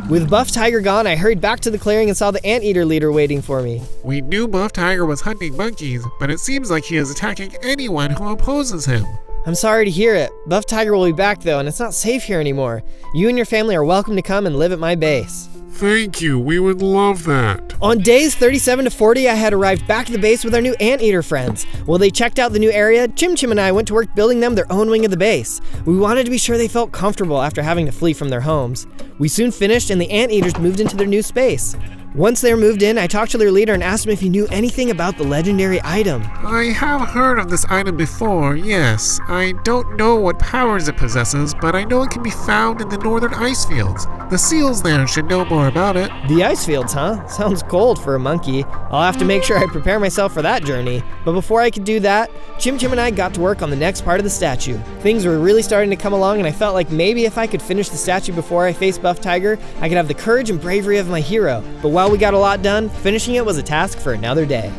you. With Buff Tiger gone, I hurried back to the clearing and saw the anteater leader waiting for me. We knew Buff Tiger was hunting monkeys, but it seems like he is attacking anyone who opposes him. I'm sorry to hear it. Buff Tiger will be back though, and it's not safe here anymore. You and your family are welcome to come and live at my base. Thank you, we would love that. On days 37 to 40, I had arrived back at the base with our new anteater friends. While they checked out the new area, Chim Chim and I went to work building them their own wing of the base. We wanted to be sure they felt comfortable after having to flee from their homes. We soon finished and the anteaters moved into their new space. Once they were moved in, I talked to their leader and asked him if he knew anything about the legendary item. I have heard of this item before, yes. I don't know what powers it possesses, but I know it can be found in the northern ice fields. The seals there should know more about it. The ice fields, huh? Sounds cold for a monkey. I'll have to make sure I prepare myself for that journey. But before I could do that, Chim Chim and I got to work on the next part of the statue. Things were really starting to come along and I felt like maybe if I could finish the statue before I faced Buff Tiger, I could have the courage and bravery of my hero. But while we got a lot done, finishing it was a task for another day.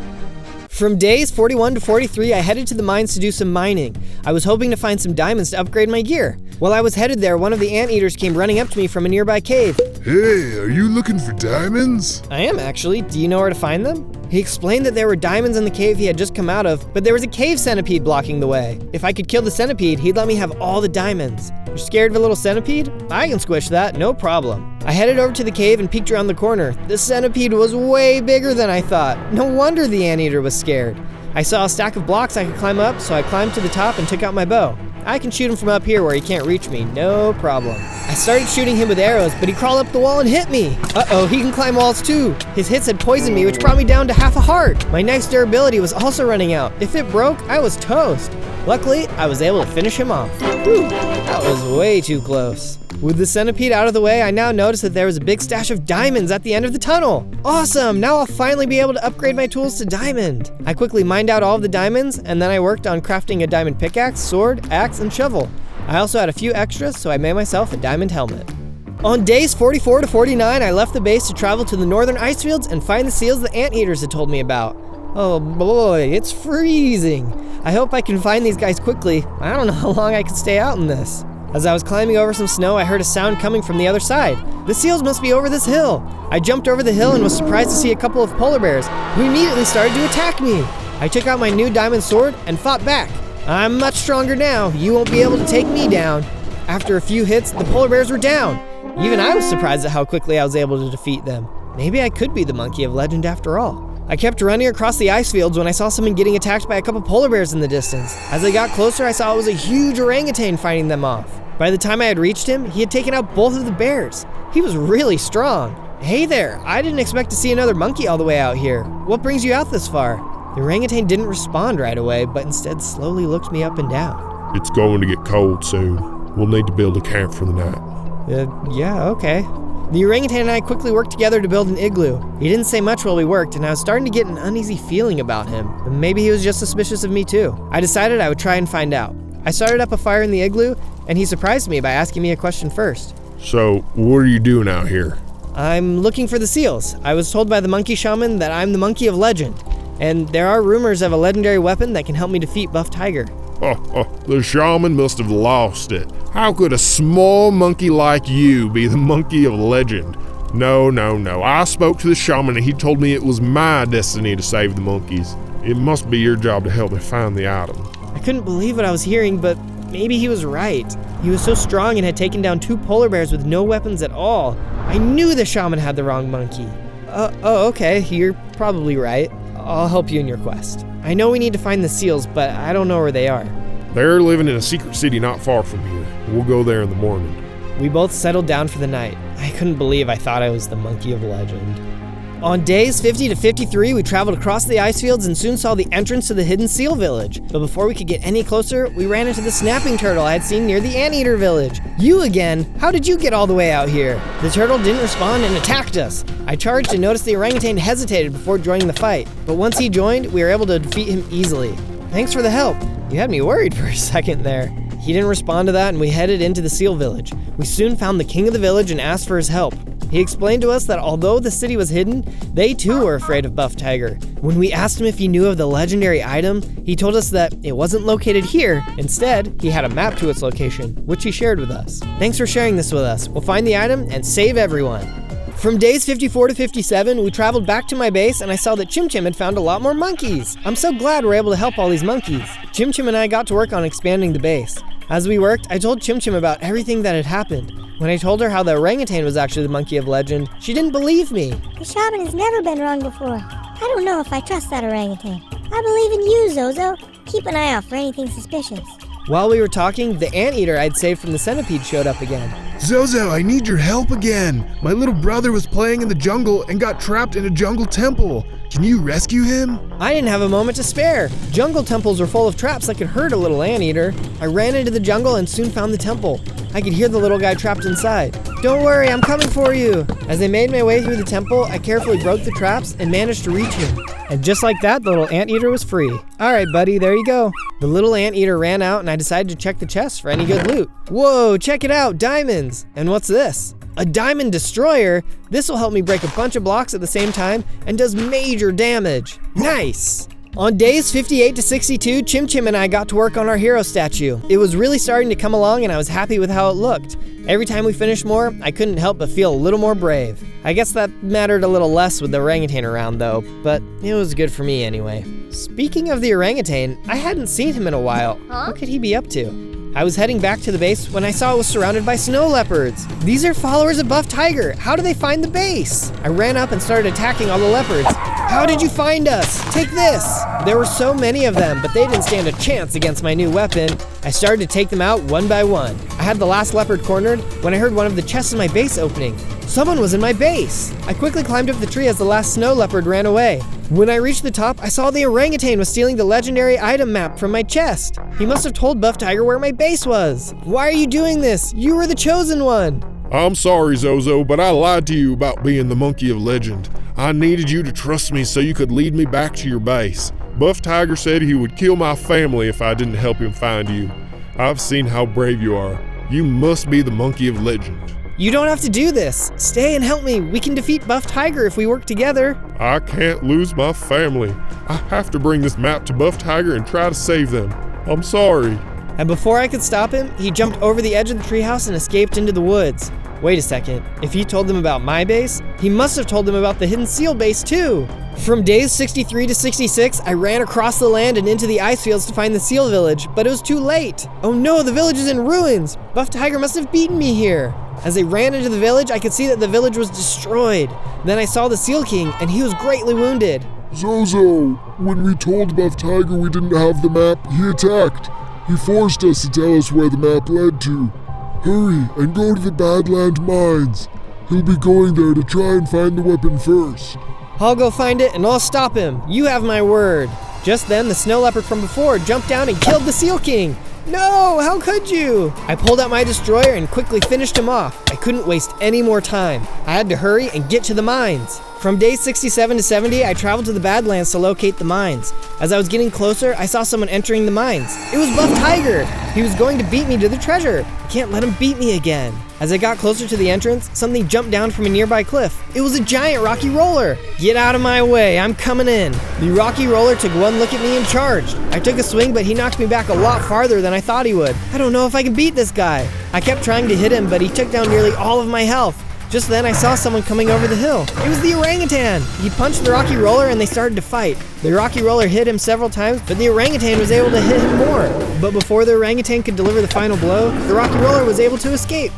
From days 41 to 43, I headed to the mines to do some mining. I was hoping to find some diamonds to upgrade my gear. While I was headed there, one of the anteaters came running up to me from a nearby cave. Hey, are you looking for diamonds? I am actually. Do you know where to find them? He explained that there were diamonds in the cave he had just come out of, but there was a cave centipede blocking the way. If I could kill the centipede, he'd let me have all the diamonds. You're scared of a little centipede? I can squish that, no problem. I headed over to the cave and peeked around the corner. The centipede was way bigger than I thought. No wonder the anteater was scared. I saw a stack of blocks I could climb up, so I climbed to the top and took out my bow. I can shoot him from up here where he can't reach me, no problem. I started shooting him with arrows, but he crawled up the wall and hit me. Uh-oh, he can climb walls too. His hits had poisoned me, which brought me down to half a heart. My knife's durability was also running out. If it broke, I was toast. Luckily, I was able to finish him off. Whew, that was way too close. With the centipede out of the way, I now noticed that there was a big stash of diamonds at the end of the tunnel. Awesome, now I'll finally be able to upgrade my tools to diamond. I quickly mined out all of the diamonds, and then I worked on crafting a diamond pickaxe, sword, axe, and shovel. I also had a few extras, so I made myself a diamond helmet. On days 44 to 49, I left the base to travel to the northern ice fields and find the seals the anteaters had told me about. Oh boy, it's freezing. I hope I can find these guys quickly. I don't know how long I can stay out in this. As I was climbing over some snow, I heard a sound coming from the other side. The seals must be over this hill. I jumped over the hill and was surprised to see a couple of polar bears who immediately started to attack me. I took out my new diamond sword and fought back. I'm much stronger now. You won't be able to take me down. After a few hits, the polar bears were down. Even I was surprised at how quickly I was able to defeat them. Maybe I could be the monkey of legend after all. I kept running across the ice fields when I saw someone getting attacked by a couple polar bears in the distance. As I got closer, I saw it was a huge orangutan fighting them off. By the time I had reached him, he had taken out both of the bears. He was really strong. Hey there, I didn't expect to see another monkey all the way out here. What brings you out this far? The orangutan didn't respond right away, but instead slowly looked me up and down. It's going to get cold soon. We'll need to build a camp for the night. Yeah, okay. The orangutan and I quickly worked together to build an igloo. He didn't say much while we worked, and I was starting to get an uneasy feeling about him. But maybe he was just suspicious of me too. I decided I would try and find out. I started up a fire in the igloo, and he surprised me by asking me a question first. So, what are you doing out here? I'm looking for the seals. I was told by the monkey shaman that I'm the monkey of legend, and there are rumors of a legendary weapon that can help me defeat Buff Tiger. The shaman must have lost it. How could a small monkey like you be the monkey of legend? No. I spoke to the shaman and he told me it was my destiny to save the monkeys. It must be your job to help me find the item. I couldn't believe what I was hearing, but maybe he was right. He was so strong and had taken down 2 polar bears with no weapons at all. I knew the shaman had the wrong monkey. Okay, you're probably right. I'll help you in your quest. I know we need to find the seals, but I don't know where they are. They're living in a secret city not far from here. We'll go there in the morning. We both settled down for the night. I couldn't believe I thought I was the monkey of legend. On days 50 to 53, we traveled across the ice fields and soon saw the entrance to the hidden seal village. But before we could get any closer, we ran into the snapping turtle I had seen near the anteater village. You again? How did you get all the way out here? The turtle didn't respond and attacked us. I charged and noticed the orangutan hesitated before joining the fight. But once he joined, we were able to defeat him easily. Thanks for the help. You had me worried for a second there. He didn't respond to that and we headed into the seal village. We soon found the king of the village and asked for his help. He explained to us that although the city was hidden, they too were afraid of Buff Tiger. When we asked him if he knew of the legendary item, he told us that it wasn't located here. Instead, he had a map to its location, which he shared with us. Thanks for sharing this with us. We'll find the item and save everyone. From days 54 to 57, we traveled back to my base and I saw that Chim Chim had found a lot more monkeys. I'm so glad we're able to help all these monkeys. Chim Chim and I got to work on expanding the base. As we worked, I told Chim Chim about everything that had happened. When I told her how the orangutan was actually the monkey of legend, she didn't believe me. The shaman has never been wrong before. I don't know if I trust that orangutan. I believe in you, Zozo. Keep an eye out for anything suspicious. While we were talking, the anteater I'd saved from the centipede showed up again. Zozo, I need your help again. My little brother was playing in the jungle and got trapped in a jungle temple. Can you rescue him? I didn't have a moment to spare. Jungle temples were full of traps that could hurt a little anteater. I ran into the jungle and soon found the temple. I could hear the little guy trapped inside. Don't worry, I'm coming for you. As I made my way through the temple, I carefully broke the traps and managed to reach him. And just like that, the little anteater was free. All right, buddy, there you go. The little anteater ran out and I decided to check the chest for any good loot. Whoa, check it out, diamonds. And what's this? A diamond destroyer? This will help me break a bunch of blocks at the same time and does major damage. Nice. On days 58 to 62, Chim Chim and I got to work on our hero statue. It was really starting to come along and I was happy with how it looked. Every time we finished more, I couldn't help but feel a little more brave. I guess that mattered a little less with the orangutan around though, but it was good for me anyway. Speaking of the orangutan, I hadn't seen him in a while. What could he be up to? I was heading back to the base when I saw it was surrounded by snow leopards. These are followers of Buff Tiger. How do they find the base? I ran up and started attacking all the leopards. How did you find us? Take this! There were so many of them, but they didn't stand a chance against my new weapon. I started to take them out one by one. I had the last leopard cornered when I heard one of the chests in my base opening. Someone was in my base. I quickly climbed up the tree as the last snow leopard ran away. When I reached the top, I saw the orangutan was stealing the legendary item map from my chest. He must have told Buff Tiger where my base was. Why are you doing this? You were the chosen one. I'm sorry, Zozo, but I lied to you about being the monkey of legend. I needed you to trust me so you could lead me back to your base. Buff Tiger said he would kill my family if I didn't help him find you. I've seen how brave you are. You must be the monkey of legend. You don't have to do this. Stay and help me. We can defeat Buff Tiger if we work together. I can't lose my family. I have to bring this map to Buff Tiger and try to save them. I'm sorry. And before I could stop him, he jumped over the edge of the treehouse and escaped into the woods. Wait a second. If he told them about my base, he must have told them about the hidden seal base too. From days 63 to 66, I ran across the land and into the ice fields to find the seal village, but it was too late. Oh no, the village is in ruins. Buff Tiger must have beaten me here. As I ran into the village, I could see that the village was destroyed. Then I saw the Seal King, and he was greatly wounded. Zozo, when we told Buff Tiger we didn't have the map, he attacked. He forced us to tell us where the map led to. Hurry and go to the Badland Mines. He'll be going there to try and find the weapon first. I'll go find it and I'll stop him. You have my word. Just then, the snow leopard from before jumped down and killed the Seal King. No, how could you? I pulled out my destroyer and quickly finished him off. I couldn't waste any more time. I had to hurry and get to the mines. From day 67 to 70, I traveled to the Badlands to locate the mines. As I was getting closer, I saw someone entering the mines. It was Buff Tiger. He was going to beat me to the treasure. I can't let him beat me again. As I got closer to the entrance, something jumped down from a nearby cliff. It was a giant rocky roller. Get out of my way, I'm coming in. The rocky roller took one look at me and charged. I took a swing, but he knocked me back a lot farther than I thought he would. I don't know if I can beat this guy. I kept trying to hit him, but he took down nearly all of my health. Just then, I saw someone coming over the hill. It was the orangutan. He punched the rocky roller and they started to fight. The rocky roller hit him several times, but the orangutan was able to hit him more. But before the orangutan could deliver the final blow, the rocky roller was able to escape.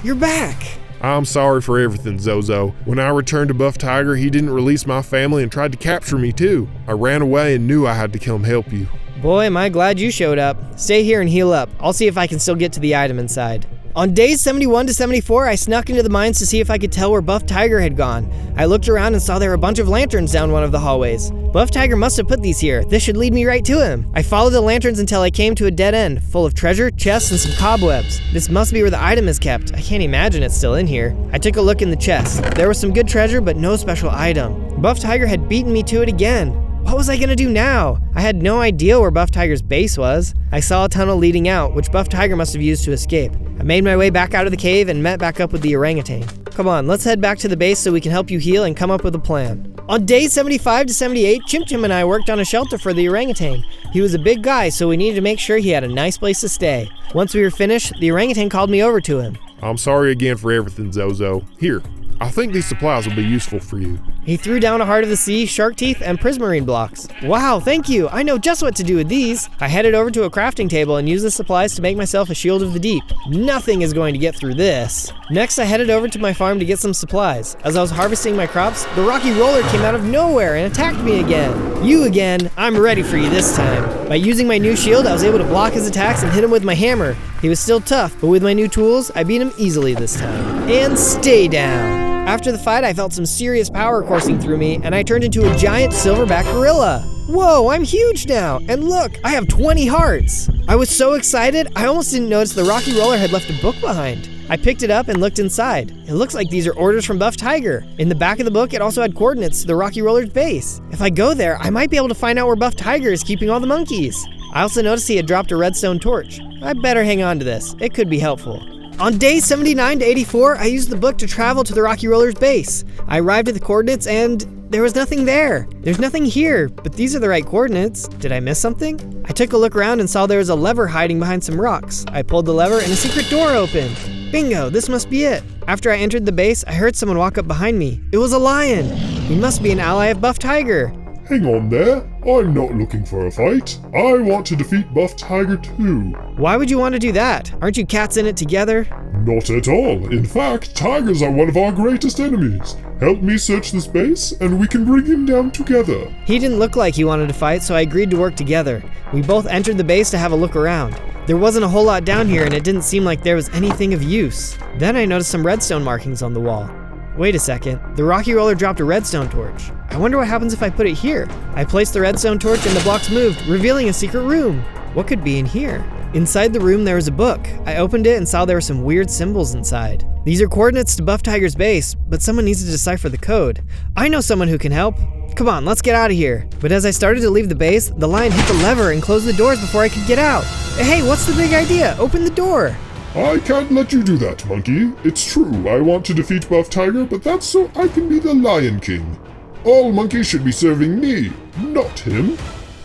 You're back. I'm sorry for everything, Zozo. When I returned to Buff Tiger, he didn't release my family and tried to capture me too. I ran away and knew I had to come help you. Boy, am I glad you showed up. Stay here and heal up. I'll see if I can still get to the item inside. On days 71 to 74, I snuck into the mines to see if I could tell where Buff Tiger had gone. I looked around and saw there were a bunch of lanterns down one of the hallways. Buff Tiger must have put these here. This should lead me right to him. I followed the lanterns until I came to a dead end, full of treasure, chests, and some cobwebs. This must be where the item is kept. I can't imagine it's still in here. I took a look in the chest. There was some good treasure, but no special item. Buff Tiger had beaten me to it again. What was I gonna do now? I had no idea where Buff Tiger's base was. I saw a tunnel leading out, which Buff Tiger must have used to escape. I made my way back out of the cave and met back up with the orangutan. Come on, let's head back to the base so we can help you heal and come up with a plan. On days 75 to 78, Chim Chim and I worked on a shelter for the orangutan. He was a big guy, so we needed to make sure he had a nice place to stay. Once we were finished, the orangutan called me over to him. I'm sorry again for everything, Zozo. Here, I think these supplies will be useful for you. He threw down a heart of the sea, shark teeth, and prismarine blocks. Wow, thank you. I know just what to do with these. I headed over to a crafting table and used the supplies to make myself a shield of the deep. Nothing is going to get through this. Next, I headed over to my farm to get some supplies. As I was harvesting my crops, the rocky roller came out of nowhere and attacked me again. You again? I'm ready for you this time. By using my new shield, I was able to block his attacks and hit him with my hammer. He was still tough, but with my new tools, I beat him easily this time. And stay down. After the fight, I felt some serious power coursing through me, and I turned into a giant silverback gorilla. Whoa, I'm huge now, and look, I have 20 hearts. I was so excited, I almost didn't notice the rocky roller had left a book behind. I picked it up and looked inside. It looks like these are orders from Buff Tiger. In the back of the book, it also had coordinates to the rocky roller's base. If I go there, I might be able to find out where Buff Tiger is keeping all the monkeys. I also noticed he had dropped a redstone torch. I better hang on to this. It could be helpful. On days 79 to 84, I used the book to travel to the rocky roller's base. I arrived at the coordinates and there was nothing there. There's nothing here, but these are the right coordinates. Did I miss something? I took a look around and saw there was a lever hiding behind some rocks. I pulled the lever and a secret door opened. Bingo, this must be it. After I entered the base, I heard someone walk up behind me. It was a lion. He must be an ally of Buff Tiger. Hang on there. I'm not looking for a fight. I want to defeat Buff Tiger too. Why would you want to do that? Aren't you cats in it together? Not at all. In fact, tigers are one of our greatest enemies. Help me search this base and we can bring him down together. He didn't look like he wanted to fight, so I agreed to work together. We both entered the base to have a look around. There wasn't a whole lot down here and it didn't seem like there was anything of use. Then I noticed some redstone markings on the wall. Wait a second, the rocky roller dropped a redstone torch. I wonder what happens if I put it here. I placed the redstone torch and the blocks moved, revealing a secret room. What could be in here? Inside the room there was a book. I opened it and saw there were some weird symbols inside. These are coordinates to Buff Tiger's base, but someone needs to decipher the code. I know someone who can help. Come on, let's get out of here. But as I started to leave the base, the lion hit the lever and closed the doors before I could get out. Hey, what's the big idea? Open the door. I can't let you do that, monkey. It's true, I want to defeat Buff Tiger, but that's so I can be the Lion King. All monkeys should be serving me, not him.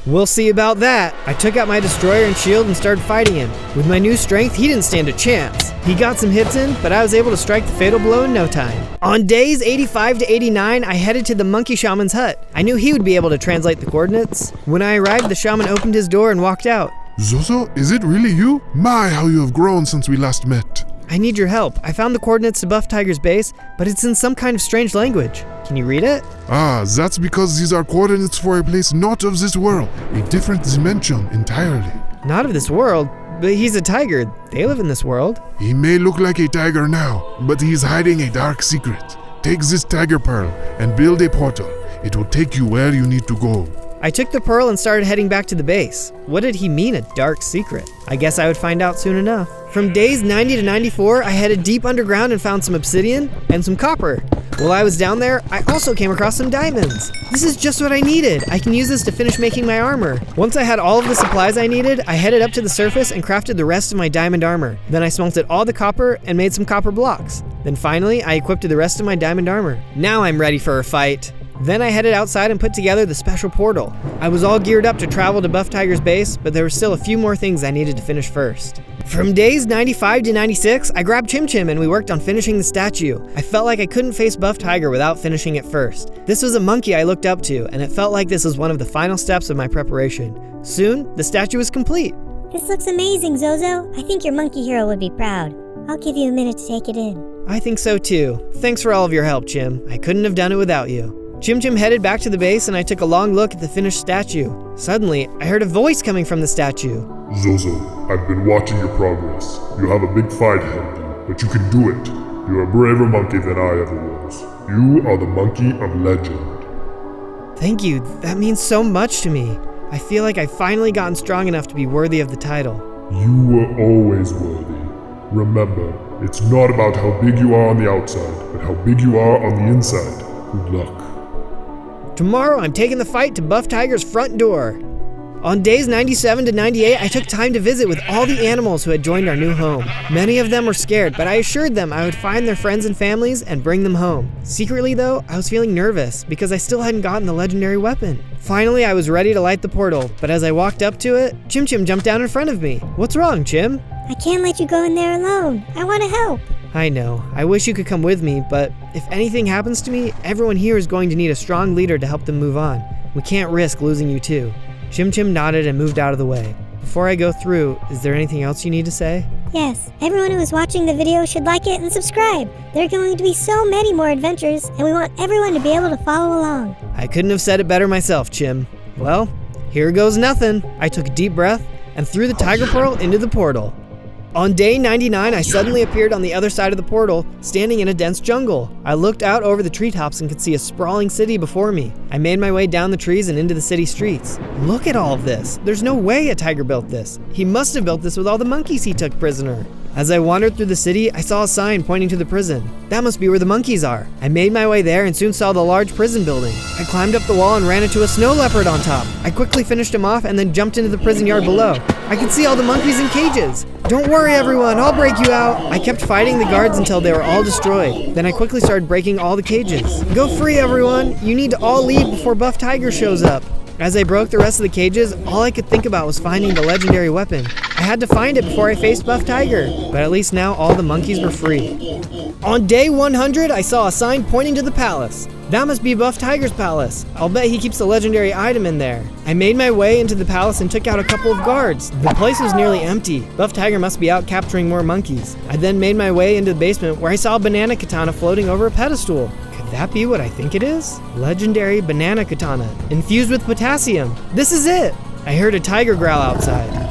We'll see about that. I took out my destroyer and shield and started fighting him. With my new strength, he didn't stand a chance. He got some hits in, but I was able to strike the fatal blow in no time. On days 85 to 89, I headed to the monkey shaman's hut. I knew he would be able to translate the coordinates. When I arrived, the shaman opened his door and walked out. Zozo, is it really you? My, how you have grown since we last met. I need your help. I found the coordinates to Buff Tiger's base, but it's in some kind of strange language. Can you read it? Ah, that's because these are coordinates for a place not of this world, a different dimension entirely. Not of this world, but he's a tiger. They live in this world. He may look like a tiger now, but he's hiding a dark secret. Take this tiger pearl and build a portal. It will take you where you need to go. I took the pearl and started heading back to the base. What did he mean, a dark secret? I guess I would find out soon enough. From days 90 to 94, I headed deep underground and found some obsidian and some copper. While I was down there, I also came across some diamonds. This is just what I needed. I can use this to finish making my armor. Once I had all of the supplies I needed, I headed up to the surface and crafted the rest of my diamond armor. Then I smelted all the copper and made some copper blocks. Then finally, I equipped the rest of my diamond armor. Now I'm ready for a fight. Then I headed outside and put together the special portal. I was all geared up to travel to Buff Tiger's base, but there were still a few more things I needed to finish first. From days 95 to 96, I grabbed Chim Chim and we worked on finishing the statue. I felt like I couldn't face Buff Tiger without finishing it first. This was a monkey I looked up to, and it felt like this was one of the final steps of my preparation. Soon, the statue was complete. This looks amazing, Zozo. I think your monkey hero would be proud. I'll give you a minute to take it in. I think so too. Thanks for all of your help, Chim. I couldn't have done it without you. Chim Chim headed back to the base and I took a long look at the finished statue. Suddenly, I heard a voice coming from the statue. Zozo, I've been watching your progress. You have a big fight ahead of you, but you can do it. You're a braver monkey than I ever was. You are the monkey of legend. Thank you. That means so much to me. I feel like I've finally gotten strong enough to be worthy of the title. You were always worthy. Remember, it's not about how big you are on the outside, but how big you are on the inside. Good luck. Tomorrow, I'm taking the fight to Buff Tiger's front door. On days 97 to 98, I took time to visit with all the animals who had joined our new home. Many of them were scared, but I assured them I would find their friends and families and bring them home. Secretly though, I was feeling nervous because I still hadn't gotten the legendary weapon. Finally, I was ready to light the portal, but as I walked up to it, Chim Chim jumped down in front of me. What's wrong, Chim? I can't let you go in there alone. I want to help. I know. I wish you could come with me, but if anything happens to me, everyone here is going to need a strong leader to help them move on. We can't risk losing you too. Chim Chim nodded and moved out of the way. Before I go through, is there anything else you need to say? Yes, everyone who is watching the video should like it and subscribe. There are going to be so many more adventures, and we want everyone to be able to follow along. I couldn't have said it better myself, Chim. Well, here goes nothing. I took a deep breath and threw the tiger pearl into the portal. On day 99, I suddenly appeared on the other side of the portal, standing in a dense jungle. I looked out over the treetops and could see a sprawling city before me. I made my way down the trees and into the city streets. Look at all of this. There's no way a tiger built this. He must have built this with all the monkeys he took prisoner. As I wandered through the city, I saw a sign pointing to the prison. That must be where the monkeys are. I made my way there and soon saw the large prison building. I climbed up the wall and ran into a snow leopard on top. I quickly finished him off and then jumped into the prison yard below. I could see all the monkeys in cages. Don't worry everyone, I'll break you out. I kept fighting the guards until they were all destroyed. Then I quickly started breaking all the cages. Go free everyone, you need to all leave before Buff Tiger shows up. As I broke the rest of the cages, all I could think about was finding the legendary weapon. I had to find it before I faced Buff Tiger, but at least now all the monkeys were free. On day 100, I saw a sign pointing to the palace. That must be Buff Tiger's palace. I'll bet he keeps the legendary item in there. I made my way into the palace and took out a couple of guards. The place was nearly empty. Buff Tiger must be out capturing more monkeys. I then made my way into the basement where I saw a banana katana floating over a pedestal. Could that be what I think it is? Legendary banana katana, infused with potassium. This is it! I heard a tiger growl outside.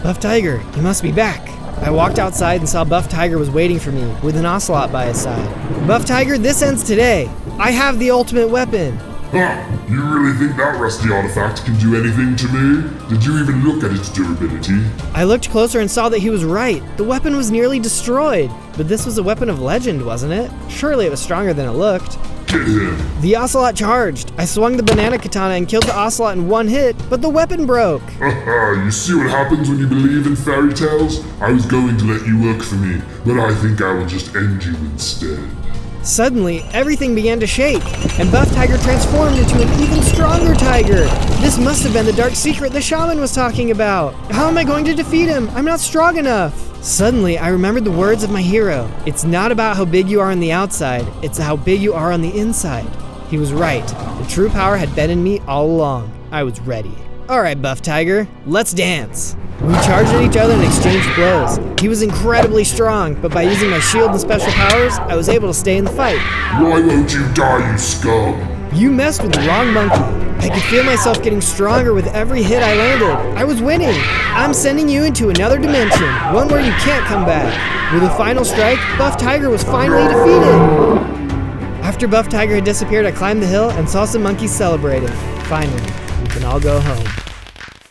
Buff Tiger, you must be back. I walked outside and saw Buff Tiger was waiting for me, with an ocelot by his side. Buff Tiger, this ends today. I have the ultimate weapon. Huh, you really think that rusty artifact can do anything to me? Did you even look at its durability? I looked closer and saw that he was right. The weapon was nearly destroyed. But this was a weapon of legend, wasn't it? Surely it was stronger than it looked. Get him. The ocelot charged. I swung the banana katana and killed the ocelot in one hit, but the weapon broke. Haha, you see what happens when you believe in fairy tales? I was going to let you work for me, but I think I will just end you instead. Suddenly, everything began to shake, and Buff Tiger transformed into an even stronger tiger. This must have been the dark secret the shaman was talking about. How am I going to defeat him? I'm not strong enough. Suddenly, I remembered the words of my hero. It's not about how big you are on the outside, it's how big you are on the inside. He was right. The true power had been in me all along. I was ready. All right, Buff Tiger, let's dance. We charged at each other and exchanged blows. He was incredibly strong, but by using my shield and special powers, I was able to stay in the fight. Why won't you die, you scum? You messed with the wrong monkey. I could feel myself getting stronger with every hit I landed. I was winning. I'm sending you into another dimension, one where you can't come back. With a final strike, Buff Tiger was finally defeated. After Buff Tiger had disappeared, I climbed the hill and saw some monkeys celebrating. Finally, we can all go home.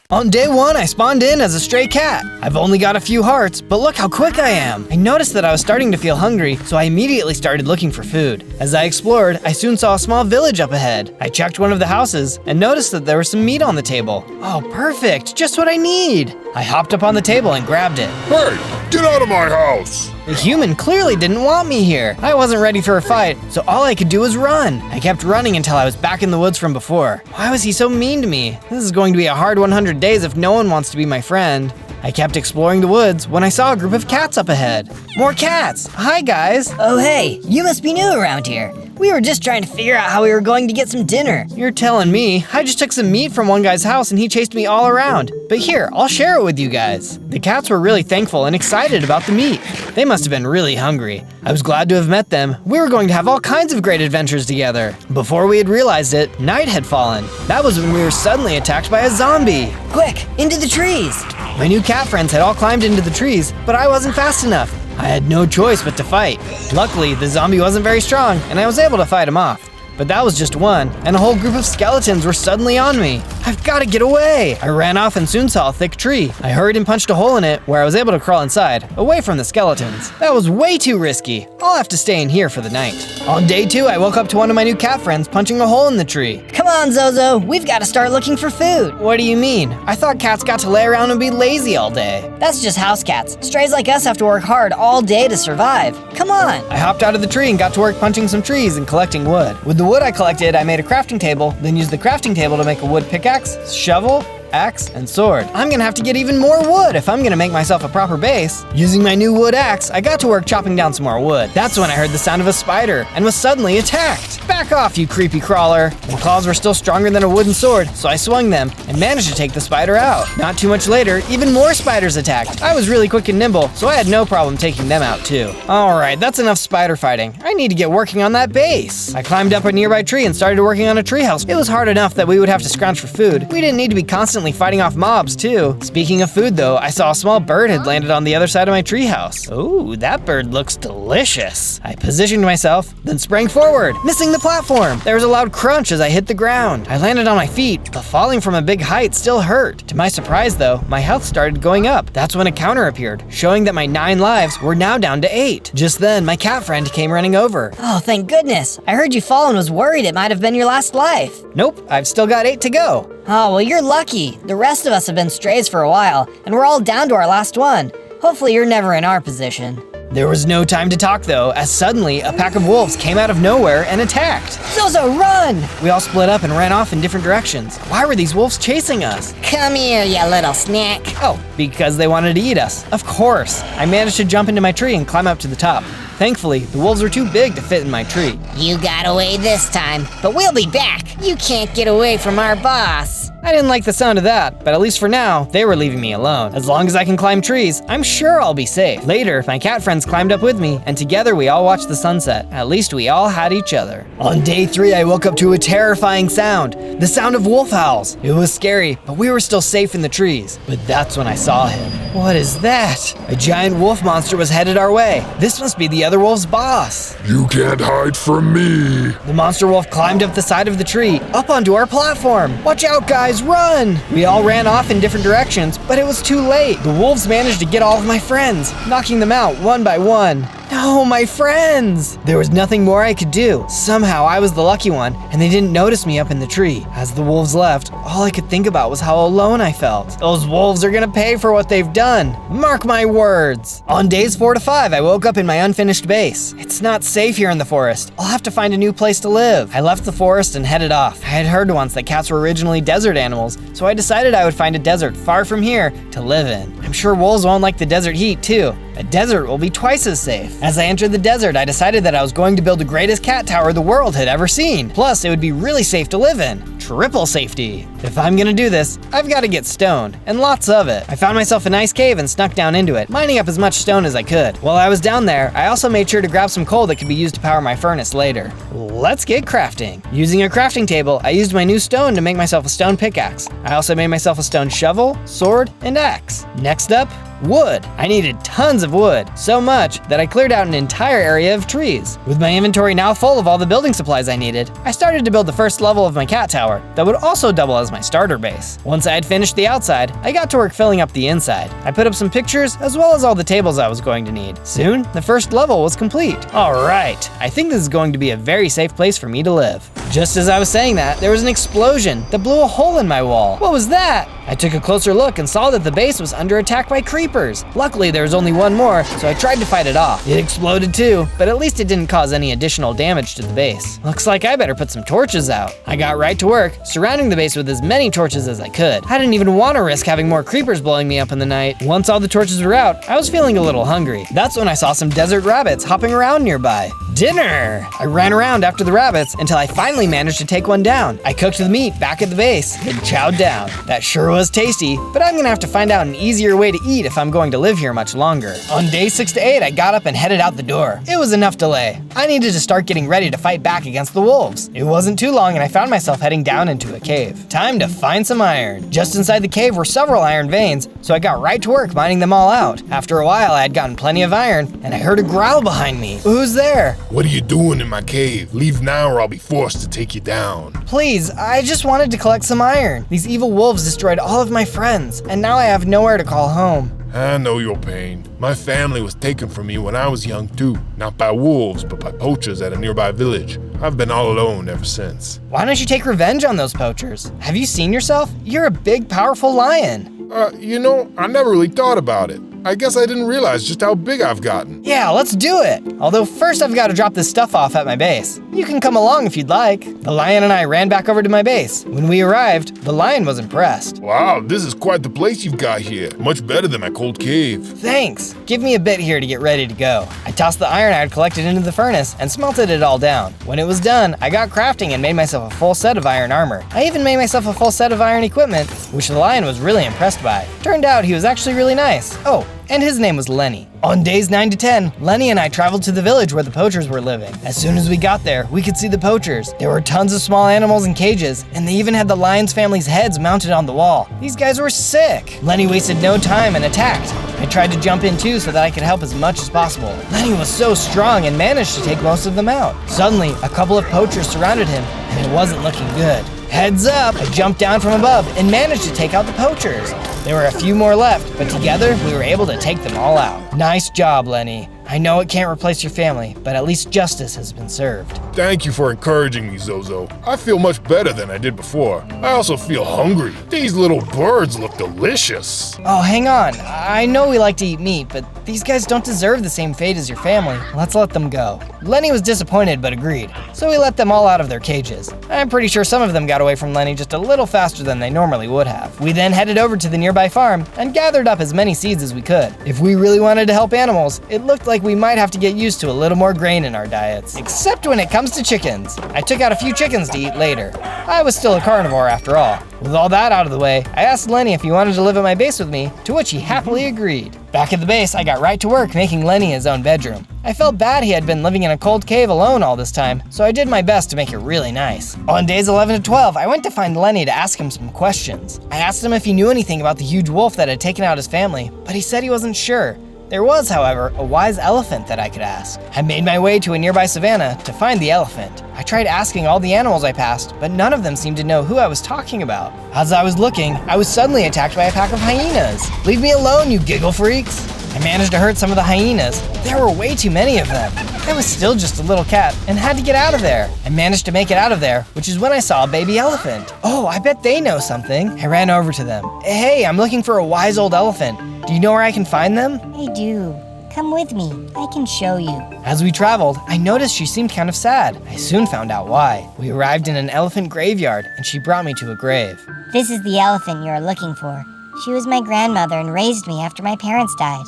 On day 1, I spawned in as a stray cat. I've only got a few hearts, but look how quick I am. I noticed that I was starting to feel hungry, so I immediately started looking for food. As I explored, I soon saw a small village up ahead. I checked one of the houses and noticed that there was some meat on the table. Oh, perfect, just what I need. I hopped up on the table and grabbed it. Hey, get out of my house! The human clearly didn't want me here. I wasn't ready for a fight, so all I could do was run. I kept running until I was back in the woods from before. Why was he so mean to me? This is going to be a hard 100 days if no one wants to be my friend. I kept exploring the woods when I saw a group of cats up ahead. More cats! Hi, guys! Oh hey, you must be new around here. We were just trying to figure out how we were going to get some dinner. You're telling me. I just took some meat from one guy's house and he chased me all around. But here, I'll share it with you guys. The cats were really thankful and excited about the meat. They must have been really hungry. I was glad to have met them. We were going to have all kinds of great adventures together. Before we had realized it, night had fallen. That was when we were suddenly attacked by a zombie. Quick, into the trees! My new cat friends had all climbed into the trees, but I wasn't fast enough. I had no choice but to fight. Luckily, the zombie wasn't very strong, and I was able to fight him off. But that was just one, and a whole group of skeletons were suddenly on me. I've got to get away. I ran off and soon saw a thick tree. I hurried and punched a hole in it where I was able to crawl inside, away from the skeletons. That was way too risky. I'll have to stay in here for the night. On day 2, I woke up to one of my new cat friends punching a hole in the tree. Come on, Zozo, we've got to start looking for food. What do you mean? I thought cats got to lay around and be lazy all day. That's just house cats. Strays like us have to work hard all day to survive. Come on. I hopped out of the tree and got to work punching some trees and collecting wood. With the wood I collected, I made a crafting table, then used the crafting table to make a wood pickaxe, shovel, axe, and sword. I'm gonna have to get even more wood if I'm gonna make myself a proper base. Using my new wood axe, I got to work chopping down some more wood. That's when I heard the sound of a spider and was suddenly attacked. Back off, you creepy crawler. The claws were still stronger than a wooden sword, so I swung them and managed to take the spider out. Not too much later, even more spiders attacked. I was really quick and nimble, so I had no problem taking them out too. Alright, that's enough spider fighting. I need to get working on that base. I climbed up a nearby tree and started working on a treehouse. It was hard enough that we would have to scrounge for food. We didn't need to be constantly fighting off mobs too. Speaking of food though, I saw a small bird had landed on the other side of my treehouse. Ooh, that bird looks delicious. I positioned myself, then sprang forward, missing the platform. There was a loud crunch as I hit the ground. I landed on my feet, but falling from a big height still hurt. To my surprise though, my health started going up. That's when a counter appeared, showing that my 9 lives were now down to 8. Just then, my cat friend came running over. Oh, thank goodness. I heard you fall and was worried it might have been your last life. Nope, I've still got 8 to go. Oh, well, you're lucky. The rest of us have been strays for a while, and we're all down to our last one. Hopefully you're never in our position. There was no time to talk though, as suddenly a pack of wolves came out of nowhere and attacked. Zozo, run! We all split up and ran off in different directions. Why were these wolves chasing us? Come here, you little snack. Oh, because they wanted to eat us. Of course. I managed to jump into my tree and climb up to the top. Thankfully, the wolves were too big to fit in my tree. You got away this time, but we'll be back. You can't get away from our boss. I didn't like the sound of that, but at least for now, they were leaving me alone. As long as I can climb trees, I'm sure I'll be safe. Later, my cat friends climbed up with me, and together we all watched the sunset. At least we all had each other. On day 3, I woke up to a terrifying sound, the sound of wolf howls. It was scary, but we were still safe in the trees. But that's when I saw him. What is that? A giant wolf monster was headed our way. This must be the other wolf's boss. You can't hide from me. The monster wolf climbed up the side of the tree, up onto our platform. Watch out, guys, run! We all ran off in different directions, but it was too late. The wolves managed to get all of my friends, knocking them out one by one. No, my friends! There was nothing more I could do. Somehow I was the lucky one, and they didn't notice me up in the tree. As the wolves left, all I could think about was how alone I felt. Those wolves are gonna pay for what they've done. Mark my words. On days 4 to 5, I woke up in my unfinished base. It's not safe here in the forest. I'll have to find a new place to live. I left the forest and headed off. I had heard once that cats were originally desert animals, so I decided I would find a desert far from here to live in. I'm sure wolves won't like the desert heat too. A desert will be twice as safe. As I entered the desert, I decided that I was going to build the greatest cat tower the world had ever seen. Plus, it would be really safe to live in. Triple safety. If I'm gonna do this, I've gotta get stone, and lots of it. I found myself a nice cave and snuck down into it, mining up as much stone as I could. While I was down there, I also made sure to grab some coal that could be used to power my furnace later. Let's get crafting. Using a crafting table, I used my new stone to make myself a stone pickaxe. I also made myself a stone shovel, sword, and axe. Next up, wood. I needed tons of wood, so much that I cleared out an entire area of trees. With my inventory now full of all the building supplies I needed, I started to build the first level of my cat tower that would also double as my starter base. Once I had finished the outside, I got to work filling up the inside. I put up some pictures as well as all the tables I was going to need. Soon, the first level was complete. All right, I think this is going to be a very safe place for me to live. Just as I was saying that, there was an explosion that blew a hole in my wall. What was that? I took a closer look and saw that the base was under attack by creepers. Luckily, there was only one more, so I tried to fight it off. It exploded too, but at least it didn't cause any additional damage to the base. Looks like I better put some torches out. I got right to work, surrounding the base with as many torches as I could. I didn't even want to risk having more creepers blowing me up in the night. Once all the torches were out, I was feeling a little hungry. That's when I saw some desert rabbits hopping around nearby. Dinner! I ran around after the rabbits until I finally managed to take one down. I cooked the meat back at the base, then chowed down. That sure was tasty, but I'm gonna have to find out an easier way to eat if I'm going to live here much longer. On day 6 to 8, I got up and headed out the door. It was enough delay. I needed to start getting ready to fight back against the wolves. It wasn't too long and I found myself heading down down into a cave. Time to find some iron. Just inside the cave were several iron veins, so I got right to work mining them all out. After a while, I had gotten plenty of iron, and I heard a growl behind me. Who's there? What are you doing in my cave? Leave now or I'll be forced to take you down. Please, I just wanted to collect some iron. These evil wolves destroyed all of my friends, and now I have nowhere to call home. I know your pain. My family was taken from me when I was young too. Not by wolves, but by poachers at a nearby village. I've been all alone ever since. Why don't you take revenge on those poachers? Have you seen yourself? You're a big, powerful lion. I never really thought about it. I guess I didn't realize just how big I've gotten. Yeah, let's do it. Although first I've got to drop this stuff off at my base. You can come along if you'd like. The lion and I ran back over to my base. When we arrived, the lion was impressed. Wow, this is quite the place you've got here. Much better than my cold cave. Thanks. Give me a bit here to get ready to go. I tossed the iron I had collected into the furnace and smelted it all down. When it was done, I got crafting and made myself a full set of iron armor. I even made myself a full set of iron equipment, which the lion was really impressed by. Turned out he was actually really nice. Oh, and his name was Lenny. On days 9 to 10, Lenny and I traveled to the village where the poachers were living. As soon as we got there, we could see the poachers. There were tons of small animals in cages, and they even had the lion's family's heads mounted on the wall. These guys were sick. Lenny wasted no time and attacked. I tried to jump in too so that I could help as much as possible. Lenny was so strong and managed to take most of them out. Suddenly, a couple of poachers surrounded him, and it wasn't looking good. Heads up! I jumped down from above and managed to take out the poachers. There were a few more left, but together we were able to take them all out. Nice job, Lenny. I know it can't replace your family, but at least justice has been served. Thank you for encouraging me, Zozo. I feel much better than I did before. I also feel hungry. These little birds look delicious. Oh, hang on. I know we like to eat meat, but these guys don't deserve the same fate as your family. Let's let them go. Lenny was disappointed but agreed, so we let them all out of their cages. I'm pretty sure some of them got away from Lenny just a little faster than they normally would have. We then headed over to the nearby farm and gathered up as many seeds as we could. If we really wanted to help animals, it looked like we might have to get used to a little more grain in our diets. Except when it comes to chickens. I took out a few chickens to eat later. I was still a carnivore after all. With all that out of the way, I asked Lenny if he wanted to live at my base with me, to which he happily agreed. Back at the base, I got right to work making Lenny his own bedroom. I felt bad he had been living in a cold cave alone all this time, so I did my best to make it really nice. On days 11 to 12, I went to find Lenny to ask him some questions. I asked him if he knew anything about the huge wolf that had taken out his family, but he said he wasn't sure. There was, however, a wise elephant that I could ask. I made my way to a nearby savanna to find the elephant. I tried asking all the animals I passed, but none of them seemed to know who I was talking about. As I was looking, I was suddenly attacked by a pack of hyenas. Leave me alone, you giggle freaks! I managed to hurt some of the hyenas. There were way too many of them. I was still just a little cat and had to get out of there. I managed to make it out of there, which is when I saw a baby elephant. Oh, I bet they know something. I ran over to them. Hey, I'm looking for a wise old elephant. Do you know where I can find them? I do. Come with me. I can show you. As we traveled, I noticed she seemed kind of sad. I soon found out why. We arrived in an elephant graveyard, and she brought me to a grave. This is the elephant you are looking for. She was my grandmother and raised me after my parents died.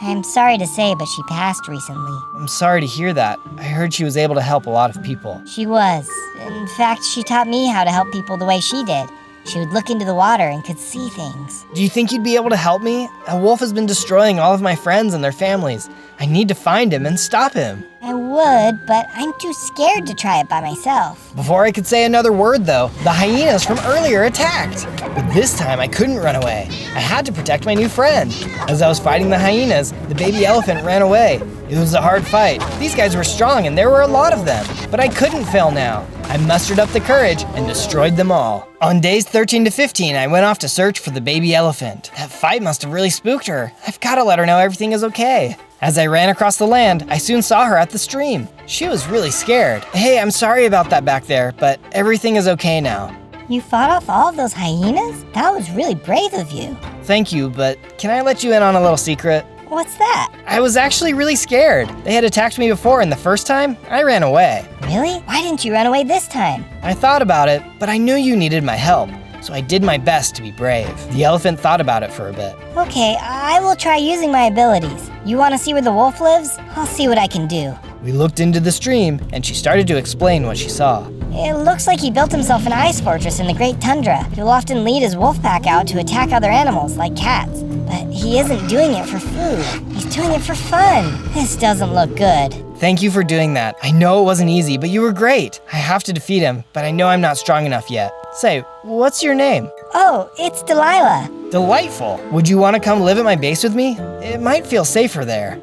I'm sorry to say, but she passed recently. I'm sorry to hear that. I heard she was able to help a lot of people. She was. In fact, she taught me how to help people the way she did. She would look into the water and could see things. Do you think you'd be able to help me? A wolf has been destroying all of my friends and their families. I need to find him and stop him. I would, but I'm too scared to try it by myself. Before I could say another word, though, the hyenas from earlier attacked. But this time I couldn't run away. I had to protect my new friend. As I was fighting the hyenas, the baby elephant ran away. It was a hard fight. These guys were strong and there were a lot of them. But I couldn't fail now. I mustered up the courage and destroyed them all. On days 13 to 15, I went off to search for the baby elephant. That fight must have really spooked her. I've got to let her know everything is okay. As I ran across the land, I soon saw her at the stream. She was really scared. Hey, I'm sorry about that back there, but everything is okay now. You fought off all of those hyenas? That was really brave of you. Thank you, but can I let you in on a little secret? What's that? I was actually really scared. They had attacked me before, and the first time, I ran away. Really? Why didn't you run away this time? I thought about it, but I knew you needed my help, so I did my best to be brave. The elephant thought about it for a bit. Okay, I will try using my abilities. You want to see where the wolf lives? I'll see what I can do. We looked into the stream, and she started to explain what she saw. It looks like he built himself an ice fortress in the Great Tundra. He'll often lead his wolf pack out to attack other animals, like cats. But he isn't doing it for food. He's doing it for fun. This doesn't look good. Thank you for doing that. I know it wasn't easy, but you were great. I have to defeat him, but I know I'm not strong enough yet. Say, what's your name? Oh, it's Delilah. Delightful. Would you want to come live at my base with me? It might feel safer there.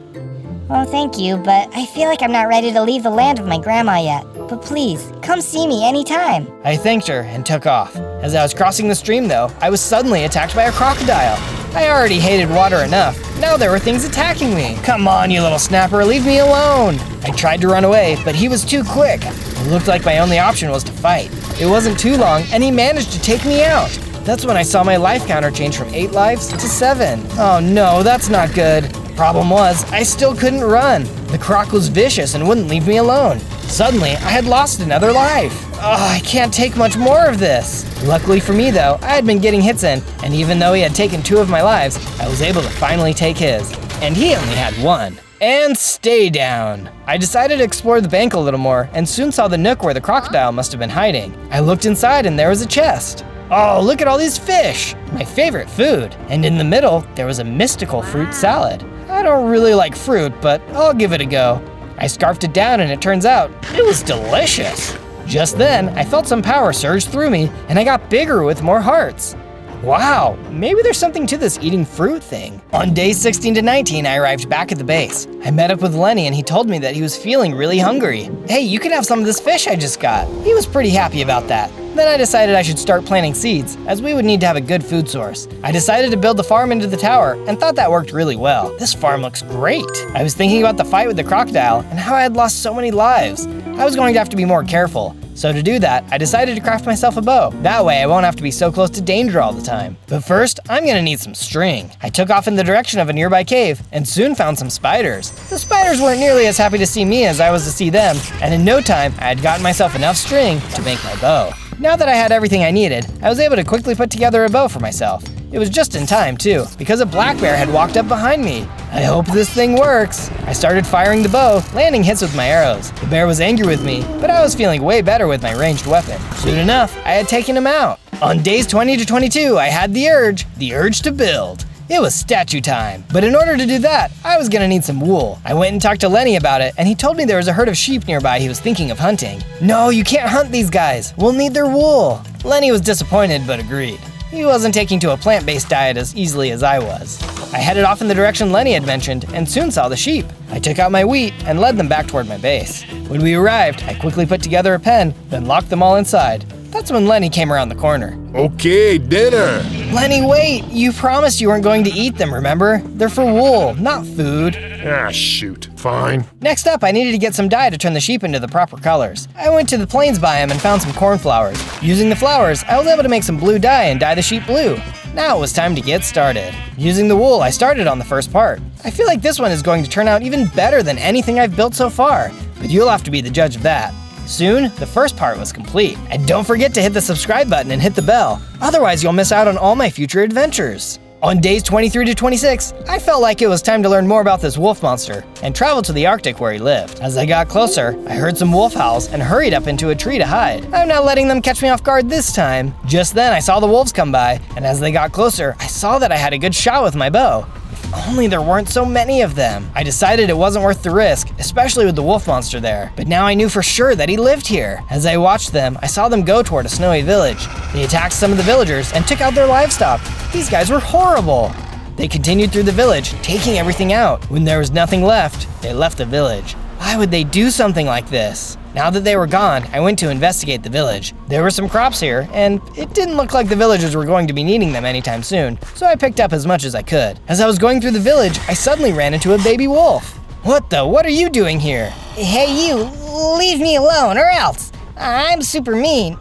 Well, thank you, but I feel like I'm not ready to leave the land of my grandma yet. But please, come see me anytime. I thanked her and took off. As I was crossing the stream, though, I was suddenly attacked by a crocodile. I already hated water enough. Now there were things attacking me. Come on, you little snapper, leave me alone. I tried to run away, but he was too quick. It looked like my only option was to fight. It wasn't too long, and he managed to take me out. That's when I saw my life counter change from 8 lives to 7. Oh no, that's not good. Problem was, I still couldn't run. The croc was vicious and wouldn't leave me alone. Suddenly, I had lost another life. Oh, I can't take much more of this. Luckily for me though, I had been getting hits in, and even though he had taken 2 of my lives, I was able to finally take his. And he only had 1. And stay down. I decided to explore the bank a little more and soon saw the nook where the crocodile must have been hiding. I looked inside and there was a chest. Oh, look at all these fish, my favorite food. And in the middle, there was a mystical fruit salad. I don't really like fruit, but I'll give it a go. I scarfed it down and it turns out, it was delicious. Just then, I felt some power surge through me and I got bigger with more hearts. Wow, maybe there's something to this eating fruit thing. On days 16 to 19, I arrived back at the base. I met up with Lenny and he told me that he was feeling really hungry. Hey, you can have some of this fish I just got. He was pretty happy about that. Then I decided I should start planting seeds, as we would need to have a good food source. I decided to build the farm into the tower and thought that worked really well. This farm looks great. I was thinking about the fight with the crocodile and how I had lost so many lives. I was going to have to be more careful. So to do that, I decided to craft myself a bow. That way I won't have to be so close to danger all the time. But first, I'm gonna need some string. I took off in the direction of a nearby cave and soon found some spiders. The spiders weren't nearly as happy to see me as I was to see them, and in no time, I had gotten myself enough string to make my bow. Now that I had everything I needed, I was able to quickly put together a bow for myself. It was just in time too, because a black bear had walked up behind me. I hope this thing works. I started firing the bow, landing hits with my arrows. The bear was angry with me, but I was feeling way better with my ranged weapon. Soon enough, I had taken him out. On days 20 to 22, I had the urge to build. It was statue time. But in order to do that, I was gonna need some wool. I went and talked to Lenny about it, and he told me there was a herd of sheep nearby he was thinking of hunting. No, you can't hunt these guys. We'll need their wool. Lenny was disappointed, but agreed. He wasn't taking to a plant-based diet as easily as I was. I headed off in the direction Lenny had mentioned and soon saw the sheep. I took out my wheat and led them back toward my base. When we arrived, I quickly put together a pen, then locked them all inside. That's when Lenny came around the corner. Okay, dinner. Lenny, wait! You promised you weren't going to eat them, remember? They're for wool, not food. Ah, shoot. Fine. Next up, I needed to get some dye to turn the sheep into the proper colors. I went to the plains biome and found some cornflowers. Using the flowers, I was able to make some blue dye and dye the sheep blue. Now it was time to get started. Using the wool, I started on the first part. I feel like this one is going to turn out even better than anything I've built so far, but you'll have to be the judge of that. Soon, the first part was complete. And don't forget to hit the subscribe button and hit the bell, otherwise you'll miss out on all my future adventures. On days 23 to 26, I felt like it was time to learn more about this wolf monster and travel to the Arctic where he lived. As I got closer, I heard some wolf howls and hurried up into a tree to hide. I'm not letting them catch me off guard this time. Just then, I saw the wolves come by, and as they got closer, I saw that I had a good shot with my bow. If only there weren't so many of them. I decided it wasn't worth the risk, especially with the wolf monster there. But now I knew for sure that he lived here. As I watched them, I saw them go toward a snowy village. They attacked some of the villagers and took out their livestock. These guys were horrible. They continued through the village, taking everything out. When there was nothing left, they left the village. Why would they do something like this? Now that they were gone, I went to investigate the village. There were some crops here, and it didn't look like the villagers were going to be needing them anytime soon, so I picked up as much as I could. As I was going through the village, I suddenly ran into a baby wolf. What are you doing here? Hey you, leave me alone or else. I'm super mean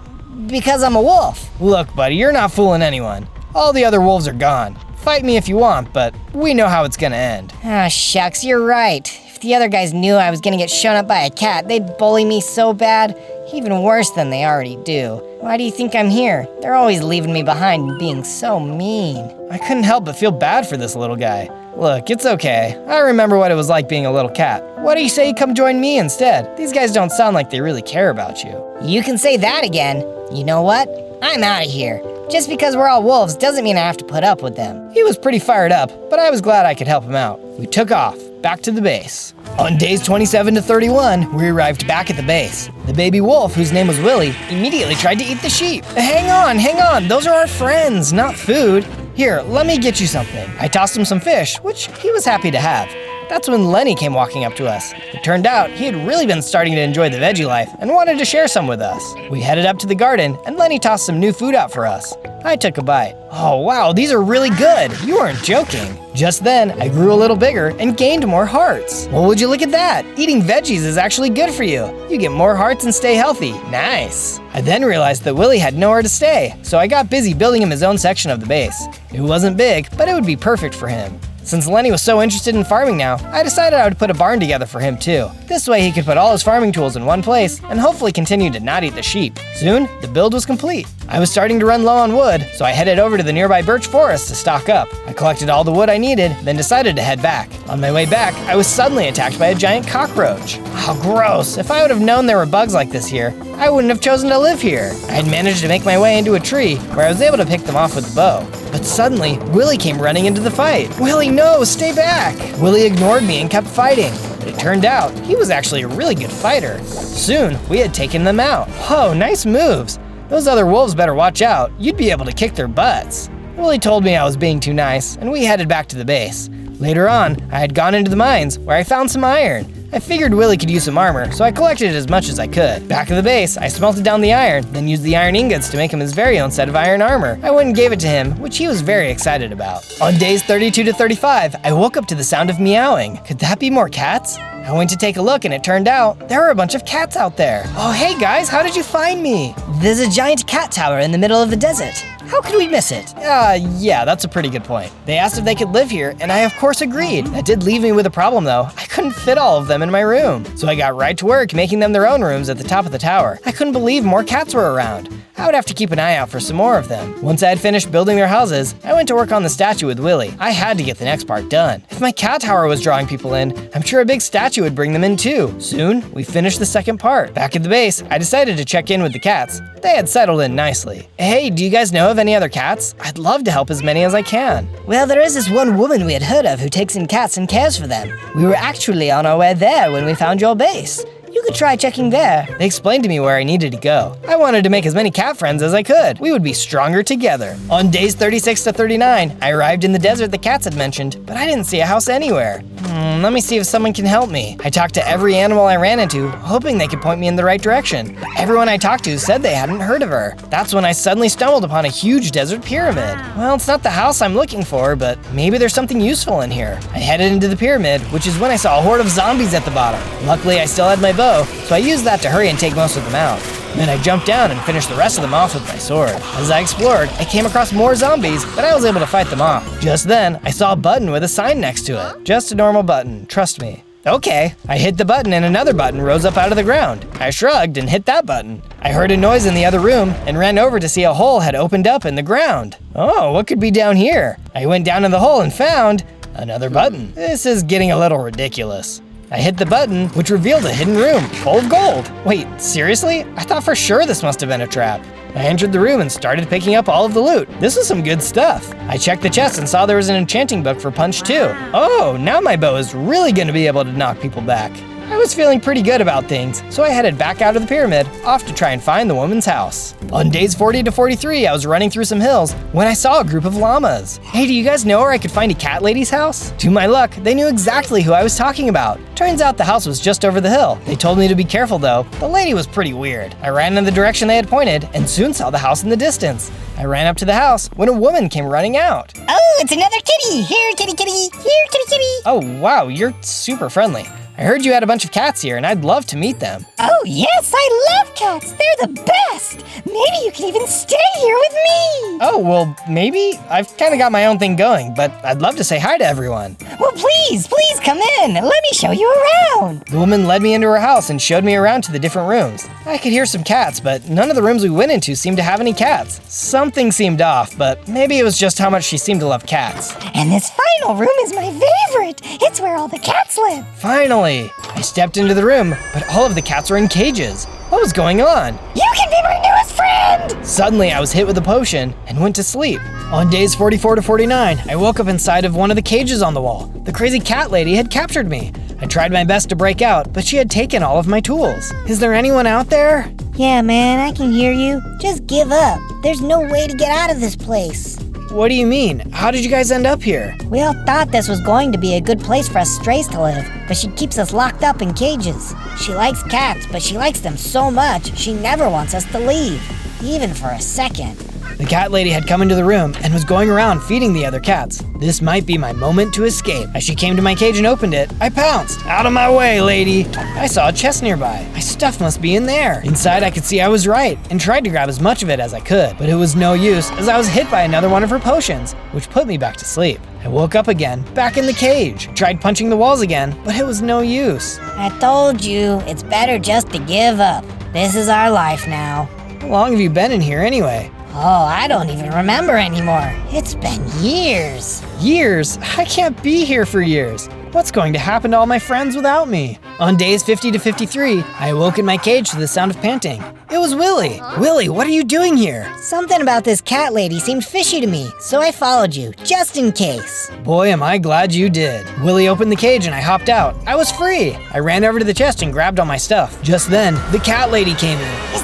because I'm a wolf. Look, buddy, you're not fooling anyone. All the other wolves are gone. Fight me if you want, but we know how it's gonna end. Ah, shucks, you're right. If the other guys knew I was gonna get shown up by a cat, they'd bully me so bad, even worse than they already do. Why do you think I'm here? They're always leaving me behind and being so mean. I couldn't help but feel bad for this little guy. Look, it's okay. I remember what it was like being a little cat. Why do you say you come join me instead? These guys don't sound like they really care about you. You can say that again. You know what? I'm out of here. Just because we're all wolves doesn't mean I have to put up with them. He was pretty fired up, but I was glad I could help him out. We took off. back to the base. On days 27 to 31, we arrived back at the base. The baby wolf, whose name was Willie, immediately tried to eat the sheep. Hang on, those are our friends, not food. Here, let me get you something. I tossed him some fish, which he was happy to have. That's when Lenny came walking up to us. It turned out he had really been starting to enjoy the veggie life and wanted to share some with us. We headed up to the garden and Lenny tossed some new food out for us. I took a bite. Oh wow, these are really good. You weren't joking. Just then, I grew a little bigger and gained more hearts. Well, would you look at that? Eating veggies is actually good for you. You get more hearts and stay healthy. Nice. I then realized that Willie had nowhere to stay, so I got busy building him his own section of the base. It wasn't big, but it would be perfect for him. Since Lenny was so interested in farming now, I decided I would put a barn together for him too. This way he could put all his farming tools in one place and hopefully continue to not eat the sheep. Soon, the build was complete. I was starting to run low on wood, so I headed over to the nearby birch forest to stock up. I collected all the wood I needed, then decided to head back. On my way back, I was suddenly attacked by a giant cockroach. How gross! If I would have known there were bugs like this here, I wouldn't have chosen to live here. I had managed to make my way into a tree where I was able to pick them off with a bow. But suddenly, Willie came running into the fight. Willie, no, stay back! Willie ignored me and kept fighting. But it turned out, he was actually a really good fighter. Soon, we had taken them out. Whoa, nice moves. Those other wolves better watch out. You'd be able to kick their butts. Willie told me I was being too nice, and we headed back to the base. Later on, I had gone into the mines where I found some iron. I figured Willie could use some armor, so I collected as much as I could. Back at the base, I smelted down the iron, then used the iron ingots to make him his very own set of iron armor. I went and gave it to him, which he was very excited about. On days 32 to 35, I woke up to the sound of meowing. Could that be more cats? I went to take a look and it turned out there were a bunch of cats out there. Oh, hey guys, how did you find me? There's a giant cat tower in the middle of the desert. How could we miss it? Yeah, that's a pretty good point. They asked if they could live here, and I of course agreed. That did leave me with a problem though. I couldn't fit all of them in my room. So I got right to work making them their own rooms at the top of the tower. I couldn't believe more cats were around. I would have to keep an eye out for some more of them. Once I had finished building their houses, I went to work on the statue with Willie. I had to get the next part done. If my cat tower was drawing people in, I'm sure a big statue would bring them in too. Soon, we finished the second part. Back at the base, I decided to check in with the cats. They had settled in nicely. Hey, do you guys know of any other cats? I'd love to help as many as I can. Well, there is this one woman we had heard of who takes in cats and cares for them. We were actually on our way there when we found your base. You could try checking there. They explained to me where I needed to go. I wanted to make as many cat friends as I could. We would be stronger together. On days 36 to 39, I arrived in the desert the cats had mentioned, but I didn't see a house anywhere. Let me see if someone can help me. I talked to every animal I ran into, hoping they could point me in the right direction. But everyone I talked to said they hadn't heard of her. That's when I suddenly stumbled upon a huge desert pyramid. Well, it's not the house I'm looking for, but maybe there's something useful in here. I headed into the pyramid, which is when I saw a horde of zombies at the bottom. Luckily, I still had my bow, so I used that to hurry and take most of them out. Then I jumped down and finished the rest of them off with my sword. As I explored, I came across more zombies, but I was able to fight them off. Just then, I saw a button with a sign next to it. Just a normal button, trust me. Okay, I hit the button and another button rose up out of the ground. I shrugged and hit that button. I heard a noise in the other room and ran over to see a hole had opened up in the ground. Oh, what could be down here? I went down in the hole and found another button. This is getting a little ridiculous. I hit the button, which revealed a hidden room full of gold. Wait, seriously? I thought for sure this must have been a trap. I entered the room and started picking up all of the loot. This was some good stuff. I checked the chest and saw there was an enchanting book for Punch 2. Oh, now my bow is really gonna be able to knock people back. I was feeling pretty good about things, so I headed back out of the pyramid, off to try and find the woman's house. On days 40 to 43, I was running through some hills when I saw a group of llamas. Hey, do you guys know where I could find a cat lady's house? To my luck, they knew exactly who I was talking about. Turns out the house was just over the hill. They told me to be careful though. The lady was pretty weird. I ran in the direction they had pointed and soon saw the house in the distance. I ran up to the house when a woman came running out. Oh, it's another kitty! Here, kitty, kitty! Here, kitty, kitty! Oh, wow, you're super friendly. I heard you had a bunch of cats here and I'd love to meet them. Oh, yes, I love cats! They're the best! Maybe you can even stay here with me! Oh, well, maybe. I've kind of got my own thing going, but I'd love to say hi to everyone. Well, please come in. Let me show you around. The woman led me into her house and showed me around to the different rooms. I could hear some cats, but none of the rooms we went into seemed to have any cats. Something seemed off, but maybe it was just how much she seemed to love cats. And this final room is my favorite. It's where all the cats live. Finally! I stepped into the room, but all of the cats were in cages. What was going on? You can be my newest friend! Suddenly, I was hit with a potion and went to sleep. On days 44 to 49, I woke up inside of one of the cages on the wall. The crazy cat lady had captured me. I tried my best to break out, but she had taken all of my tools. Is there anyone out there? Yeah, man, I can hear you. Just give up. There's no way to get out of this place. What do you mean? How did you guys end up here? We all thought this was going to be a good place for us strays to live, but she keeps us locked up in cages. She likes cats, but she likes them so much, she never wants us to leave, even for a second. The cat lady had come into the room and was going around feeding the other cats. This might be my moment to escape. As she came to my cage and opened it, I pounced. Out of my way, lady! I saw a chest nearby. My stuff must be in there. Inside, I could see I was right and tried to grab as much of it as I could, but it was no use as I was hit by another one of her potions, which put me back to sleep. I woke up again, back in the cage. Tried punching the walls again, but it was no use. I told you, it's better just to give up. This is our life now. How long have you been in here anyway? Oh, I don't even remember anymore. It's been years. Years? I can't be here for years. What's going to happen to all my friends without me? On days 50 to 53, I awoke in my cage to the sound of panting. It was Willie. Willie, what are you doing here? Something about this cat lady seemed fishy to me, so I followed you, just in case. Boy, am I glad you did. Willie opened the cage and I hopped out. I was free. I ran over to the chest and grabbed all my stuff. Just then, the cat lady came in.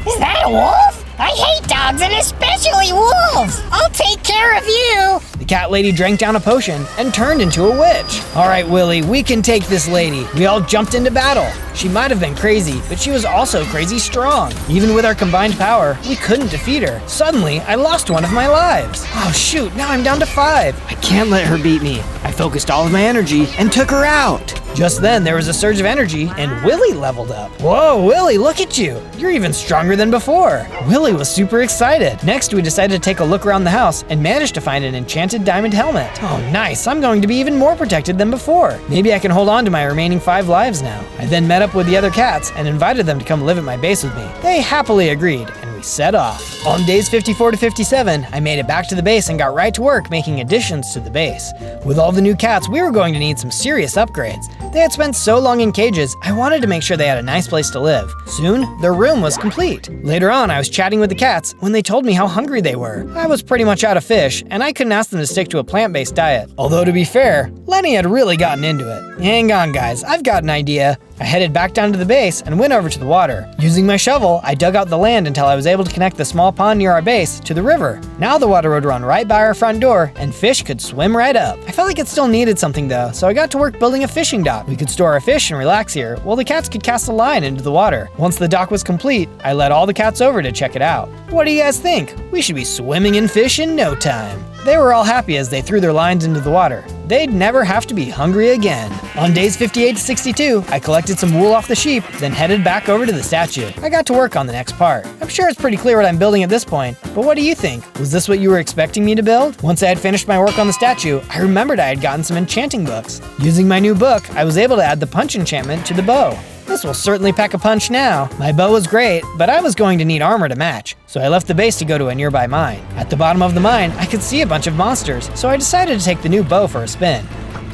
Is that a wolf? I hate dogs and especially wolves. I'll take care of you. The cat lady drank down a potion and turned into a witch. All right, Willie, we can take this lady. We all jumped into battle. She might have been crazy, but she was also crazy strong. Even with our combined power, we couldn't defeat her. Suddenly, I lost one of my lives. Oh shoot, now I'm down to 5. I can't let her beat me. I focused all of my energy and took her out. Just then, there was a surge of energy, and Willie leveled up. Whoa, Willie, look at you! You're even stronger than before! Willie was super excited. Next, we decided to take a look around the house and managed to find an enchanted diamond helmet. Oh, nice! I'm going to be even more protected than before. Maybe I can hold on to my remaining 5 lives now. I then met up with the other cats and invited them to come live at my base with me. They happily agreed, and we set off. On days 54 to 57, I made it back to the base and got right to work making additions to the base. With all the new cats, we were going to need some serious upgrades. They had spent so long in cages, I wanted to make sure they had a nice place to live. Soon, their room was complete. Later on, I was chatting with the cats when they told me how hungry they were. I was pretty much out of fish, and I couldn't ask them to stick to a plant-based diet. Although to be fair, Lenny had really gotten into it. Hang on, guys, I've got an idea. I headed back down to the base and went over to the water. Using my shovel, I dug out the land until I was able to connect the small pond near our base to the river. Now the water would run right by our front door, and fish could swim right up. I felt like it still needed something though, so I got to work building a fishing dock. We could store our fish and relax here, while the cats could cast a line into the water. Once the dock was complete, I led all the cats over to check it out. What do you guys think? We should be swimming in fish in no time. They were all happy as they threw their lines into the water. They'd never have to be hungry again. On days 58 to 62, I collected some wool off the sheep, then headed back over to the statue. I got to work on the next part. I'm sure it's pretty clear what I'm building at this point, but what do you think? Was this what you were expecting me to build? Once I had finished my work on the statue, I remembered I had gotten some enchanting books. Using my new book, I was able to add the punch enchantment to the bow. This will certainly pack a punch now. My bow was great, but I was going to need armor to match, so I left the base to go to a nearby mine. At the bottom of the mine, I could see a bunch of monsters, so I decided to take the new bow for a spin.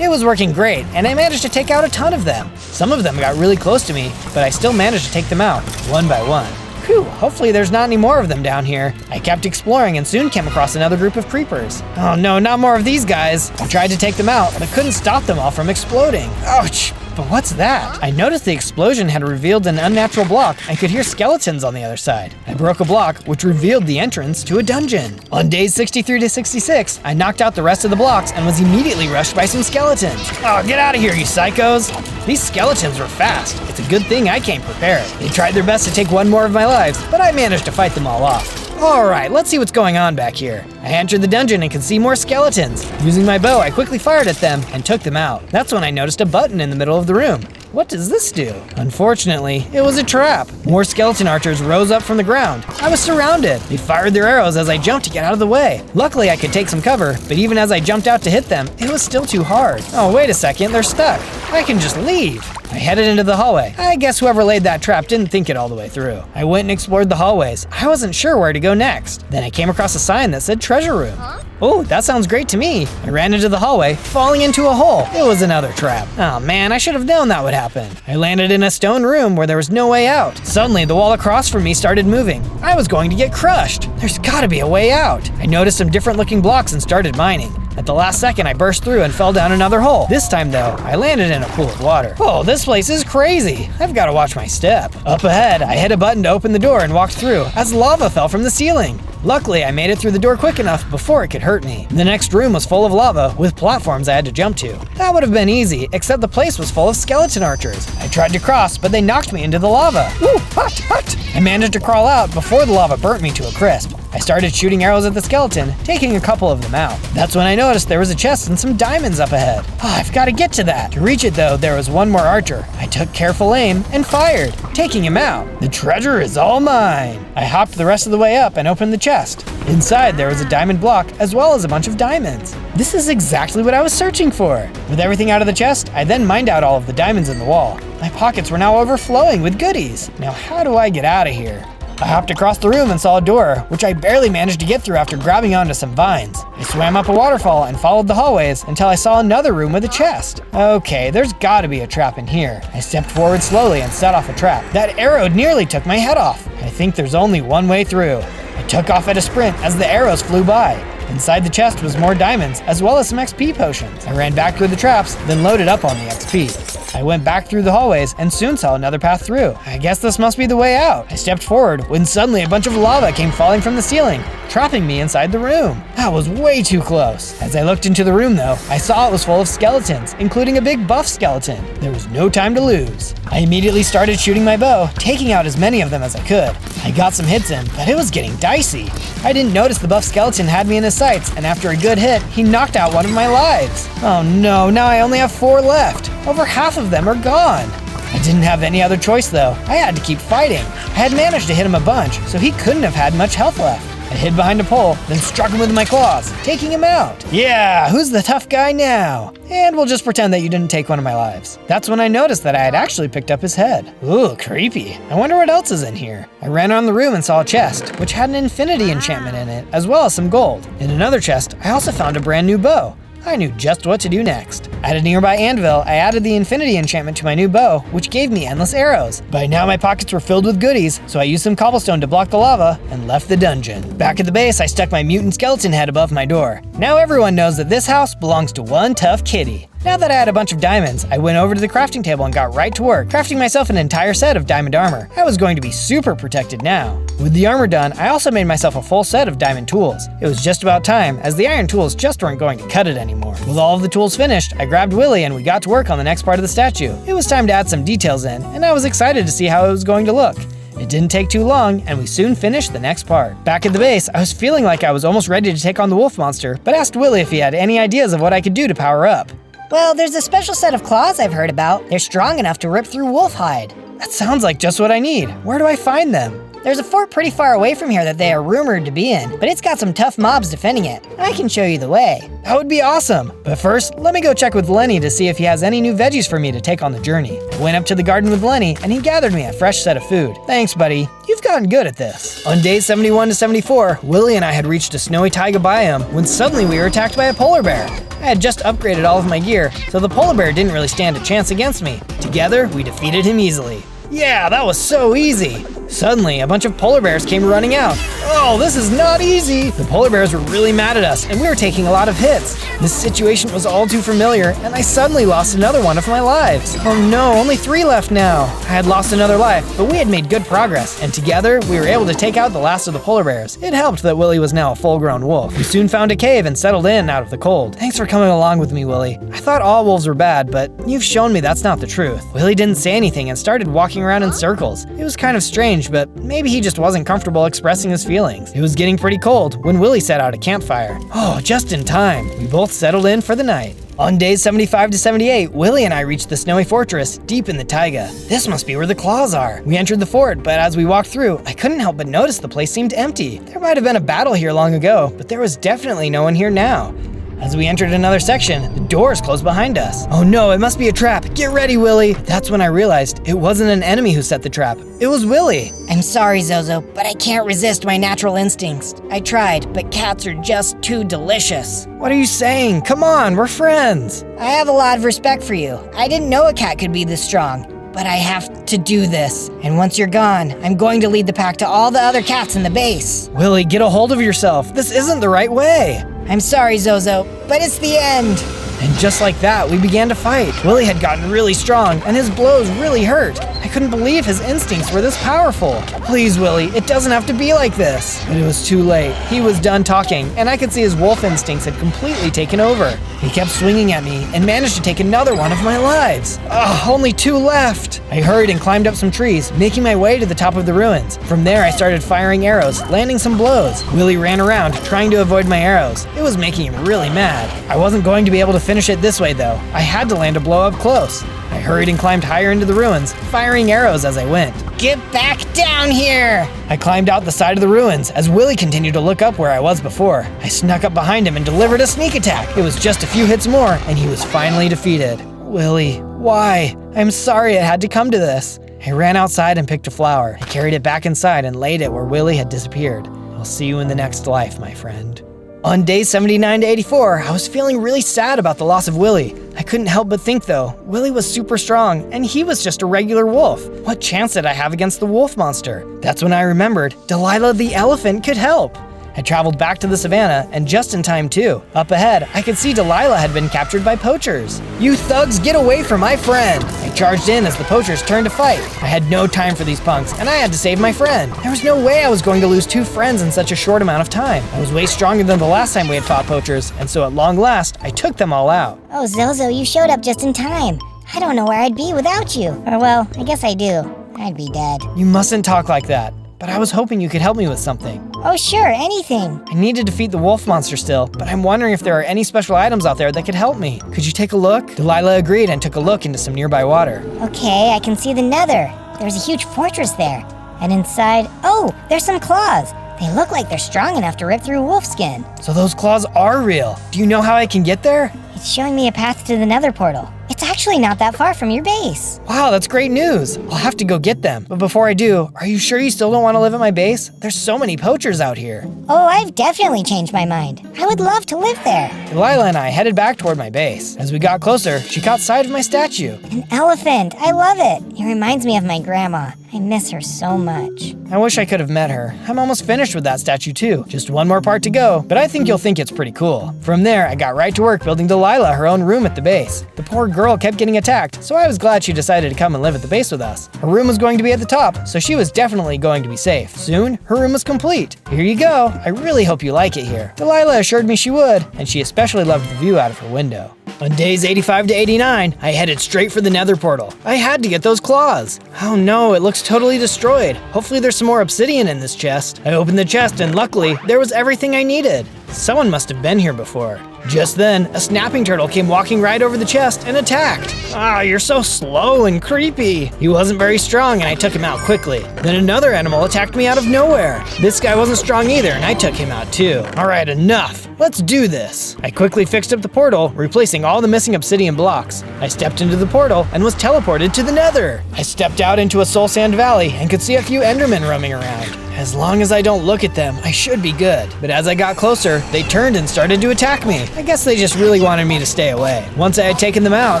It was working great, and I managed to take out a ton of them. Some of them got really close to me, but I still managed to take them out, one by one. Whew, hopefully there's not any more of them down here. I kept exploring and soon came across another group of creepers. Oh no, not more of these guys. I tried to take them out, but couldn't stop them all from exploding. Ouch! But what's that? I noticed the explosion had revealed an unnatural block and could hear skeletons on the other side. I broke a block, which revealed the entrance to a dungeon. On days 63 to 66, I knocked out the rest of the blocks and was immediately rushed by some skeletons. Oh, get out of here, you psychos! These skeletons were fast. It's a good thing I came prepared. They tried their best to take one more of my lives, but I managed to fight them all off. Alright, let's see what's going on back here. I entered the dungeon and could see more skeletons. Using my bow, I quickly fired at them and took them out. That's when I noticed a button in the middle of the room. What does this do? Unfortunately, it was a trap. More skeleton archers rose up from the ground. I was surrounded. They fired their arrows as I jumped to get out of the way. Luckily, I could take some cover, but even as I jumped out to hit them, it was still too hard. Oh, wait a second, they're stuck. I can just leave. I headed into the hallway. I guess whoever laid that trap didn't think it all the way through. I went and explored the hallways. I wasn't sure where to go next. Then I came across a sign that said treasure room. Oh, that sounds great to me. I ran into the hallway, falling into a hole. It was another trap. Oh man, I should have known that would happen. I landed in a stone room where there was no way out. Suddenly, the wall across from me started moving. I was going to get crushed. There's gotta be a way out. I noticed some different looking blocks and started mining. At the last second, I burst through and fell down another hole. This time though, I landed in a pool of water. Oh, this place is crazy. I've gotta watch my step. Up ahead, I hit a button to open the door and walked through as lava fell from the ceiling. Luckily, I made it through the door quick enough before it could hurt me. The next room was full of lava with platforms I had to jump to. That would have been easy, except the place was full of skeleton archers. I tried to cross, but they knocked me into the lava. Ooh, hot, hot! I managed to crawl out before the lava burnt me to a crisp. I started shooting arrows at the skeleton, taking a couple of them out. That's when I noticed there was a chest and some diamonds up ahead. Oh, I've got to get to that. To reach it though, there was one more archer. I took careful aim and fired, taking him out. The treasure is all mine. I hopped the rest of the way up and opened the chest. Inside there was a diamond block as well as a bunch of diamonds. This is exactly what I was searching for. With everything out of the chest, I then mined out all of the diamonds in the wall. My pockets were now overflowing with goodies. Now how do I get out of here? I hopped across the room and saw a door, which I barely managed to get through after grabbing onto some vines. I swam up a waterfall and followed the hallways until I saw another room with a chest. Okay, there's gotta be a trap in here. I stepped forward slowly and set off a trap. That arrow nearly took my head off. I think there's only one way through. I took off at a sprint as the arrows flew by. Inside the chest was more diamonds, as well as some XP potions. I ran back through the traps, then loaded up on the XP. I went back through the hallways and soon saw another path through. I guess this must be the way out. I stepped forward when suddenly a bunch of lava came falling from the ceiling, trapping me inside the room. That was way too close. As I looked into the room though, I saw it was full of skeletons, including a big buff skeleton. There was no time to lose. I immediately started shooting my bow, taking out as many of them as I could. I got some hits in, but it was getting dicey. I didn't notice the buff skeleton had me in his sights, and after a good hit, he knocked out one of my lives. Oh no, now I only have 4 left. Over half of them are gone. I didn't have any other choice though. I had to keep fighting. I had managed to hit him a bunch, so he couldn't have had much health left. I hid behind a pole, then struck him with my claws, taking him out. Yeah, who's the tough guy now? And we'll just pretend that you didn't take one of my lives. That's when I noticed that I had actually picked up his head. Ooh, creepy. I wonder what else is in here. I ran around the room and saw a chest, which had an infinity enchantment in it, as well as some gold. In another chest, I also found a brand new bow. I knew just what to do next. At a nearby anvil, I added the infinity enchantment to my new bow, which gave me endless arrows. By now my pockets were filled with goodies, so I used some cobblestone to block the lava and left the dungeon. Back at the base, I stuck my mutant skeleton head above my door. Now everyone knows that this house belongs to one tough kitty. Now that I had a bunch of diamonds, I went over to the crafting table and got right to work, crafting myself an entire set of diamond armor. I was going to be super protected now. With the armor done, I also made myself a full set of diamond tools. It was just about time, as the iron tools just weren't going to cut it anymore. With all of the tools finished, I grabbed Willy and we got to work on the next part of the statue. It was time to add some details in, and I was excited to see how it was going to look. It didn't take too long, and we soon finished the next part. Back at the base, I was feeling like I was almost ready to take on the wolf monster, but asked Willy if he had any ideas of what I could do to power up. Well, there's a special set of claws I've heard about. They're strong enough to rip through wolf hide. That sounds like just what I need. Where do I find them? There's a fort pretty far away from here that they are rumored to be in, but it's got some tough mobs defending it. I can show you the way. That would be awesome. But first, let me go check with Lenny to see if he has any new veggies for me to take on the journey. I went up to the garden with Lenny, and he gathered me a fresh set of food. Thanks, buddy. You've gotten good at this. On days 71 to 74, Willy and I had reached a snowy taiga biome when suddenly we were attacked by a polar bear. I had just upgraded all of my gear, so the polar bear didn't really stand a chance against me. Together, we defeated him easily. Yeah, that was so easy. Suddenly, a bunch of polar bears came running out. Oh, this is not easy. The polar bears were really mad at us, and we were taking a lot of hits. This situation was all too familiar, and I suddenly lost another one of my lives. Oh no, only 3 left now. I had lost another life, but we had made good progress, and together, we were able to take out the last of the polar bears. It helped that Willy was now a full-grown wolf. We soon found a cave and settled in out of the cold. Thanks for coming along with me, Willy. I thought all wolves were bad, but you've shown me that's not the truth. Willy didn't say anything and started walking around in circles. It was kind of strange, but maybe he just wasn't comfortable expressing his feelings. It was getting pretty cold when Willy set out a campfire. Oh, just in time. We both settled in for the night. On days 75 to 78, Willy and I reached the snowy fortress deep in the taiga. This must be where the claws are. We entered the fort, but as we walked through, I couldn't help but notice the place seemed empty. There might have been a battle here long ago, but there was definitely no one here now. As we entered another section, the doors closed behind us. Oh no, it must be a trap. Get ready, Willie. That's when I realized it wasn't an enemy who set the trap. It was Willie. I'm sorry, Zozo, but I can't resist my natural instincts. I tried, but cats are just too delicious. What are you saying? Come on, we're friends. I have a lot of respect for you. I didn't know a cat could be this strong. But I have to do this. And once you're gone, I'm going to lead the pack to all the other cats in the base. Willie, get a hold of yourself. This isn't the right way. I'm sorry, Zozo, but it's the end. And just like that, we began to fight. Willie had gotten really strong, and his blows really hurt. I couldn't believe his instincts were this powerful. Please, Willie, it doesn't have to be like this. But it was too late. He was done talking, and I could see his wolf instincts had completely taken over. He kept swinging at me and managed to take another one of my lives. Ugh, only 2 left. I hurried and climbed up some trees, making my way to the top of the ruins. From there, I started firing arrows, landing some blows. Willie ran around, trying to avoid my arrows. It was making him really mad. I wasn't going to be able to finish it this way, though. I had to land a blow up close. I hurried and climbed higher into the ruins, firing arrows as I went. Get back down here! I climbed out the side of the ruins as Willie continued to look up where I was before. I snuck up behind him and delivered a sneak attack. It was just a few hits more, and he was finally defeated. Willie, why? I'm sorry it had to come to this. I ran outside and picked a flower. I carried it back inside and laid it where Willie had disappeared. I'll see you in the next life, my friend. On days 79 to 84, I was feeling really sad about the loss of Willie. I couldn't help but think though, Willie was super strong and he was just a regular wolf. What chance did I have against the wolf monster? That's when I remembered Delilah the elephant could help. I traveled back to the savannah, and just in time too. Up ahead, I could see Delilah had been captured by poachers. You thugs, get away from my friend! I charged in as the poachers turned to fight. I had no time for these punks, and I had to save my friend. There was no way I was going to lose 2 friends in such a short amount of time. I was way stronger than the last time we had fought poachers, and so at long last, I took them all out. Oh, Zozo, you showed up just in time. I don't know where I'd be without you. Or well, I guess I do. I'd be dead. You mustn't talk like that. But I was hoping you could help me with something. Oh, sure, anything. I need to defeat the wolf monster still, but I'm wondering if there are any special items out there that could help me. Could you take a look? Delilah agreed and took a look into some nearby water. Okay, I can see the nether. There's a huge fortress there. And inside, oh, there's some claws. They look like they're strong enough to rip through wolf skin. So those claws are real. Do you know how I can get there? It's showing me a path to the nether portal. It's actually not that far from your base. Wow, that's great news. I'll have to go get them. But before I do, are you sure you still don't want to live at my base? There's so many poachers out here. Oh, I've definitely changed my mind. I would love to live there. Delilah and I headed back toward my base. As we got closer, she caught sight of my statue. An elephant. I love it. It reminds me of my grandma. I miss her so much. I wish I could have met her. I'm almost finished with that statue too. Just one more part to go, but I think you'll think it's pretty cool. From there, I got right to work building Delilah her own room at the base. The poor girl kept getting attacked, so I was glad she decided to come and live at the base with us. Her room was going to be at the top, so she was definitely going to be safe. Soon, her room was complete. Here you go. I really hope you like it here. Delilah assured me she would, and she especially loved the view out of her window. On days 85 to 89, I headed straight for the nether portal. I had to get those claws. Oh no, it looks totally destroyed. Hopefully there's some more obsidian in this chest. I opened the chest and luckily, there was everything I needed. Someone must have been here before. Just then, a snapping turtle came walking right over the chest and attacked. Ah, you're so slow and creepy. He wasn't very strong and I took him out quickly. Then another animal attacked me out of nowhere. This guy wasn't strong either and I took him out too. All right, enough. Let's do this. I quickly fixed up the portal, replacing all the missing obsidian blocks. I stepped into the portal and was teleported to the nether. I stepped out into a soul sand valley and could see a few endermen roaming around. As long as I don't look at them, I should be good. But as I got closer, they turned and started to attack me. I guess they just really wanted me to stay away. Once I had taken them out,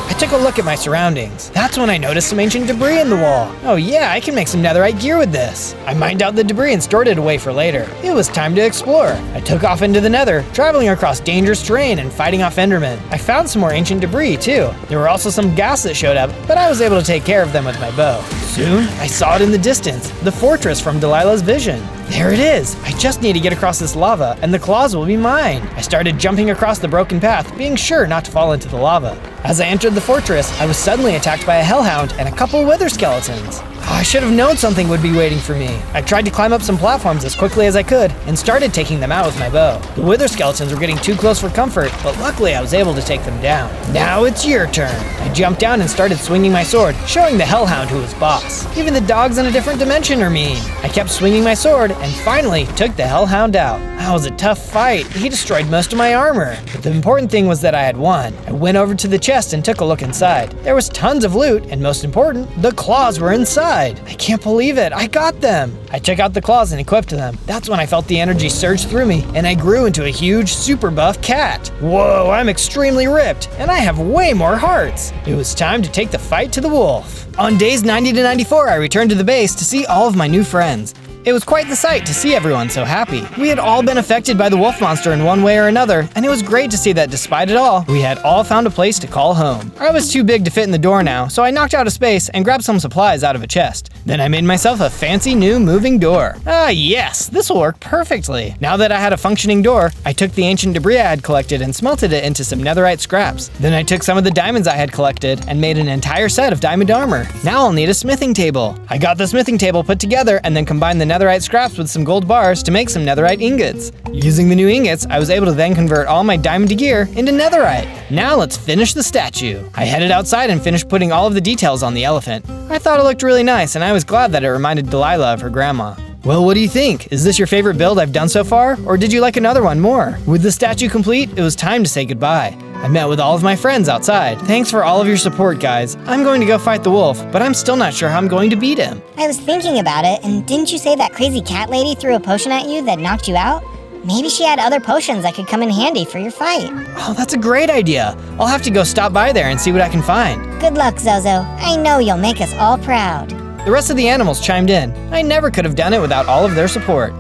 I took a look at my surroundings. That's when I noticed some ancient debris in the wall. Oh yeah, I can make some netherite gear with this. I mined out the debris and stored it away for later. It was time to explore. I took off into the nether, traveling across dangerous terrain and fighting off endermen. I found some more ancient debris too. There were also some ghast that showed up, but I was able to take care of them with my bow. Soon, I saw it in the distance, the fortress from Delilah's vision. There it is! I just need to get across this lava, and the claws will be mine! I started jumping across the broken path, being sure not to fall into the lava. As I entered the fortress, I was suddenly attacked by a hellhound and a couple wither skeletons. I should have known something would be waiting for me. I tried to climb up some platforms as quickly as I could and started taking them out with my bow. The wither skeletons were getting too close for comfort, but luckily I was able to take them down. Now it's your turn. I jumped down and started swinging my sword, showing the hellhound who was boss. Even the dogs in a different dimension are mean. I kept swinging my sword and finally took the hellhound out. That was a tough fight. He destroyed most of my armor. But the important thing was that I had won. I went over to the chest and took a look inside. There was tons of loot, and most important, the claws were inside. I can't believe it. I got them. I took out the claws and equipped them. That's when I felt the energy surge through me, and I grew into a huge, super buff cat. Whoa, I'm extremely ripped, and I have way more hearts. It was time to take the fight to the wolf. On days 90 to 94, I returned to the base to see all of my new friends. It was quite the sight to see everyone so happy. We had all been affected by the wolf monster in one way or another, and it was great to see that despite it all, we had all found a place to call home. I was too big to fit in the door now, so I knocked out a space and grabbed some supplies out of a chest. Then I made myself a fancy new moving door. Ah yes, this will work perfectly. Now that I had a functioning door, I took the ancient debris I had collected and smelted it into some netherite scraps. Then I took some of the diamonds I had collected and made an entire set of diamond armor. Now I'll need a smithing table. I got the smithing table put together and then combined the netherite scraps with some gold bars to make some netherite ingots. Using the new ingots, I was able to then convert all my diamond gear into netherite. Now let's finish the statue. I headed outside and finished putting all of the details on the elephant. I thought it looked really nice, and I was glad that it reminded Delilah of her grandma. Well, what do you think? Is this your favorite build I've done so far, or did you like another one more? With the statue complete, it was time to say goodbye. I met with all of my friends outside. Thanks for all of your support, guys. I'm going to go fight the wolf, but I'm still not sure how I'm going to beat him. I was thinking about it, and didn't you say that crazy cat lady threw a potion at you that knocked you out? Maybe she had other potions that could come in handy for your fight. Oh, that's a great idea. I'll have to go stop by there and see what I can find. Good luck, Zozo. I know you'll make us all proud. The rest of the animals chimed in. I never could have done it without all of their support.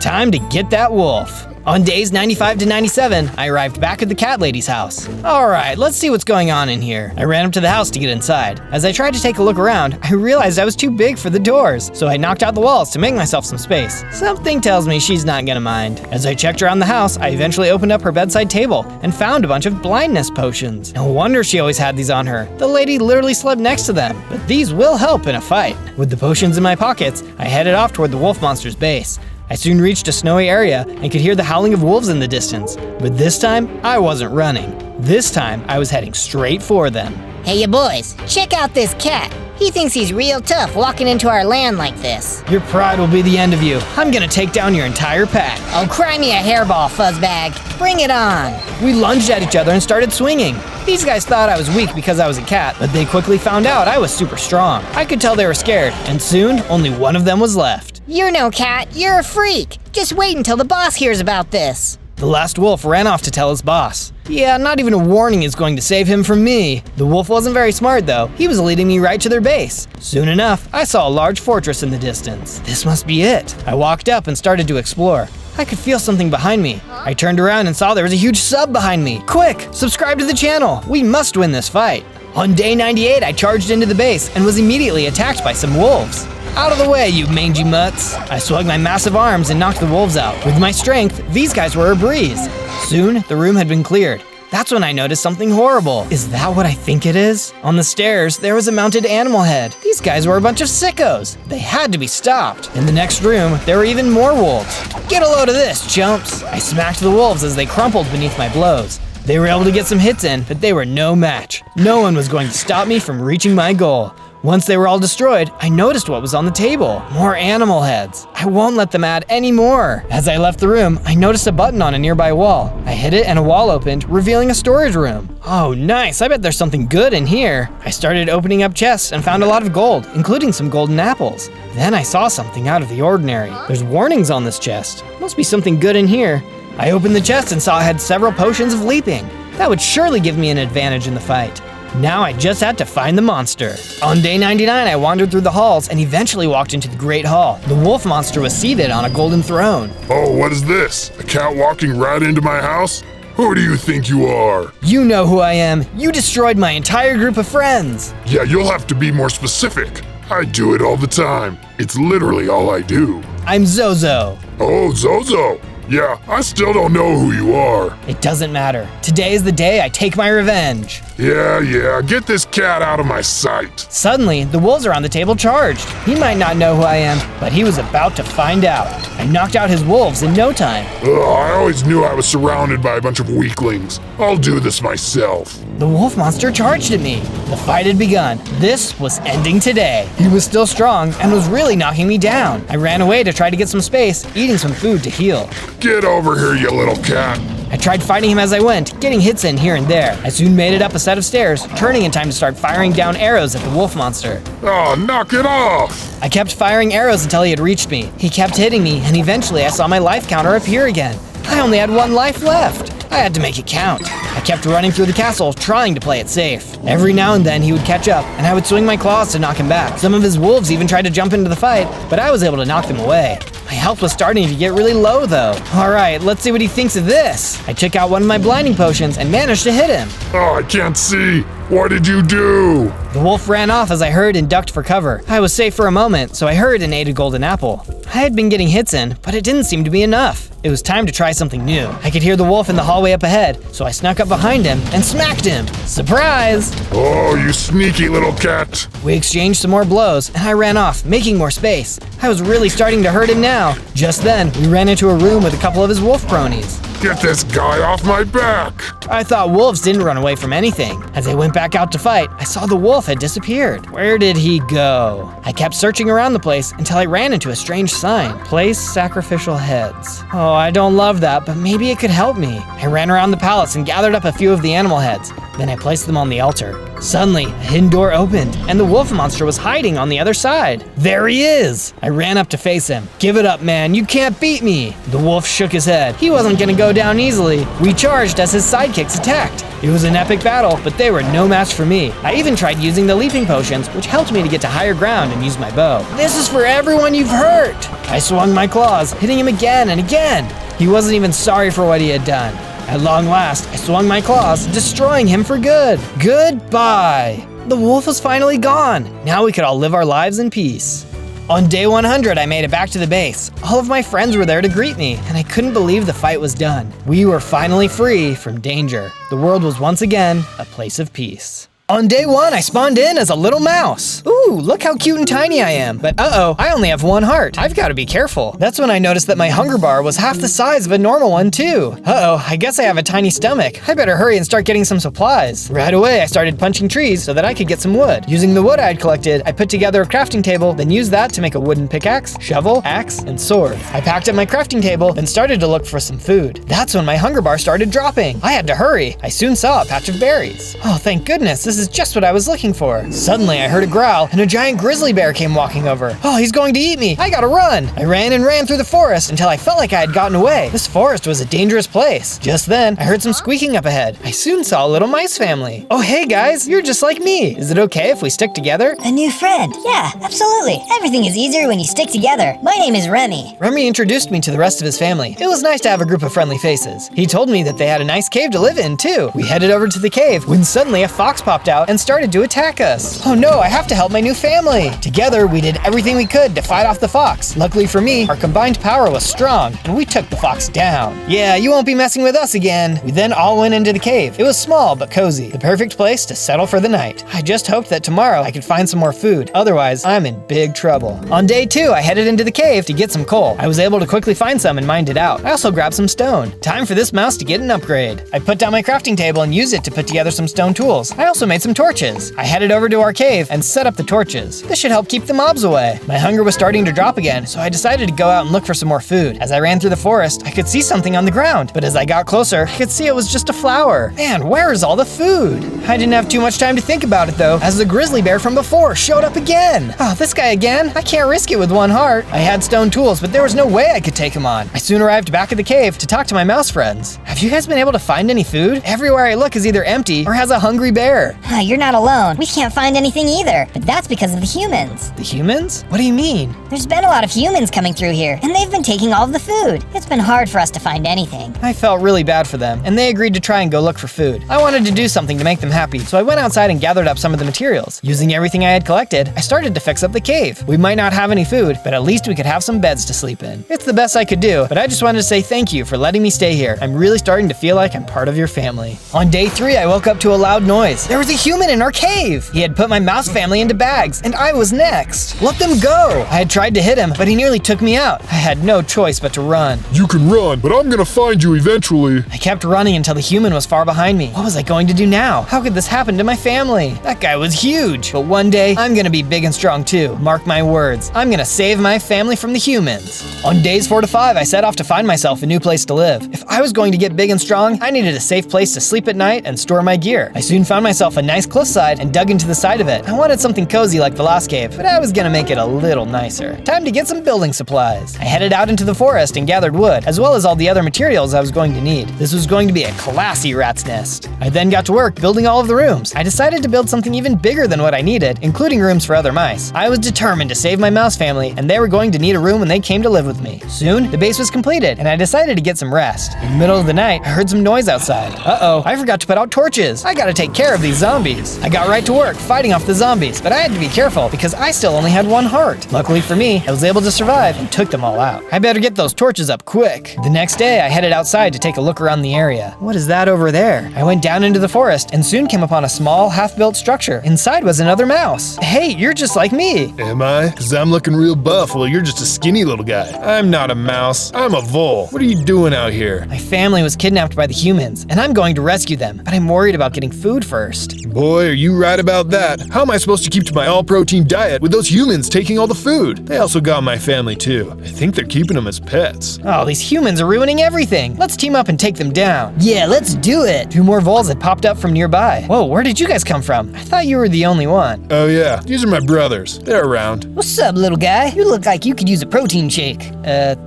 Time to get that wolf. On days 95 to 97, I arrived back at the cat lady's house. All right, let's see what's going on in here. I ran up to the house to get inside. As I tried to take a look around, I realized I was too big for the doors, so I knocked out the walls to make myself some space. Something tells me she's not gonna mind. As I checked around the house, I eventually opened up her bedside table and found a bunch of blindness potions. No wonder she always had these on her. The lady literally slept next to them, but these will help in a fight. With the potions in my pockets, I headed off toward the wolf monster's base. I soon reached a snowy area and could hear the howling of wolves in the distance. But this time, I wasn't running. This time, I was heading straight for them. Hey, you boys, check out this cat. He thinks he's real tough walking into our land like this. Your pride will be the end of you. I'm gonna take down your entire pack. Oh, cry me a hairball, fuzzbag. Bring it on. We lunged at each other and started swinging. These guys thought I was weak because I was a cat, but they quickly found out I was super strong. I could tell they were scared, and soon, only one of them was left. You're no cat, you're a freak. Just wait until the boss hears about this. The last wolf ran off to tell his boss. Yeah, not even a warning is going to save him from me. The wolf wasn't very smart though. He was leading me right to their base. Soon enough, I saw a large fortress in the distance. This must be it. I walked up and started to explore. I could feel something behind me. I turned around and saw there was a huge sub behind me. Quick, subscribe to the channel. We must win this fight. On day 98, I charged into the base and was immediately attacked by some wolves. Out of the way, you mangy mutts! I swung my massive arms and knocked the wolves out. With my strength, these guys were a breeze. Soon, the room had been cleared. That's when I noticed something horrible. Is that what I think it is? On the stairs, there was a mounted animal head. These guys were a bunch of sickos. They had to be stopped. In the next room, there were even more wolves. Get a load of this, chumps! I smacked the wolves as they crumpled beneath my blows. They were able to get some hits in, but they were no match. No one was going to stop me from reaching my goal. Once they were all destroyed, I noticed what was on the table. More animal heads. I won't let them add any more. As I left the room, I noticed a button on a nearby wall. I hit it and a wall opened, revealing a storage room. Oh, nice. I bet there's something good in here. I started opening up chests and found a lot of gold, including some golden apples. Then I saw something out of the ordinary. There's warnings on this chest. Must be something good in here. I opened the chest and saw it had several potions of leaping. That would surely give me an advantage in the fight. Now I just had to find the monster. On day 99, I wandered through the halls and eventually walked into the Great Hall. The wolf monster was seated on a golden throne. Oh, what is this? A cat walking right into my house? Who do you think you are? You know who I am. You destroyed my entire group of friends. Yeah, you'll have to be more specific. I do it all the time. It's literally all I do. I'm Zozo. Oh, Zozo. Yeah, I still don't know who you are. It doesn't matter. Today is the day I take my revenge. Yeah, get this cat out of my sight. Suddenly, the wolves around the table charged. He might not know who I am, but he was about to find out. I knocked out his wolves in no time. I always knew I was surrounded by a bunch of weaklings. I'll do this myself. The wolf monster charged at me. The fight had begun. This was ending today. He was still strong and was really knocking me down. I ran away to try to get some space, eating some food to heal. Get over here, you little cat. I tried fighting him as I went, getting hits in here and there. I soon made it up a set of stairs, turning in time to start firing down arrows at the wolf monster. Oh, knock it off! I kept firing arrows until he had reached me. He kept hitting me, and eventually I saw my life counter appear again. I only had 1 life left. I had to make it count. I kept running through the castle, trying to play it safe. Every now and then he would catch up, and I would swing my claws to knock him back. Some of his wolves even tried to jump into the fight, but I was able to knock them away. My health was starting to get really low though. Alright, let's see what he thinks of this. I took out one of my blinding potions and managed to hit him. Oh, I can't see. What did you do? The wolf ran off as I hurried and ducked for cover. I was safe for a moment, so I hurried and ate a golden apple. I had been getting hits in, but it didn't seem to be enough. It was time to try something new. I could hear the wolf in the hallway up ahead, so I snuck up behind him and smacked him. Surprise! Oh, you sneaky little cat. We exchanged some more blows, and I ran off, making more space. I was really starting to hurt him now. Just then, we ran into a room with a couple of his wolf cronies. Get this guy off my back. I thought wolves didn't run away from anything. As I went back out to fight, I saw the wolf had disappeared. Where did he go? I kept searching around the place until I ran into a strange sign. Place sacrificial heads. Oh, I don't love that, but maybe it could help me. I ran around the palace and gathered up a few of the animal heads. Then I placed them on the altar. Suddenly, a hidden door opened, and the wolf monster was hiding on the other side. There he is! I ran up to face him. Give it up, man, you can't beat me! The wolf shook his head. He wasn't gonna go down easily. We charged as his sidekicks attacked. It was an epic battle, but they were no match for me. I even tried using the leaping potions, which helped me to get to higher ground and use my bow. This is for everyone you've hurt! I swung my claws, hitting him again and again. He wasn't even sorry for what he had done. At long last, I swung my claws, destroying him for good. Goodbye! The wolf was finally gone. Now we could all live our lives in peace. On day 100, I made it back to the base. All of my friends were there to greet me, and I couldn't believe the fight was done. We were finally free from danger. The world was once again a place of peace. On day 1, I spawned in as a little mouse. Ooh, look how cute and tiny I am. But uh-oh, I only have 1 heart. I've got to be careful. That's when I noticed that my hunger bar was half the size of a normal one too. Uh-oh, I guess I have a tiny stomach. I better hurry and start getting some supplies. Right away, I started punching trees so that I could get some wood. Using the wood I had collected, I put together a crafting table, then used that to make a wooden pickaxe, shovel, axe, and sword. I packed up my crafting table, then started to look for some food. That's when my hunger bar started dropping. I had to hurry. I soon saw a patch of berries. Oh, thank goodness, this is just what I was looking for. Suddenly, I heard a growl, and a giant grizzly bear came walking over. Oh, he's going to eat me. I gotta run. I ran and ran through the forest until I felt like I had gotten away. This forest was a dangerous place. Just then, I heard some squeaking up ahead. I soon saw a little mice family. Oh, hey guys, you're just like me. Is it okay if we stick together? A new friend. Yeah, absolutely. Everything is easier when you stick together. My name is Remy. Remy introduced me to the rest of his family. It was nice to have a group of friendly faces. He told me that they had a nice cave to live in, too. We headed over to the cave when suddenly a fox popped out and started to attack us. Oh no, I have to help my new family. Together, we did everything we could to fight off the fox. Luckily for me, our combined power was strong, and we took the fox down. Yeah, you won't be messing with us again. We then all went into the cave. It was small but cozy, the perfect place to settle for the night. I just hoped that tomorrow I could find some more food. Otherwise, I'm in big trouble. On day 2, I headed into the cave to get some coal. I was able to quickly find some and mined it out. I also grabbed some stone. Time for this mouse to get an upgrade. I put down my crafting table and used it to put together some stone tools. I also made some torches. I headed over to our cave and set up the torches. This should help keep the mobs away. My hunger was starting to drop again, so I decided to go out and look for some more food. As I ran through the forest, I could see something on the ground, but as I got closer, I could see it was just a flower. Man, where is all the food? I didn't have too much time to think about it though, as the grizzly bear from before showed up again. Oh, this guy again? I can't risk it with 1 heart. I had stone tools, but there was no way I could take him on. I soon arrived back at the cave to talk to my mouse friends. Have you guys been able to find any food? Everywhere I look is either empty or has a hungry bear. You're not alone. We can't find anything either, but that's because of the humans. The humans? What do you mean? There's been a lot of humans coming through here, and they've been taking all of the food. It's been hard for us to find anything. I felt really bad for them, and they agreed to try and go look for food. I wanted to do something to make them happy, so I went outside and gathered up some of the materials. Using everything I had collected, I started to fix up the cave. We might not have any food, but at least we could have some beds to sleep in. It's the best I could do, but I just wanted to say thank you for letting me stay here. I'm really starting to feel like I'm part of your family. On day 3, I woke up to a loud noise. There was a human in our cave! He had put my mouse family into bags, and I was next. Let them go! I had tried to hit him, but he nearly took me out. I had no choice but to run. You can run, but I'm gonna find you eventually. I kept running until the human was far behind me. What was I going to do now? How could this happen to my family? That guy was huge. But one day, I'm gonna be big and strong too. Mark my words. I'm gonna save my family from the humans. On days 4 to 5, I set off to find myself a new place to live. If I was going to get big and strong, I needed a safe place to sleep at night and store my gear. I soon found myself a nice cliffside and dug into the side of it. I wanted something cozy like the last cave, but I was gonna make it a little nicer. Time to get some building supplies. I headed out into the forest and gathered wood, as well as all the other materials I was going to need. This was going to be a classy rat's nest. I then got to work building all of the rooms. I decided to build something even bigger than what I needed, including rooms for other mice. I was determined to save my mouse family, and they were going to need a room when they came to live with me. Soon, the base was completed, and I decided to get some rest. In the middle of the night, I heard some noise outside. Uh-oh, I forgot to put out torches. I gotta take care of these zombies. I got right to work fighting off the zombies, but I had to be careful because I still only had one heart. Luckily for me, I was able to survive and took them all out. I better get those torches up quick. The next day, I headed outside to take a look around the area. What is that over there? I went down into the forest and soon came upon a small, half-built structure. Inside was another mouse. Hey, you're just like me. Am I? Cause I'm looking real buff while you're just a skinny little guy. I'm not a mouse, I'm a vole. What are you doing out here? My family was kidnapped by the humans, and I'm going to rescue them, but I'm worried about getting food first. Boy, are you right about that. How am I supposed to keep to my all-protein diet with those humans taking all the food? They also got my family too. I think they're keeping them as pets. Oh, these humans are ruining everything. Let's team up and take them down. Yeah, let's do it. 2 more voles had popped up from nearby. Whoa, where did you guys come from? I thought you were the only one. Oh yeah, these are my brothers. They're around. What's up, little guy? You look like you could use a protein shake.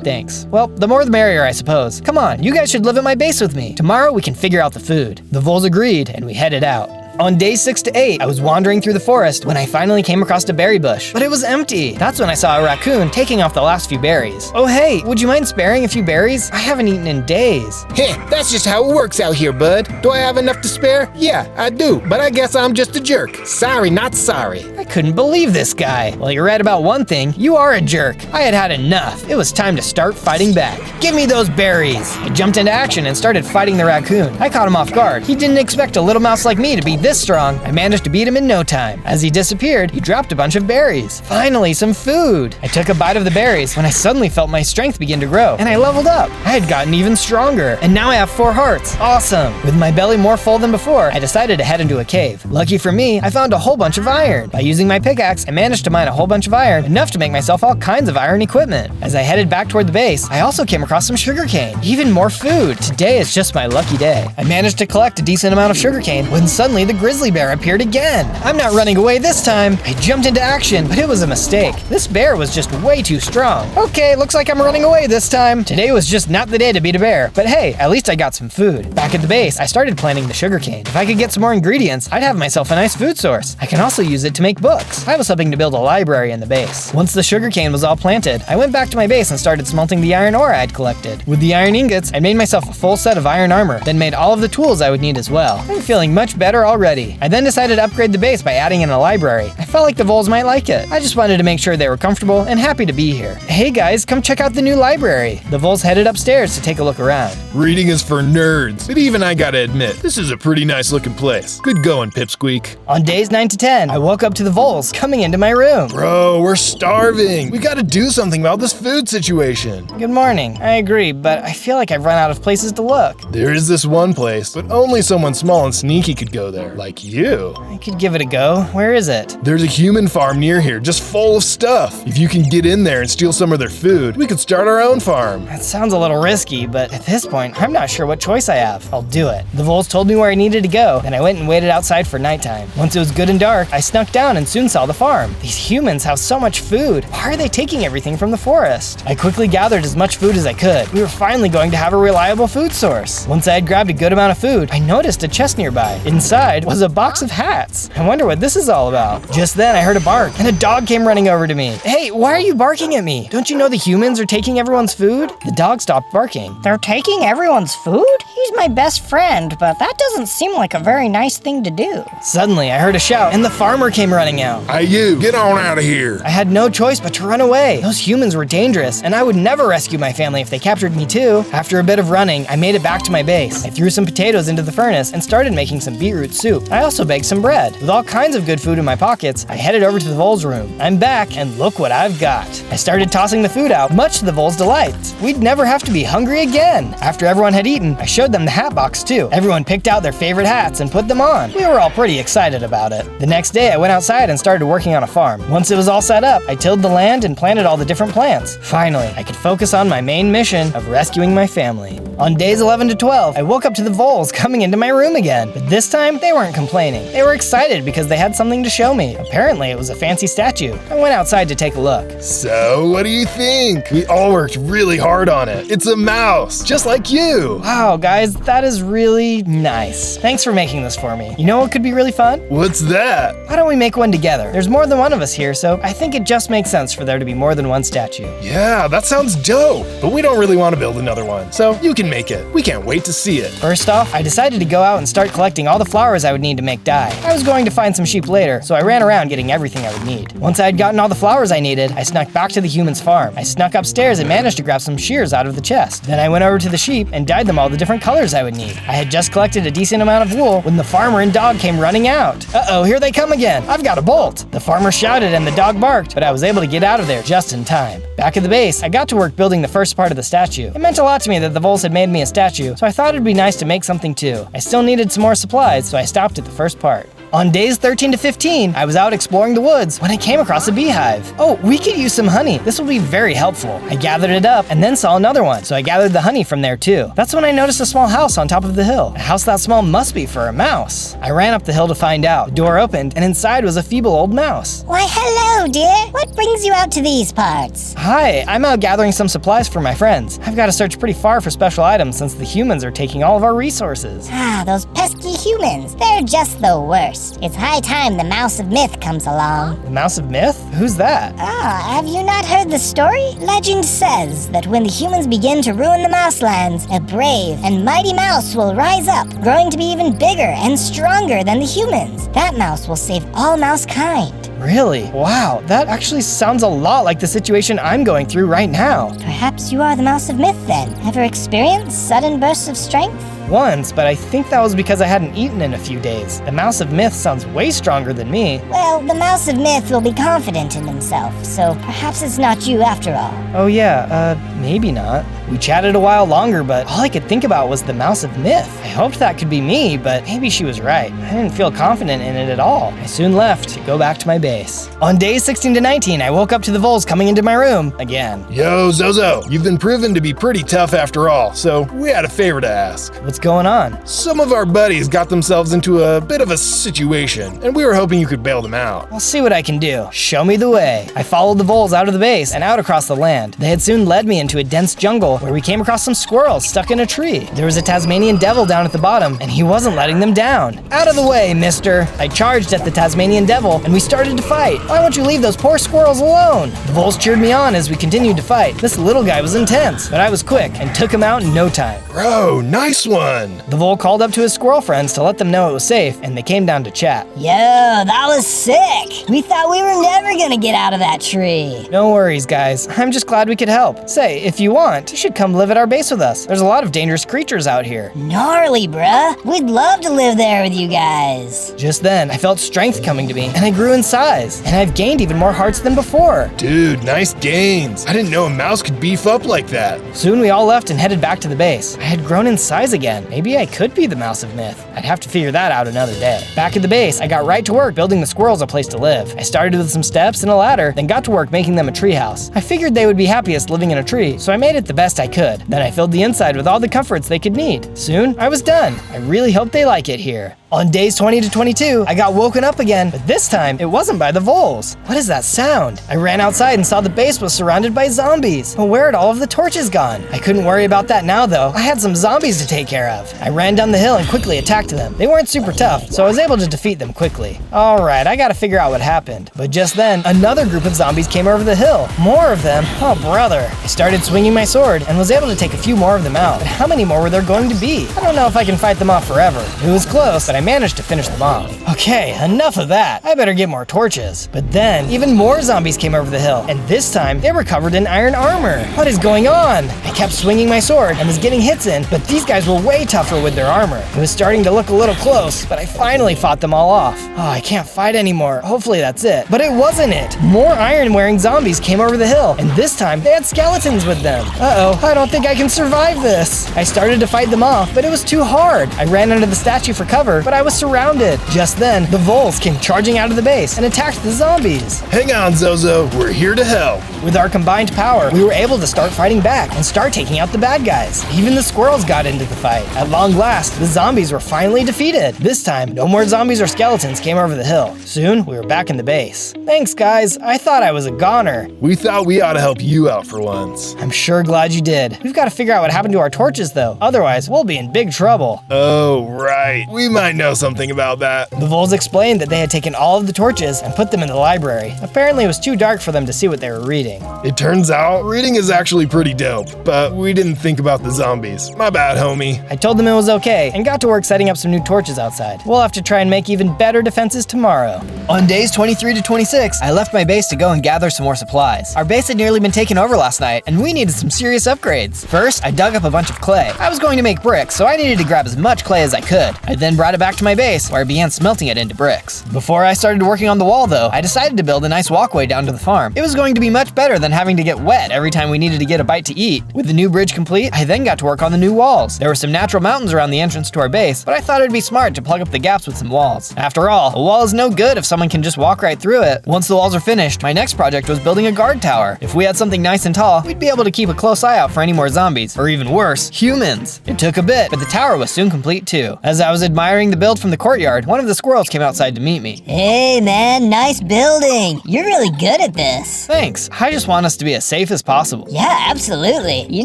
Thanks. Well, the more the merrier, I suppose. Come on, you guys should live at my base with me. Tomorrow we can figure out the food. The voles agreed, and we headed out. On days 6 to 8, I was wandering through the forest when I finally came across a berry bush, but it was empty. That's when I saw a raccoon taking off the last few berries. Oh hey, would you mind sparing a few berries? I haven't eaten in days. Heh, that's just how it works out here, bud. Do I have enough to spare? Yeah, I do, but I guess I'm just a jerk. Sorry, not sorry. I couldn't believe this guy. Well, you're right about one thing. You are a jerk. I had had enough. It was time to start fighting back. Give me those berries. I jumped into action and started fighting the raccoon. I caught him off guard. He didn't expect a little mouse like me to be this strong. I managed to beat him in no time. As he disappeared, he dropped a bunch of berries. Finally, some food. I took a bite of the berries when I suddenly felt my strength begin to grow, and I leveled up. I had gotten even stronger, and now I have 4 hearts. Awesome. With my belly more full than before, I decided to head into a cave. Lucky for me, I found a whole bunch of iron. By using my pickaxe, I managed to mine a whole bunch of iron, enough to make myself all kinds of iron equipment. As I headed back toward the base, I also came across some sugarcane. Even more food. Today is just my lucky day. I managed to collect a decent amount of sugarcane when suddenly the grizzly bear appeared again. I'm not running away this time. I jumped into action, but it was a mistake. This bear was just way too strong. Okay, looks like I'm running away this time. Today was just not the day to beat a bear, but hey, at least I got some food. Back at the base, I started planting the sugarcane. If I could get some more ingredients, I'd have myself a nice food source. I can also use it to make books. I was hoping to build a library in the base. Once the sugarcane was all planted, I went back to my base and started smelting the iron ore I'd collected. With the iron ingots, I made myself a full set of iron armor, then made all of the tools I would need as well. I'm feeling much better already. I then decided to upgrade the base by adding in a library. I felt like the voles might like it. I just wanted to make sure they were comfortable and happy to be here. Hey guys, come check out the new library. The voles headed upstairs to take a look around. Reading is for nerds, but even I gotta admit, this is a pretty nice looking place. Good going, Pipsqueak. On days 9 to 10, I woke up to the voles coming into my room. Bro, we're starving. We gotta do something about this food situation. Good morning. I agree, but I feel like I've run out of places to look. There is this one place, but only someone small and sneaky could go there, like you. I could give it a go. Where is it? There's There's a human farm near here, just full of stuff. If you can get in there and steal some of their food, we could start our own farm. That sounds a little risky, but at this point, I'm not sure what choice I have. I'll do it. The voles told me where I needed to go, and I went and waited outside for nighttime. Once it was good and dark, I snuck down and soon saw the farm. These humans have so much food. Why are they taking everything from the forest? I quickly gathered as much food as I could. We were finally going to have a reliable food source. Once I had grabbed a good amount of food, I noticed a chest nearby. Inside was a box of hats. I wonder what this is all about. Just then, I heard a bark, and a dog came running over to me. Hey, why are you barking at me? Don't you know the humans are taking everyone's food? The dog stopped barking. They're taking everyone's food? He's my best friend, but that doesn't seem like a very nice thing to do. Suddenly, I heard a shout, and the farmer came running out. Hey, you, get on out of here. I had no choice but to run away. Those humans were dangerous, and I would never rescue my family if they captured me too. After a bit of running, I made it back to my base. I threw some potatoes into the furnace and started making some beetroot soup. I also baked some bread. With all kinds of good food in my pockets, I headed over to the vole's room. I'm back, and look what I've got. I started tossing the food out, much to the vole's delight. We'd never have to be hungry again. After everyone had eaten, I showed them the hat box too. Everyone picked out their favorite hats and put them on. We were all pretty excited about it. The next day, I went outside and started working on a farm. Once it was all set up, I tilled the land and planted all the different plants. Finally, I could focus on my main mission of rescuing my family. On days 11 to 12, I woke up to the voles coming into my room again. But this time, they weren't complaining. They were excited because they had something to show me. Apparently, it was a fancy statue. I went outside to take a look. So, what do you think? We all worked really hard on it. It's a mouse, just like you. Wow, guys, that is really nice. Thanks for making this for me. You know what could be really fun? What's that? Why don't we make one together? There's more than one of us here, so I think it just makes sense for there to be more than one statue. Yeah, that sounds dope. But we don't really want to build another one, so you can make it. We can't wait to see it. First off, I decided to go out and start collecting all the flowers I would need to make dye. I was going to find some sheep later, so I ran around getting everything I would need. Once I had gotten all the flowers I needed, I snuck back to the human's farm. I snuck upstairs and managed to grab some shears out of the chest. Then I went over to the sheep and dyed them all the different colors I would need. I had just collected a decent amount of wool when the farmer and dog came running out. Uh-oh, here they come again. I've got a bolt. The farmer shouted and the dog barked, but I was able to get out of there just in time. Back at the base, I got to work building the first part of the statue. It meant a lot to me that the voles had made me a statue, so I thought it'd be nice to make something too. I still needed some more supplies, so I stopped at the first part. On days 13 to 15, I was out exploring the woods when I came across a beehive. Oh, we could use some honey. This will be very helpful. I gathered it up and then saw another one, so I gathered the honey from there too. That's when I noticed a small house on top of the hill. A house that small must be for a mouse. I ran up the hill to find out. The door opened and inside was a feeble old mouse. Why, hello, dear. What brings you out to these parts? Hi, I'm out gathering some supplies for my friends. I've got to search pretty far for special items since the humans are taking all of our resources. Ah, those pesky humans. They're just the worst. It's high time the Mouse of Myth comes along. The Mouse of Myth? Who's that? Ah, have you not heard the story? Legend says that when the humans begin to ruin the Mouselands, a brave and mighty mouse will rise up, growing to be even bigger and stronger than the humans. That mouse will save all mousekind. Really? Wow, that actually sounds a lot like the situation I'm going through right now. Perhaps you are the Mouse of Myth then. Ever experienced sudden bursts of strength? Once, but I think that was because I hadn't eaten in a few days. The Mouse of Myth sounds way stronger than me. Well, the Mouse of Myth will be confident in himself, so perhaps it's not you after all. Oh yeah, maybe not. We chatted a while longer, but all I could think about was the Mouse of Myth. I hoped that could be me, but maybe she was right. I didn't feel confident in it at all. I soon left to go back to my base. On days 16 to 19, I woke up to the voles coming into my room again. Yo, Zozo, you've been proven to be pretty tough after all, so we had a favor to ask. What's going on? Some of our buddies got themselves into a bit of a situation, and we were hoping you could bail them out. I'll see what I can do. Show me the way. I followed the voles out of the base and out across the land. They had soon led me into a dense jungle where we came across some squirrels stuck in a tree. There was a Tasmanian devil down at the bottom, and he wasn't letting them down. Out of the way, mister. I charged at the Tasmanian devil, and we started to fight. Why won't you leave those poor squirrels alone? The voles cheered me on as we continued to fight. This little guy was intense, but I was quick and took him out in no time. Bro, nice one. The vole called up to his squirrel friends to let them know it was safe, and they came down to chat. Yo, that was sick. We thought we were never gonna get out of that tree. No worries, guys. I'm just glad we could help. Say, if you want, you should should come live at our base with us. There's a lot of dangerous creatures out here. Gnarly, bruh. We'd love to live there with you guys. Just then, I felt strength coming to me, and I grew in size. And I've gained even more hearts than before. Dude, nice gains. I didn't know a mouse could beef up like that. Soon we all left and headed back to the base. I had grown in size again. Maybe I could be the mouse of myth. I'd have to figure that out another day. Back at the base, I got right to work building the squirrels a place to live. I started with some steps and a ladder, then got to work making them a treehouse. I figured they would be happiest living in a tree, so I made it the best I could. Then I filled the inside with all the comforts they could need. Soon, I was done. I really hope they like it here. On days 20 to 22, I got woken up again, but this time, it wasn't by the voles. What is that sound? I ran outside and saw the base was surrounded by zombies. But where had all of the torches gone? I couldn't worry about that now though. I had some zombies to take care of. I ran down the hill and quickly attacked them. They weren't super tough, so I was able to defeat them quickly. Alright, I gotta figure out what happened. But just then, another group of zombies came over the hill. More of them? Oh brother. I started swinging my sword and was able to take a few more of them out. But how many more were there going to be? I don't know if I can fight them off forever. It was close, but I managed to finish them off. Okay, enough of that. I better get more torches. But then, even more zombies came over the hill, and this time, they were covered in iron armor. What is going on? I kept swinging my sword and was getting hits in, but these guys were way tougher with their armor. It was starting to look a little close, but I finally fought them all off. Oh, I can't fight anymore. Hopefully that's it. But it wasn't it. More iron-wearing zombies came over the hill, and this time, they had skeletons with them. Uh-oh, I don't think I can survive this. I started to fight them off, but it was too hard. I ran under the statue for cover, but I was surrounded. Just then, the voles came charging out of the base and attacked the zombies. Hang on, Zozo. We're here to help. With our combined power, we were able to start fighting back and start taking out the bad guys. Even the squirrels got into the fight. At long last, the zombies were finally defeated. This time, no more zombies or skeletons came over the hill. Soon, we were back in the base. Thanks, guys. I thought I was a goner. We thought we ought to help you out for once. I'm sure glad you did. We've got to figure out what happened to our torches, though. Otherwise, we'll be in big trouble. Oh, right. We might know something about that. The voles explained that they had taken all of the torches and put them in the library. Apparently, it was too dark for them to see what they were reading. It turns out reading is actually pretty dope, but we didn't think about the zombies. My bad, homie. I told them it was okay and got to work setting up some new torches outside. We'll have to try and make even better defenses tomorrow. On days 23 to 26, I left my base to go and gather some more supplies. Our base had nearly been taken over last night, and we needed some serious upgrades. First, I dug up a bunch of clay. I was going to make bricks, so I needed to grab as much clay as I could. I then brought it back to my base, where I began smelting it into bricks. Before I started working on the wall though, I decided to build a nice walkway down to the farm. It was going to be much better than having to get wet every time we needed to get a bite to eat. With the new bridge complete, I then got to work on the new walls. There were some natural mountains around the entrance to our base, but I thought it'd be smart to plug up the gaps with some walls. After all, a wall is no good if someone can just walk right through it. Once the walls are finished, my next project was building a guard tower. If we had something nice and tall, we'd be able to keep a close eye out for any more zombies, or even worse, humans. It took a bit, but the tower was soon complete too. As I was admiring the build from the courtyard, one of the squirrels came outside to meet me. Hey man, nice building. You're really good at this. Thanks. I just want us to be as safe as possible. Yeah, absolutely. You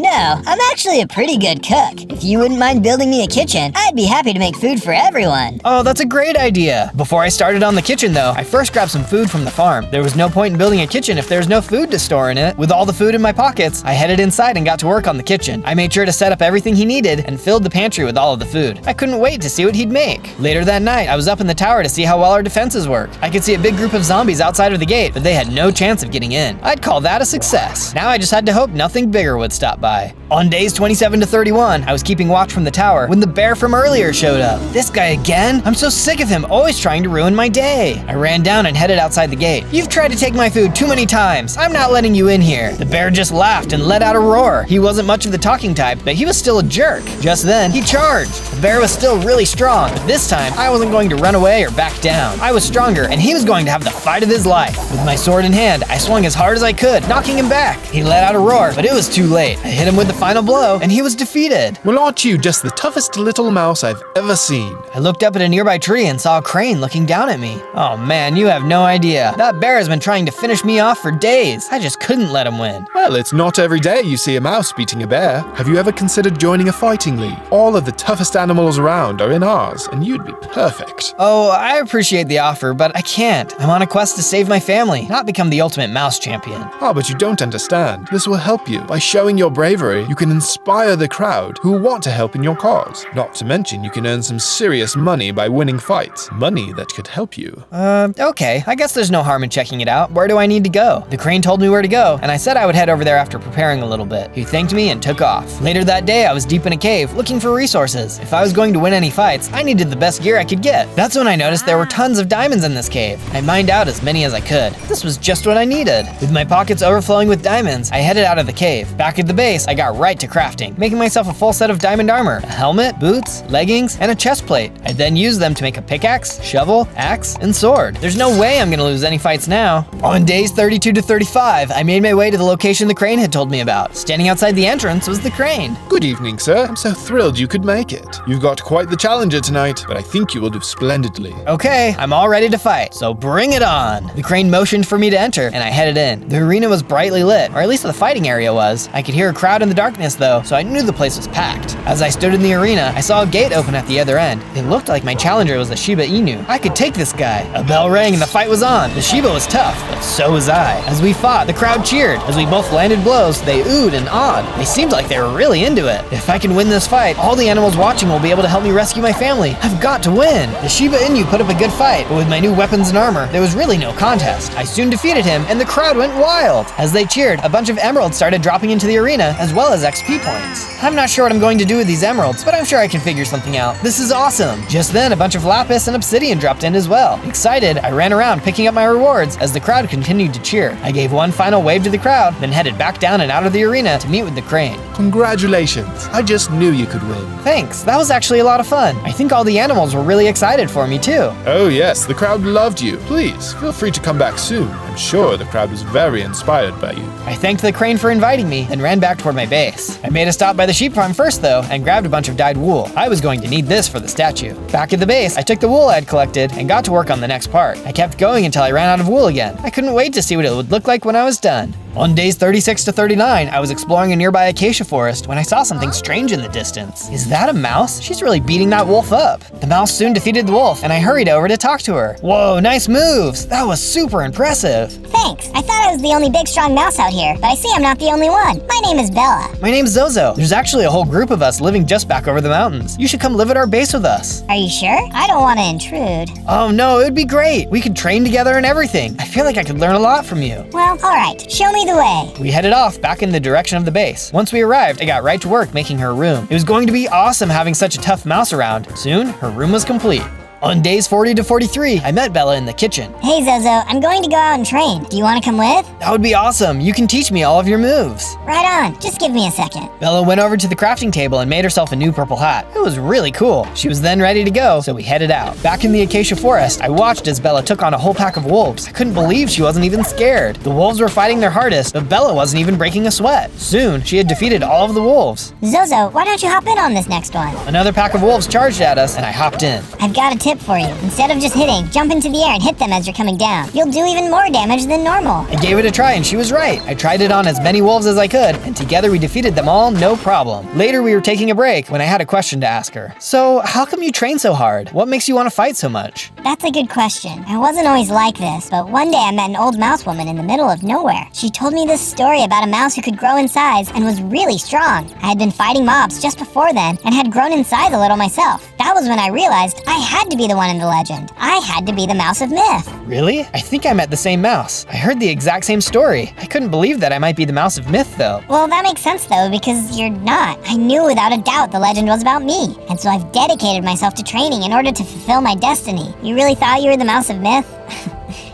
know, I'm actually a pretty good cook. If you wouldn't mind building me a kitchen, I'd be happy to make food for everyone. Oh, that's a great idea. Before I started on the kitchen though, I first grabbed some food from the farm. There was no point in building a kitchen if there's no food to store in it. With all the food in my pockets, I headed inside and got to work on the kitchen. I made sure to set up everything he needed and filled the pantry with all of the food. I couldn't wait to see what he'd make. Later that night, I was up in the tower to see how well our defenses worked. I could see a big group of zombies outside of the gate, but they had no chance of getting in. I'd call that a success. Now I just had to hope nothing bigger would stop by. On days 27 to 31, I was keeping watch from the tower when the bear from earlier showed up. This guy again? I'm so sick of him always trying to ruin my day. I ran down and headed outside the gate. You've tried to take my food too many times. I'm not letting you in here. The bear just laughed and let out a roar. He wasn't much of the talking type, but he was still a jerk. Just then, he charged. The bear was still really strong, but this time, I wasn't going to run away or back down. I was stronger, and he was going to have the fight of his life. With my sword in hand, I swung as hard as I could, knocking him back. He let out a roar, but it was too late. I hit him with the final blow, and he was defeated. Well, aren't you just the toughest little mouse I've ever seen? I looked up at a nearby tree and saw a crane looking down at me. Oh man, you have no idea. That bear has been trying to finish me off for days. I just couldn't let him win. Well, it's not every day you see a mouse beating a bear. Have you ever considered joining a fighting league? All of the toughest animals around are in ours, and you'd be perfect. Oh, I appreciate the offer, but I can't. I'm on a quest to save my family, not become the ultimate mouse champion. Ah, but you don't understand. This will help you. By showing your bravery, you can inspire the crowd who want to help in your cause. Not to mention, you can earn some serious money by winning fights. Money that could help you. Okay. I guess there's no harm in checking it out. Where do I need to go? The crane told me where to go, and I said I would head over there after preparing a little bit. He thanked me and took off. Later that day, I was deep in a cave looking for resources. If I was going to win any fights, I needed the best gear I could get. That's when I noticed there were tons of diamonds in this cave. I mined out as many as I could. This was just what I needed. With my pockets overflowing with diamonds, I headed out of the cave. Back at the base, I got right to crafting, making myself a full set of diamond armor, a helmet, boots, leggings, and a chest plate. I then used them to make a pickaxe, shovel, axe, and sword. There's no way I'm gonna lose any fights now. On days 32 to 35, I made my way to the location the crane had told me about. Standing outside the entrance was the crane. Good evening, sir. I'm so thrilled you could make it. You've got quite the challenger tonight, but I think you will do splendidly. Okay, I'm all ready to fight, so bring it on. The crane motioned for me to enter, and I headed in. The arena was brightly lit, or at least the fighting area was. I could hear a crowd in the darkness though, so I knew the place was packed. As I stood in the arena, I saw a gate open at the other end. It looked like my challenger was a Shiba Inu. I could take this guy. A bell rang and the fight was on. The Shiba was tough, but so was I. As we fought, the crowd cheered. As we both landed blows, they oohed and awed. They seemed like they were really into it. If I can win this fight, all the animals watching will be able to help me rescue my family. I've got to win. The Shiba Inu put up a good fight, but with my new weapons and armor, there was really no contest. I soon defeated him, and the crowd went wild. As they cheered, a bunch of emeralds started dropping into the arena, as well as XP points. I'm not sure what I'm going to do with these emeralds, but I'm sure I can figure something out. This is awesome. Just then, a bunch of lapis and obsidian dropped in as well. Excited, I ran around picking up my rewards as the crowd continued to cheer. I gave one final wave to the crowd, then headed back down and out of the arena to meet with the crane. Congratulations. I just knew you could win. Thanks, that was actually a lot of fun. I think all the animals were really excited for me too. Oh yes, the crowd loved you. Please, feel free to come back soon. I'm sure the crowd was very inspired by you. I thanked the crane for inviting me and ran back toward my base. I made a stop by the sheep farm first though and grabbed a bunch of dyed wool. I was going to need this for the statue. Back at the base, I took the wool I'd collected and got to work on the next part. I kept going until I ran out of wool again. I couldn't wait to see what it would look like when I was done. On days 36 to 39, I was exploring a nearby acacia forest when I saw something strange in the distance. Is that a mouse? She's really beating that wolf up. The mouse soon defeated the wolf, and I hurried over to talk to her. Whoa, nice moves. That was super impressive. Thanks. I thought I was the only big strong mouse out here, but I see I'm not the only one. My name is Bella. My name's Zozo. There's actually a whole group of us living just back over the mountains. You should come live at our base with us. Are you sure? I don't want to intrude. Oh no, it would be great. We could train together and everything. I feel like I could learn a lot from you. Well, alright. Show me the way. We headed off back in the direction of the base. Once we arrived, I got right to work making her room. It was going to be awesome having such a tough mouse around. Soon, her room was complete. On days 40 to 43, I met Bella in the kitchen. Hey Zozo, I'm going to go out and train. Do you want to come with? That would be awesome. You can teach me all of your moves. Right on. Just give me a second. Bella went over to the crafting table and made herself a new purple hat. It was really cool. She was then ready to go, so we headed out. Back in the acacia forest, I watched as Bella took on a whole pack of wolves. I couldn't believe she wasn't even scared. The wolves were fighting their hardest, but Bella wasn't even breaking a sweat. Soon, she had defeated all of the wolves. Zozo, why don't you hop in on this next one? Another pack of wolves charged at us, and I hopped in. I've got a tip for you. Instead of just hitting, jump into the air and hit them as you're coming down. You'll do even more damage than normal. I gave it a try and she was right. I tried it on as many wolves as I could, and together we defeated them all, no problem. Later we were taking a break when I had a question to ask her. So, how come you train so hard? What makes you want to fight so much? That's a good question. I wasn't always like this, but one day I met an old mouse woman in the middle of nowhere. She told me this story about a mouse who could grow in size and was really strong. I had been fighting mobs just before then and had grown in size a little myself. That was when I realized I had to be the one in the legend. I had to be the mouse of myth. Really? I think I met the same mouse. I heard the exact same story. I couldn't believe that I might be the mouse of myth though. Well, that makes sense though, because you're not. I knew without a doubt the legend was about me, and so I've dedicated myself to training in order to fulfill my destiny. You really thought you were the mouse of myth?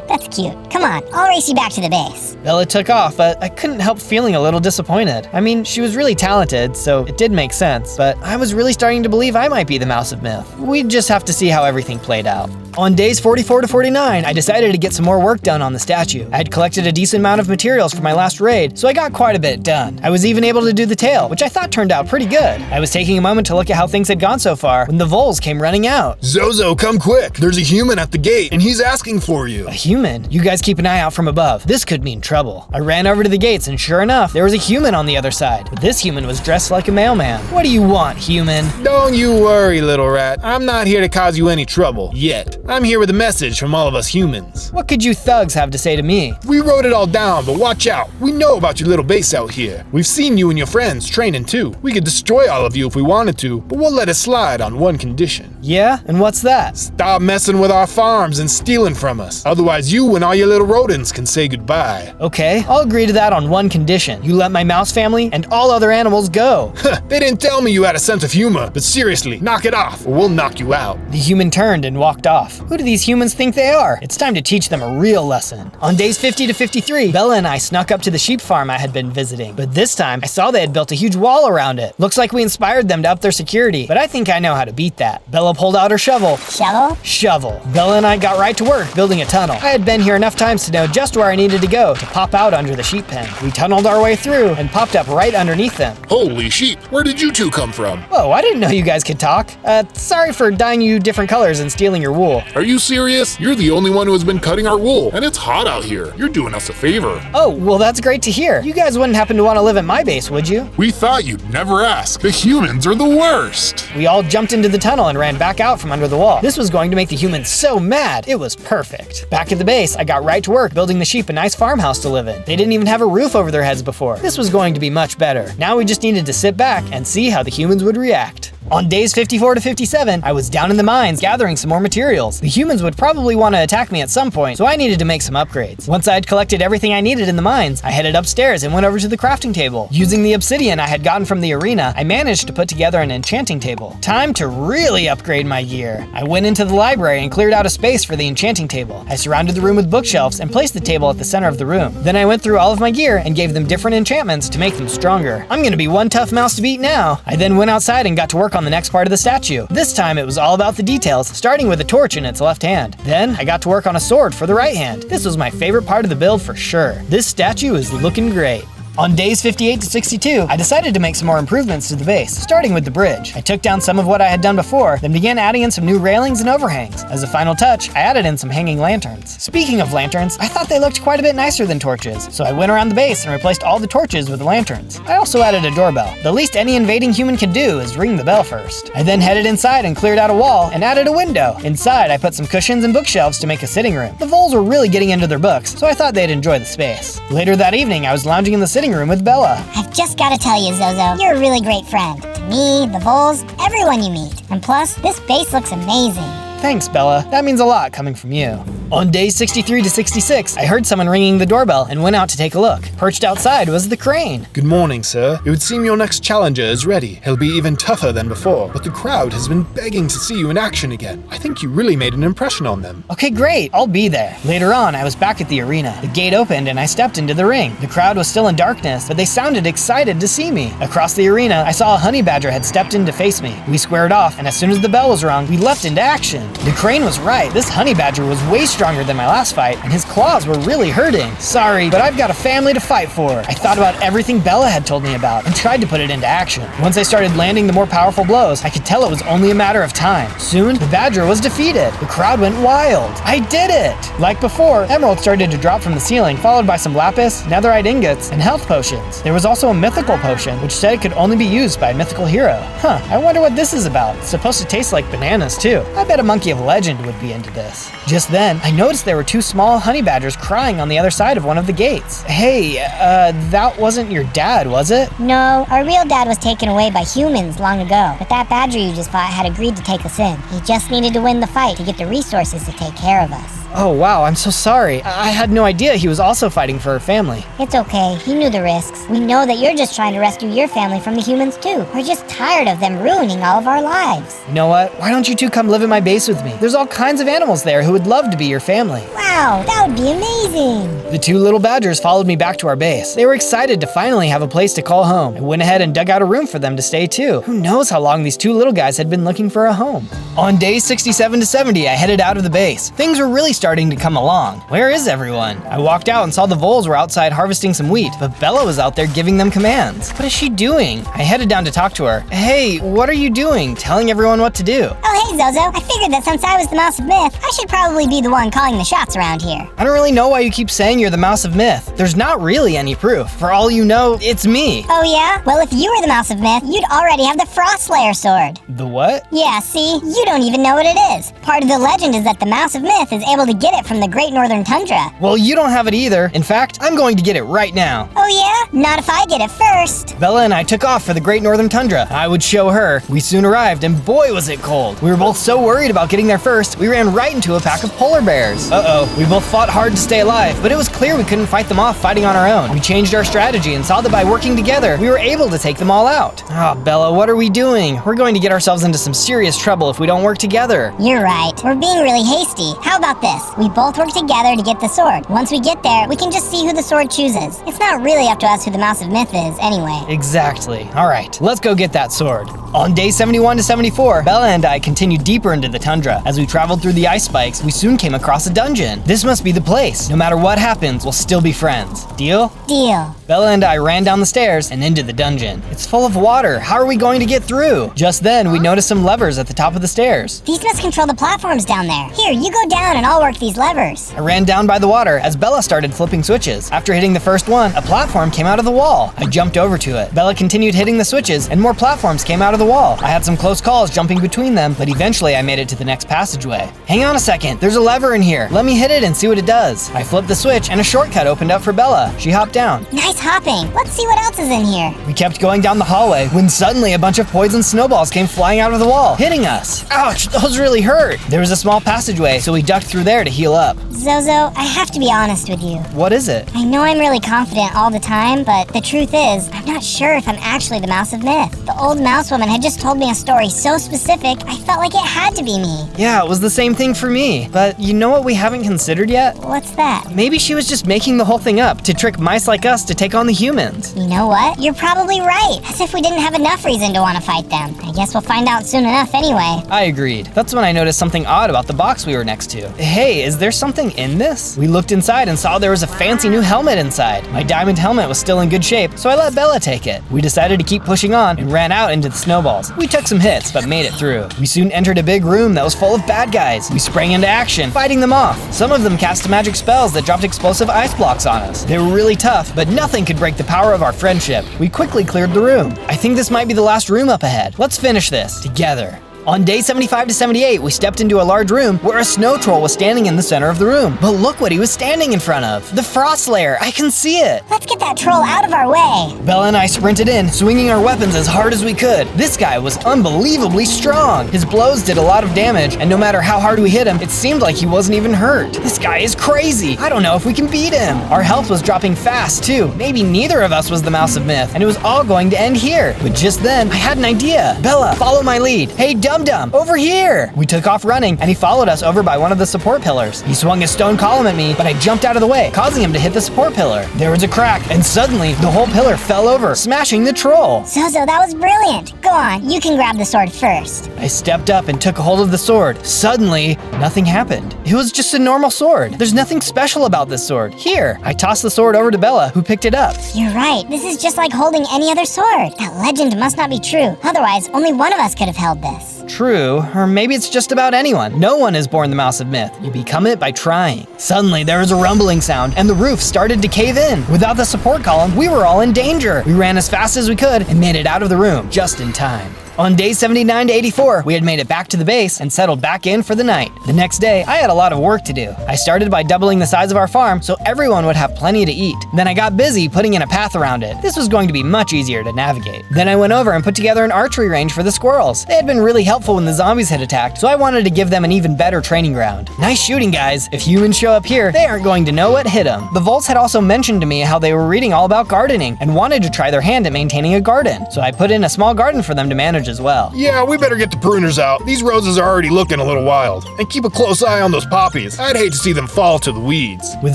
That's cute. Come on, I'll race you back to the base. Bella took off, but I couldn't help feeling a little disappointed. I mean, she was really talented, so it did make sense, but I was really starting to believe I might be the mouse of myth. We'd just have to see how everything played out. On days 44 to 49, I decided to get some more work done on the statue. I had collected a decent amount of materials for my last raid, so I got quite a bit done. I was even able to do the tail, which I thought turned out pretty good. I was taking a moment to look at how things had gone so far when the voles came running out. Zozo, come quick. There's a human at the gate, and he's asking for you. A human? human. You guys keep an eye out from above. This could mean trouble. I ran over to the gates, and sure enough, there was a human on the other side. But this human was dressed like a mailman. What do you want, human? Don't you worry, little rat. I'm not here to cause you any trouble, yet. I'm here with a message from all of us humans. What could you thugs have to say to me? We wrote it all down, but watch out. We know about your little base out here. We've seen you and your friends training too. We could destroy all of you if we wanted to, but we'll let it slide on one condition. Yeah? And what's that? Stop messing with our farms and stealing from us. Otherwise, you and all your little rodents can say goodbye. Okay, I'll agree to that on one condition. You let my mouse family and all other animals go. They didn't tell me you had a sense of humor, but seriously, knock it off or we'll knock you out. The human turned and walked off. Who do these humans think they are? It's time to teach them a real lesson. On days 50 to 53, Bella and I snuck up to the sheep farm I had been visiting, but this time I saw they had built a huge wall around it. Looks like we inspired them to up their security, but I think I know how to beat that. Bella pulled out her shovel. Shovel? Shovel. Bella and I got right to work building a tunnel. I had been here enough times to know just where I needed to go to pop out under the sheep pen. We tunneled our way through and popped up right underneath them. Holy sheep, where did you two come from? Whoa, I didn't know you guys could talk. Sorry for dyeing you different colors and stealing your wool. Are you serious? You're the only one who has been cutting our wool, and it's hot out here. You're doing us a favor. Oh, well that's great to hear. You guys wouldn't happen to want to live at my base, would you? We thought you'd never ask. The humans are the worst. We all jumped into the tunnel and ran back out from under the wall. This was going to make the humans so mad. It was perfect. Back at the base, I got right to work building the sheep a nice farmhouse to live in. They didn't even have a roof over their heads before. This was going to be much better. Now we just needed to sit back and see how the humans would react. On days 54 to 57, I was down in the mines gathering some more materials. The humans would probably want to attack me at some point, so I needed to make some upgrades. Once I had collected everything I needed in the mines, I headed upstairs and went over to the crafting table. Using the obsidian I had gotten from the arena, I managed to put together an enchanting table. Time to really upgrade my gear. I went into the library and cleared out a space for the enchanting table. I surrounded the room with bookshelves and placed the table at the center of the room. Then I went through all of my gear and gave them different enchantments to make them stronger. I'm gonna be one tough mouse to beat now. I then went outside and got to work on the next part of the statue. This time it was all about the details, starting with a torch in its left hand. Then I got to work on a sword for the right hand. This was my favorite part of the build for sure. This statue is looking great. On days 58 to 62, I decided to make some more improvements to the base, starting with the bridge. I took down some of what I had done before, then began adding in some new railings and overhangs. As a final touch, I added in some hanging lanterns. Speaking of lanterns, I thought they looked quite a bit nicer than torches, so I went around the base and replaced all the torches with lanterns. I also added a doorbell. The least any invading human can do is ring the bell first. I then headed inside and cleared out a wall and added a window. Inside, I put some cushions and bookshelves to make a sitting room. The voles were really getting into their books, so I thought they'd enjoy the space. Later that evening, I was lounging in the sitting room with Bella. I've just gotta tell you, Zozo, you're a really great friend. To me, the voles, everyone you meet. And plus, this base looks amazing. Thanks, Bella. That means a lot coming from you. On days 63 to 66, I heard someone ringing the doorbell and went out to take a look. Perched outside was the crane. Good morning, sir. It would seem your next challenger is ready. He'll be even tougher than before, but the crowd has been begging to see you in action again. I think you really made an impression on them. Okay, great. I'll be there. Later on, I was back at the arena. The gate opened and I stepped into the ring. The crowd was still in darkness, but they sounded excited to see me. Across the arena, I saw a honey badger had stepped in to face me. We squared off, and as soon as the bell was rung, we leapt into action. The crane was right. This honey badger was way stronger than my last fight, and his claws were really hurting. Sorry, but I've got a family to fight for. I thought about everything Bella had told me about and tried to put it into action. Once I started landing the more powerful blows, I could tell it was only a matter of time. Soon, the badger was defeated. The crowd went wild. I did it! Like before, emeralds started to drop from the ceiling, followed by some lapis, netherite ingots, and health potions. There was also a mythical potion, which said it could only be used by a mythical hero. I wonder what this is about. It's supposed to taste like bananas, too. I bet a monkey of legend would be into this. Just then, I noticed there were two small honey badgers crying on the other side of one of the gates. Hey, that wasn't your dad, was it? No, our real dad was taken away by humans long ago, but that badger you just fought had agreed to take us in. He just needed to win the fight to get the resources to take care of us. Oh wow, I'm so sorry. I had no idea he was also fighting for her family. It's okay, he knew the risks. We know that you're just trying to rescue your family from the humans too. We're just tired of them ruining all of our lives. You know what? Why don't you two come live in my base with me? There's all kinds of animals there who would love to be your family. Wow, that would be amazing. The two little badgers followed me back to our base. They were excited to finally have a place to call home. I went ahead and dug out a room for them to stay too. Who knows how long these two little guys had been looking for a home. On days 67 to 70, I headed out of the base. Things were really starting to come along. Where is everyone? I walked out and saw the voles were outside harvesting some wheat, but Bella was out there giving them commands. What is she doing? I headed down to talk to her. Hey, what are you doing? Telling everyone what to do. Oh, hey, Zozo. I figured that since I was the Mouse of Myth, I should probably be the one calling the shots around here. I don't really know why you keep saying you're the Mouse of Myth. There's not really any proof. For all you know, it's me. Oh, yeah? Well, if you were the Mouse of Myth, you'd already have the Frost Slayer sword. The what? Yeah, see? You don't even know what it is. Part of the legend is that the Mouse of Myth is able to get it from the Great Northern Tundra. Well, you don't have it either. In fact, I'm going to get it right now. Oh, yeah? Not if I get it first. Bella and I took off for the Great Northern Tundra. I would show her. We soon arrived, and boy was it cold. We were both so worried about getting there first, we ran right into a pack of polar bears. Uh-oh, we both fought hard to stay alive, but it was clear we couldn't fight them off fighting on our own. We changed our strategy and saw that by working together, we were able to take them all out. Oh, Bella, what are we doing? We're going to get ourselves into some serious trouble if we don't work together. You're right. We're being really hasty. How about this? We both work together to get the sword. Once we get there, we can just see who the sword chooses. It's not really up to us who the Mouse of Myth is, anyway. Exactly. All right, let's go get that sword. On day 71 to 74, Bella and I continued deeper into the tundra. As we traveled through the ice spikes, we soon came across a dungeon. This must be the place. No matter what happens, we'll still be friends. Deal? Deal. Bella and I ran down the stairs and into the dungeon. It's full of water. How are we going to get through? Just then, we noticed some levers at the top of the stairs. These must control the platforms down there. Here, you go down and I'll work these levers. I ran down by the water as Bella started flipping switches. After hitting the first one, a platform came out of the wall. I jumped over to it. Bella continued hitting the switches and more platforms came out of the wall. I had some close calls jumping between them, but eventually I made it to the next passageway. Hang on a second, there's a lever in here. Let me hit it and see what it does. I flipped the switch and a shortcut opened up for Bella. She hopped down. Nice hopping. Let's see what else is in here. We kept going down the hallway when suddenly a bunch of poison snowballs came flying out of the wall, hitting us. Ouch, those really hurt. There was a small passageway, so we ducked through there to heal up. Zozo, I have to be honest with you. What is it? I know I'm really confident all the time, but the truth is, I'm not sure if I'm actually the Mouse of Myth. The old mouse woman had just told me a story so specific, I felt like it had to be me. Yeah, it was the same thing for me. But you know what we haven't considered yet? What's that? Maybe she was just making the whole thing up to trick mice like us to take on the humans. You know what? You're probably right. As if we didn't have enough reason to want to fight them. I guess we'll find out soon enough anyway. I agreed. That's when I noticed something odd about the box we were next to. Hey, is there something in this? We looked inside and saw there was a fancy new helmet inside. My diamond helmet was still in good shape, so I let Bella take it. We decided to keep pushing on and ran out into the snowballs. We took some hits, but made it through. We soon entered a big room that was full of bad guys. We sprang into action, fighting them off. Some of them cast magic spells that dropped explosive ice blocks on us. They were really tough, but nothing could break the power of our friendship. We quickly cleared the room. I think this might be the last room up ahead. Let's finish this together. On day 75 to 78, we stepped into a large room where a snow troll was standing in the center of the room. But look what he was standing in front of. The Frost Slayer, I can see it. Let's get that troll out of our way. Bella and I sprinted in, swinging our weapons as hard as we could. This guy was unbelievably strong. His blows did a lot of damage, and no matter how hard we hit him, it seemed like he wasn't even hurt. This guy is crazy. I don't know if we can beat him. Our health was dropping fast too. Maybe neither of us was the Mouse of Myth, and it was all going to end here. But just then, I had an idea. Bella, follow my lead. Hey, Dum-Dum, over here. We took off running, and he followed us over by one of the support pillars. He swung his stone column at me, but I jumped out of the way, causing him to hit the support pillar. There was a crack, and suddenly, the whole pillar fell over, smashing the troll. Zozo, that was brilliant. Go on, you can grab the sword first. I stepped up and took a hold of the sword. Suddenly, nothing happened. It was just a normal sword. There's nothing special about this sword. Here, I tossed the sword over to Bella, who picked it up. You're right. This is just like holding any other sword. That legend must not be true. Otherwise, only one of us could have held this. True, or maybe it's just about anyone. No one is born the Mouse of Myth. You become it by trying. Suddenly, there was a rumbling sound, and the roof started to cave in. Without the support column, we were all in danger. We ran as fast as we could and made it out of the room just in time. On day 79 to 84, we had made it back to the base and settled back in for the night. The next day, I had a lot of work to do. I started by doubling the size of our farm so everyone would have plenty to eat. Then I got busy putting in a path around it. This was going to be much easier to navigate. Then I went over and put together an archery range for the squirrels. They had been really helpful when the zombies had attacked, so I wanted to give them an even better training ground. Nice shooting, guys. If humans show up here, they aren't going to know what hit them. The Volts had also mentioned to me how they were reading all about gardening and wanted to try their hand at maintaining a garden. So I put in a small garden for them to manage as well. Yeah, we better get the pruners out. These roses are already looking a little wild. And keep a close eye on those poppies. I'd hate to see them fall to the weeds. With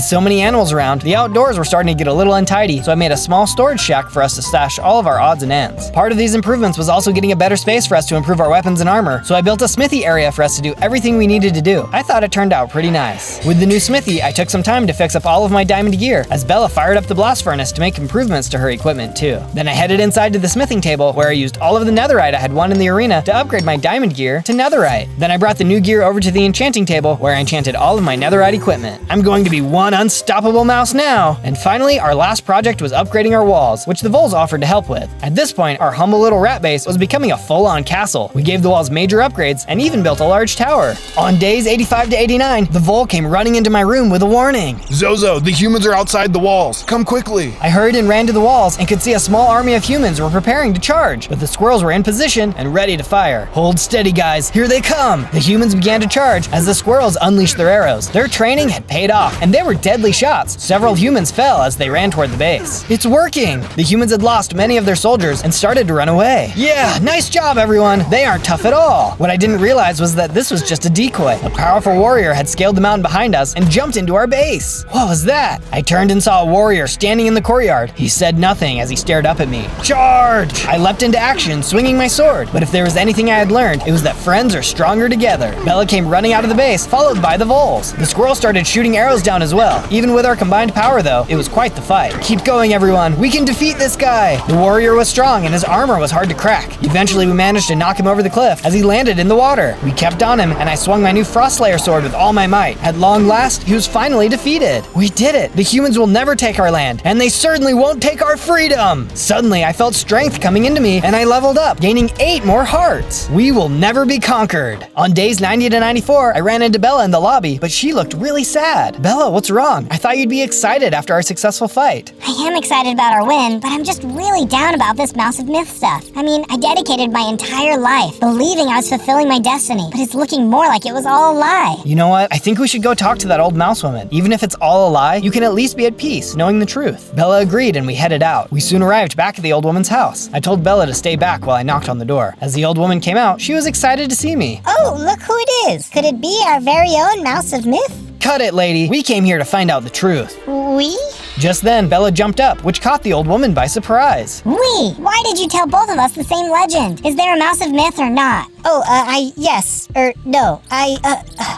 so many animals around, the outdoors were starting to get a little untidy, so I made a small storage shack for us to stash all of our odds and ends. Part of these improvements was also getting a better space for us to improve our weapons and armor, so I built a smithy area for us to do everything we needed to do. I thought it turned out pretty nice. With the new smithy, I took some time to fix up all of my diamond gear, as Bella fired up the blast furnace to make improvements to her equipment too. Then I headed inside to the smithing table, where I used all of the netherite I had won in the arena to upgrade my diamond gear to netherite. Then I brought the new gear over to the enchanting table, where I enchanted all of my netherite equipment. I'm going to be one unstoppable mouse now! And finally, our last project was upgrading our walls, which the voles offered to help with. At this point, our humble little rat base was becoming a full-on castle. We gave the walls major upgrades and even built a large tower. On days 85 to 89, the vole came running into my room with a warning. Zozo, the humans are outside the walls. Come quickly. I hurried and ran to the walls and could see a small army of humans were preparing to charge, but the squirrels were in position and ready to fire. Hold steady, guys. Here they come. The humans began to charge as the squirrels unleashed their arrows. Their training had paid off, and they were deadly shots. Several humans fell as they ran toward the base. It's working. The humans had lost many of their soldiers and started to run away. Yeah, nice job, everyone. They aren't tough at all. What I didn't realize was that this was just a decoy. A powerful warrior had scaled the mountain behind us and jumped into our base. What was that? I turned and saw a warrior standing in the courtyard. He said nothing as he stared up at me. Charge! I leapt into action, swinging my sword. But if there was anything I had learned, it was that friends are stronger together. Bella came running out of the base, followed by the voles. The squirrels started shooting arrows down as well. Even with our combined power, though, it was quite the fight. Keep going, everyone. We can defeat this guy. The warrior was strong and his armor was hard to crack. Eventually, we managed to knock him over the cliff as he landed in the water. We kept on him, and I swung my new Frost Slayer sword with all my might. At long last, he was finally defeated. We did it. The humans will never take our land, and they certainly won't take our freedom. Suddenly, I felt strength coming into me, and I leveled up, gaining 8 more hearts. We will never be conquered. On days 90 to 94, I ran into Bella in the lobby, but she looked really sad. Bella, what's wrong? I thought you'd be excited after our successful fight. I am excited about our win, but I'm just really down about this Mouse of Myth stuff. I mean, I dedicated my entire life believing I was fulfilling my destiny, but it's looking more like it was all a lie. You know what? I think we should go talk to that old mouse woman. Even if it's all a lie, you can at least be at peace, knowing the truth. Bella agreed and we headed out. We soon arrived back at the old woman's house. I told Bella to stay back while I knocked on the door. As the old woman came out, she was excited to see me. Oh, look who it is. Could it be our very own Mouse of Myth? Cut it, lady. We came here to find out the truth. We? Just then, Bella jumped up, which caught the old woman by surprise. We? Why did you tell both of us the same legend? Is there a Mouse of Myth or not? Oh, yes. No.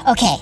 Okay.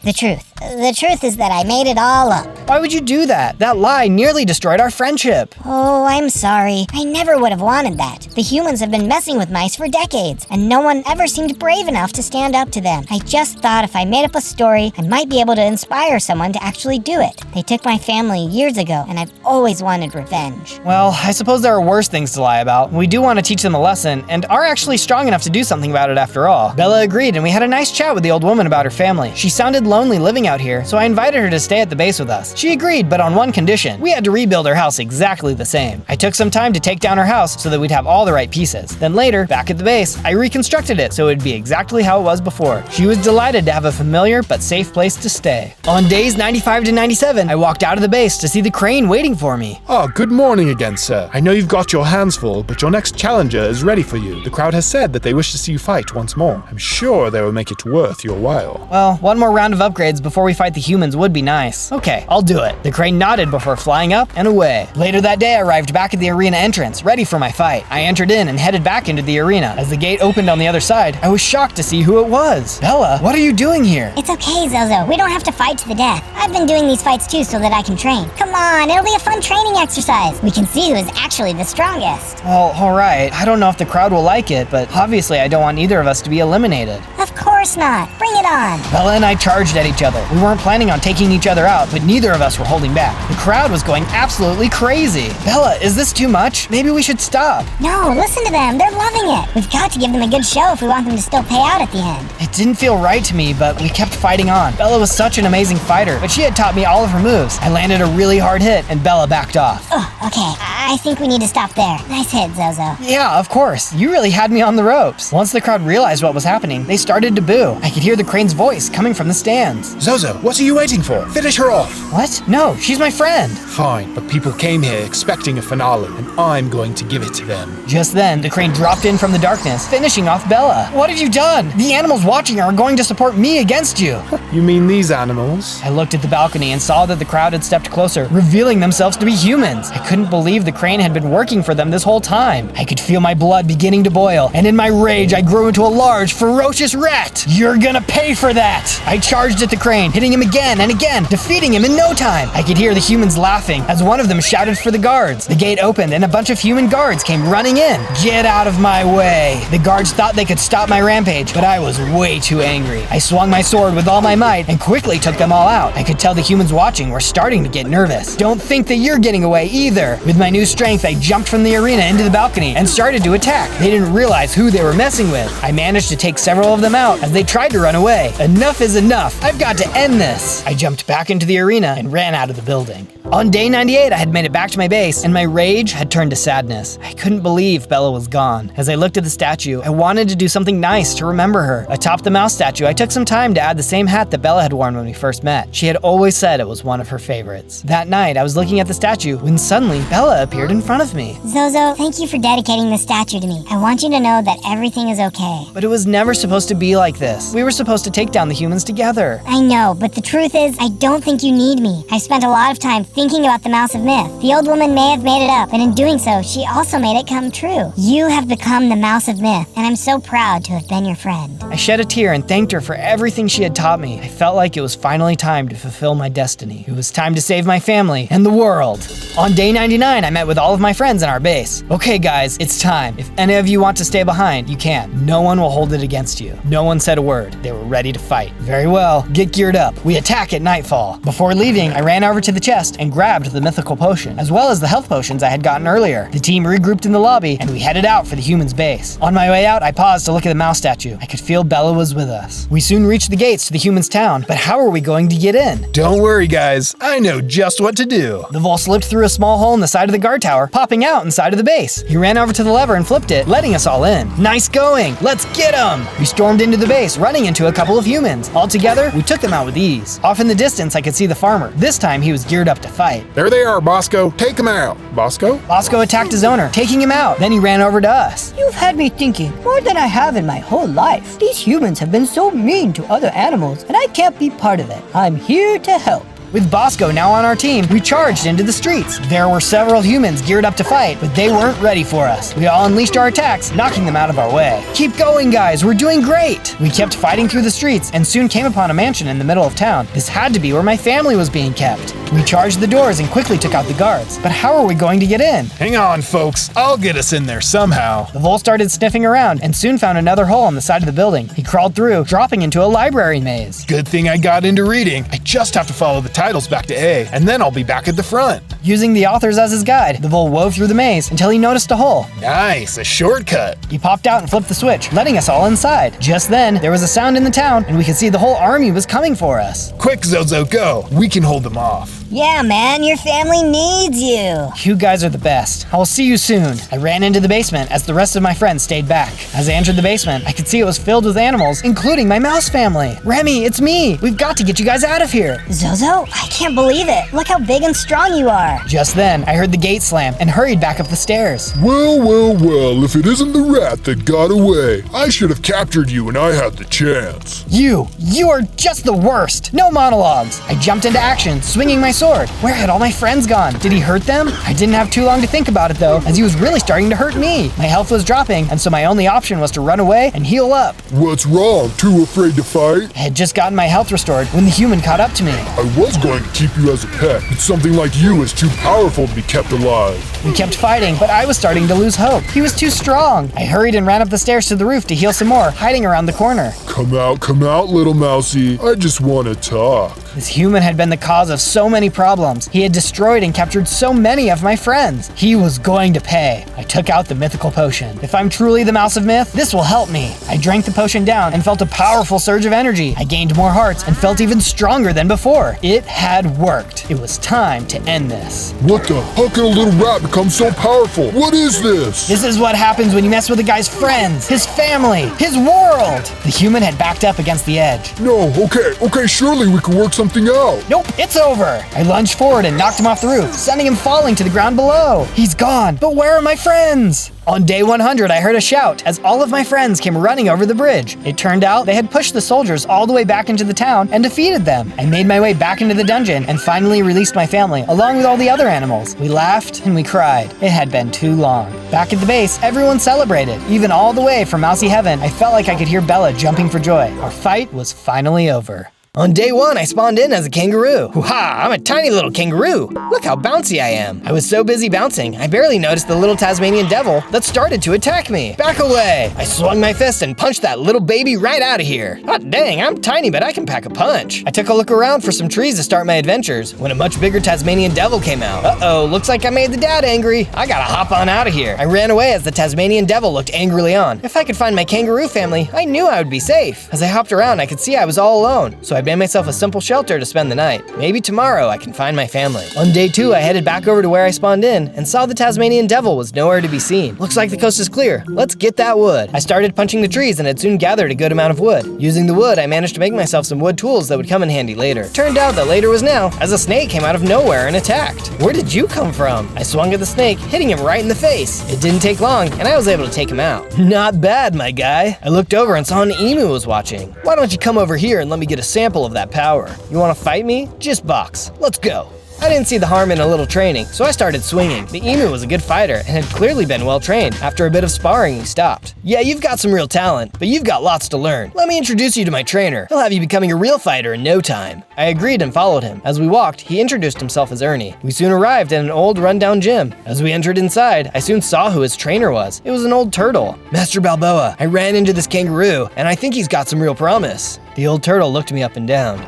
The truth. The truth is that I made it all up. Why would you do that? That lie nearly destroyed our friendship. Oh, I'm sorry. I never would have wanted that. The humans have been messing with mice for decades, and no one ever seemed brave enough to stand up to them. I just thought if I made up a story, I might be able to inspire someone to actually do it. They took my family years ago, and I've always wanted revenge. Well, I suppose there are worse things to lie about. We do want to teach them a lesson, and are actually strong enough to do something about it after all. Bella agreed, and we had a nice chat with the old woman about her family. She sounded lonely living out here, so I invited her to stay at the base with us. She agreed, but on one condition. We had to rebuild her house exactly the same. I took some time to take down her house so that we'd have all the right pieces. Then later, back at the base, I reconstructed it so it would be exactly how it was before. She was delighted to have a familiar but safe place to stay. On days 95 to 97, I walked out of the base to see the crane waiting for me. Oh, good morning again, sir. I know you've got your hands full, but your next challenger is ready for you. The crowd has said that they wish to see you fight once more. I'm sure they will make it worth your while. Well, one more round of upgrades before we fight the humans would be nice. Okay, I'll do it. The crane nodded before flying up and away. Later that day, I arrived back at the arena entrance, ready for my fight. I entered in and headed back into the arena. As the gate opened on the other side, I was shocked to see who it was. Bella, what are you doing here? It's okay, Zozo. We don't have to fight to the death. I've been doing these fights too so that I can train. Come on, it'll be a fun training exercise. We can see who is actually the strongest. Well, alright. I don't know if the crowd will like it, but obviously I don't want either of us to be eliminated. Of course not. Bring it on. Bella and I charged at each other. We weren't planning on taking each other out, but neither of us were holding back. The crowd was going absolutely crazy. Bella, is this too much? Maybe we should stop. No, listen to them. They're loving it. We've got to give them a good show if we want them to still pay out at the end. It didn't feel right to me, but we kept fighting on. Bella was such an amazing fighter, but she had taught me all of her moves. I landed a really hard hit, and Bella backed off. Oh, okay. I think we need to stop there. Nice hit, Zozo. Yeah, of course. You really had me on the ropes. Once the crowd realized what was happening, they started to boo. I could hear the crane's voice coming from the stands. Zozo, what are you waiting for? Finish her off. What? No, she's my friend. Fine, but people came here expecting a finale, and I'm going to give it to them. Just then, the crane dropped in from the darkness, finishing off Bella. What have you done? The animals watching her are going to support me against you. You mean these animals? I looked at the balcony and saw that the crowd had stepped closer, revealing themselves to be humans. I couldn't believe the crane had been working for them this whole time. I could feel my blood beginning to boil, and in my rage, I grew into a large, ferocious rat. You're gonna pay for that! I charged at the crane, hitting him again and again, defeating him in no time. I could hear the humans laughing as one of them shouted for the guards. The gate opened and a bunch of human guards came running in. Get out of my way! The guards thought they could stop my rampage, but I was way too angry. I swung my sword with all my might and quickly took them all out. I could tell the humans watching were starting to get nervous. Don't think that you're getting away either. With my new strength, I jumped from the arena into the balcony and started to attack. They didn't realize who they were messing with. I managed to take several of them out as they tried to run away. Enough is enough. I've got to end this. I jumped back into the arena and ran out of the building. On day 98, I had made it back to my base, and my rage had turned to sadness. I couldn't believe Bella was gone. As I looked at the statue, I wanted to do something nice to remember her. Atop the mouse statue, I took some time to add the same hat that Bella had worn when we first met. She had always said it was one of her favorites. That night, I was looking at the statue when suddenly Bella appeared in front of me. Zozo, thank you for dedicating this statue to me. I want you to know that everything is okay. But it was never supposed to be like this. We were supposed to take down the humans together. I know, but the truth is, I don't think you need me. I spent a lot of time thinking about the Mouse of Myth. The old woman may have made it up, but in doing so, she also made it come true. You have become the Mouse of Myth, and I'm so proud to have been your friend. I shed a tear and thanked her for everything she had taught me. I felt like it was finally time to fulfill my destiny. It was time to save my family and the world. On day 99, I met with all of my friends in our base. Okay guys, it's time. If any of you want to stay behind, you can. No one will hold it against you. No one said a word. They were ready to fight. Very well, get geared up. We attack at nightfall. Before leaving, I ran over to the chest and grabbed the mythical potion, as well as the health potions I had gotten earlier. The team regrouped in the lobby, and we headed out for the humans' base. On my way out, I paused to look at the mouse statue. I could feel Bella was with us. We soon reached the gates to the humans' town, but how are we going to get in? Don't worry, guys. I know just what to do. The Vole slipped through a small hole in the side of the guard tower, popping out inside of the base. He ran over to the lever and flipped it, letting us all in. Nice going! Let's get him! We stormed into the base, running into a couple of humans. All together, we took them out with ease. Off in the distance, I could see the farmer. This time, he was geared up to fight. There they are, Bosco. Take them out. Bosco? Bosco attacked his owner, taking him out. Then he ran over to us. You've had me thinking more than I have in my whole life. These humans have been so mean to other animals, and I can't be part of it. I'm here to help. With Bosco now on our team, we charged into the streets. There were several humans geared up to fight, but they weren't ready for us. We all unleashed our attacks, knocking them out of our way. Keep going, guys, we're doing great! We kept fighting through the streets and soon came upon a mansion in the middle of town. This had to be where my family was being kept. We charged the doors and quickly took out the guards. But how are we going to get in? Hang on, folks. I'll get us in there somehow. The Vole started sniffing around and soon found another hole on the side of the building. He crawled through, dropping into a library maze. Good thing I got into reading. I just have to follow the titles back to A, and then I'll be back at the front. Using the authors as his guide, the Vole wove through the maze until he noticed a hole. Nice, a shortcut. He popped out and flipped the switch, letting us all inside. Just then, there was a sound in the town, and we could see the whole army was coming for us. Quick, Zozo, go. We can hold them off. Yeah, man, your family needs you. You guys are the best. I will see you soon. I ran into the basement as the rest of my friends stayed back. As I entered the basement, I could see it was filled with animals, including my mouse family. Remy, it's me. We've got to get you guys out of here. Zozo, I can't believe it. Look how big and strong you are. Just then, I heard the gate slam and hurried back up the stairs. Well, if it isn't the rat that got away. I should have captured you when I had the chance. You are just the worst. No monologues. I jumped into action, swinging my sword. Where had all my friends gone? Did he hurt them? I didn't have too long to think about it though, as he was really starting to hurt me. My health was dropping, and so my only option was to run away and heal up. What's wrong? Too afraid to fight? I had just gotten my health restored when the human caught up to me. I was going to keep you as a pet, but something like you is too powerful to be kept alive. We kept fighting, but I was starting to lose hope. He was too strong. I hurried and ran up the stairs to the roof to heal some more, hiding around the corner. Come out, little mousy. I just want to talk. This human had been the cause of so many problems. He had destroyed and captured so many of my friends. He was going to pay. I took out the mythical potion. If I'm truly the Mouse of Myth, this will help me. I drank the potion down and felt a powerful surge of energy. I gained more hearts and felt even stronger than before. It had worked. It was time to end this. What the? How can a little rat become so powerful? What is this? This is what happens when you mess with a guy's friends, his family, his world. The human had backed up against the edge. No, okay, surely we can work something out. Nope, it's over. I lunged forward and knocked him off the roof, sending him falling to the ground below. He's gone, but where are my friends? On day 100, I heard a shout as all of my friends came running over the bridge. It turned out they had pushed the soldiers all the way back into the town and defeated them. I made my way back into the dungeon and finally released my family, along with all the other animals. We laughed and we cried. It had been too long. Back at the base, everyone celebrated. Even all the way from Mousy Heaven, I felt like I could hear Bella jumping for joy. Our fight was finally over. On day 1, I spawned in as a kangaroo. Hoo-ha, I'm a tiny little kangaroo. Look how bouncy I am. I was so busy bouncing, I barely noticed the little Tasmanian devil that started to attack me. Back away! I swung my fist and punched that little baby right out of here. Hot dang, I'm tiny, but I can pack a punch. I took a look around for some trees to start my adventures when a much bigger Tasmanian devil came out. Uh-oh, looks like I made the dad angry. I gotta hop on out of here. I ran away as the Tasmanian devil looked angrily on. If I could find my kangaroo family, I knew I would be safe. As I hopped around, I could see I was all alone, so I made myself a simple shelter to spend the night. Maybe tomorrow I can find my family. On day 2, I headed back over to where I spawned in and saw the Tasmanian devil was nowhere to be seen. Looks like the coast is clear. Let's get that wood. I started punching the trees and had soon gathered a good amount of wood. Using the wood, I managed to make myself some wood tools that would come in handy later. Turned out that later was now, as a snake came out of nowhere and attacked. Where did you come from? I swung at the snake, hitting him right in the face. It didn't take long, and I was able to take him out. Not bad, my guy. I looked over and saw an emu was watching. Why don't you come over here and let me get a sample of that power? You wanna fight me? Just box. Let's go. I didn't see the harm in a little training, so I started swinging. The emu was a good fighter and had clearly been well trained. After a bit of sparring, we stopped. Yeah, you've got some real talent, but you've got lots to learn. Let me introduce you to my trainer. He'll have you becoming a real fighter in no time. I agreed and followed him. As we walked, he introduced himself as Ernie. We soon arrived at an old rundown gym. As we entered inside, I soon saw who his trainer was. It was an old turtle. Master Balboa. I ran into this kangaroo, and I think he's got some real promise. The old turtle looked me up and down.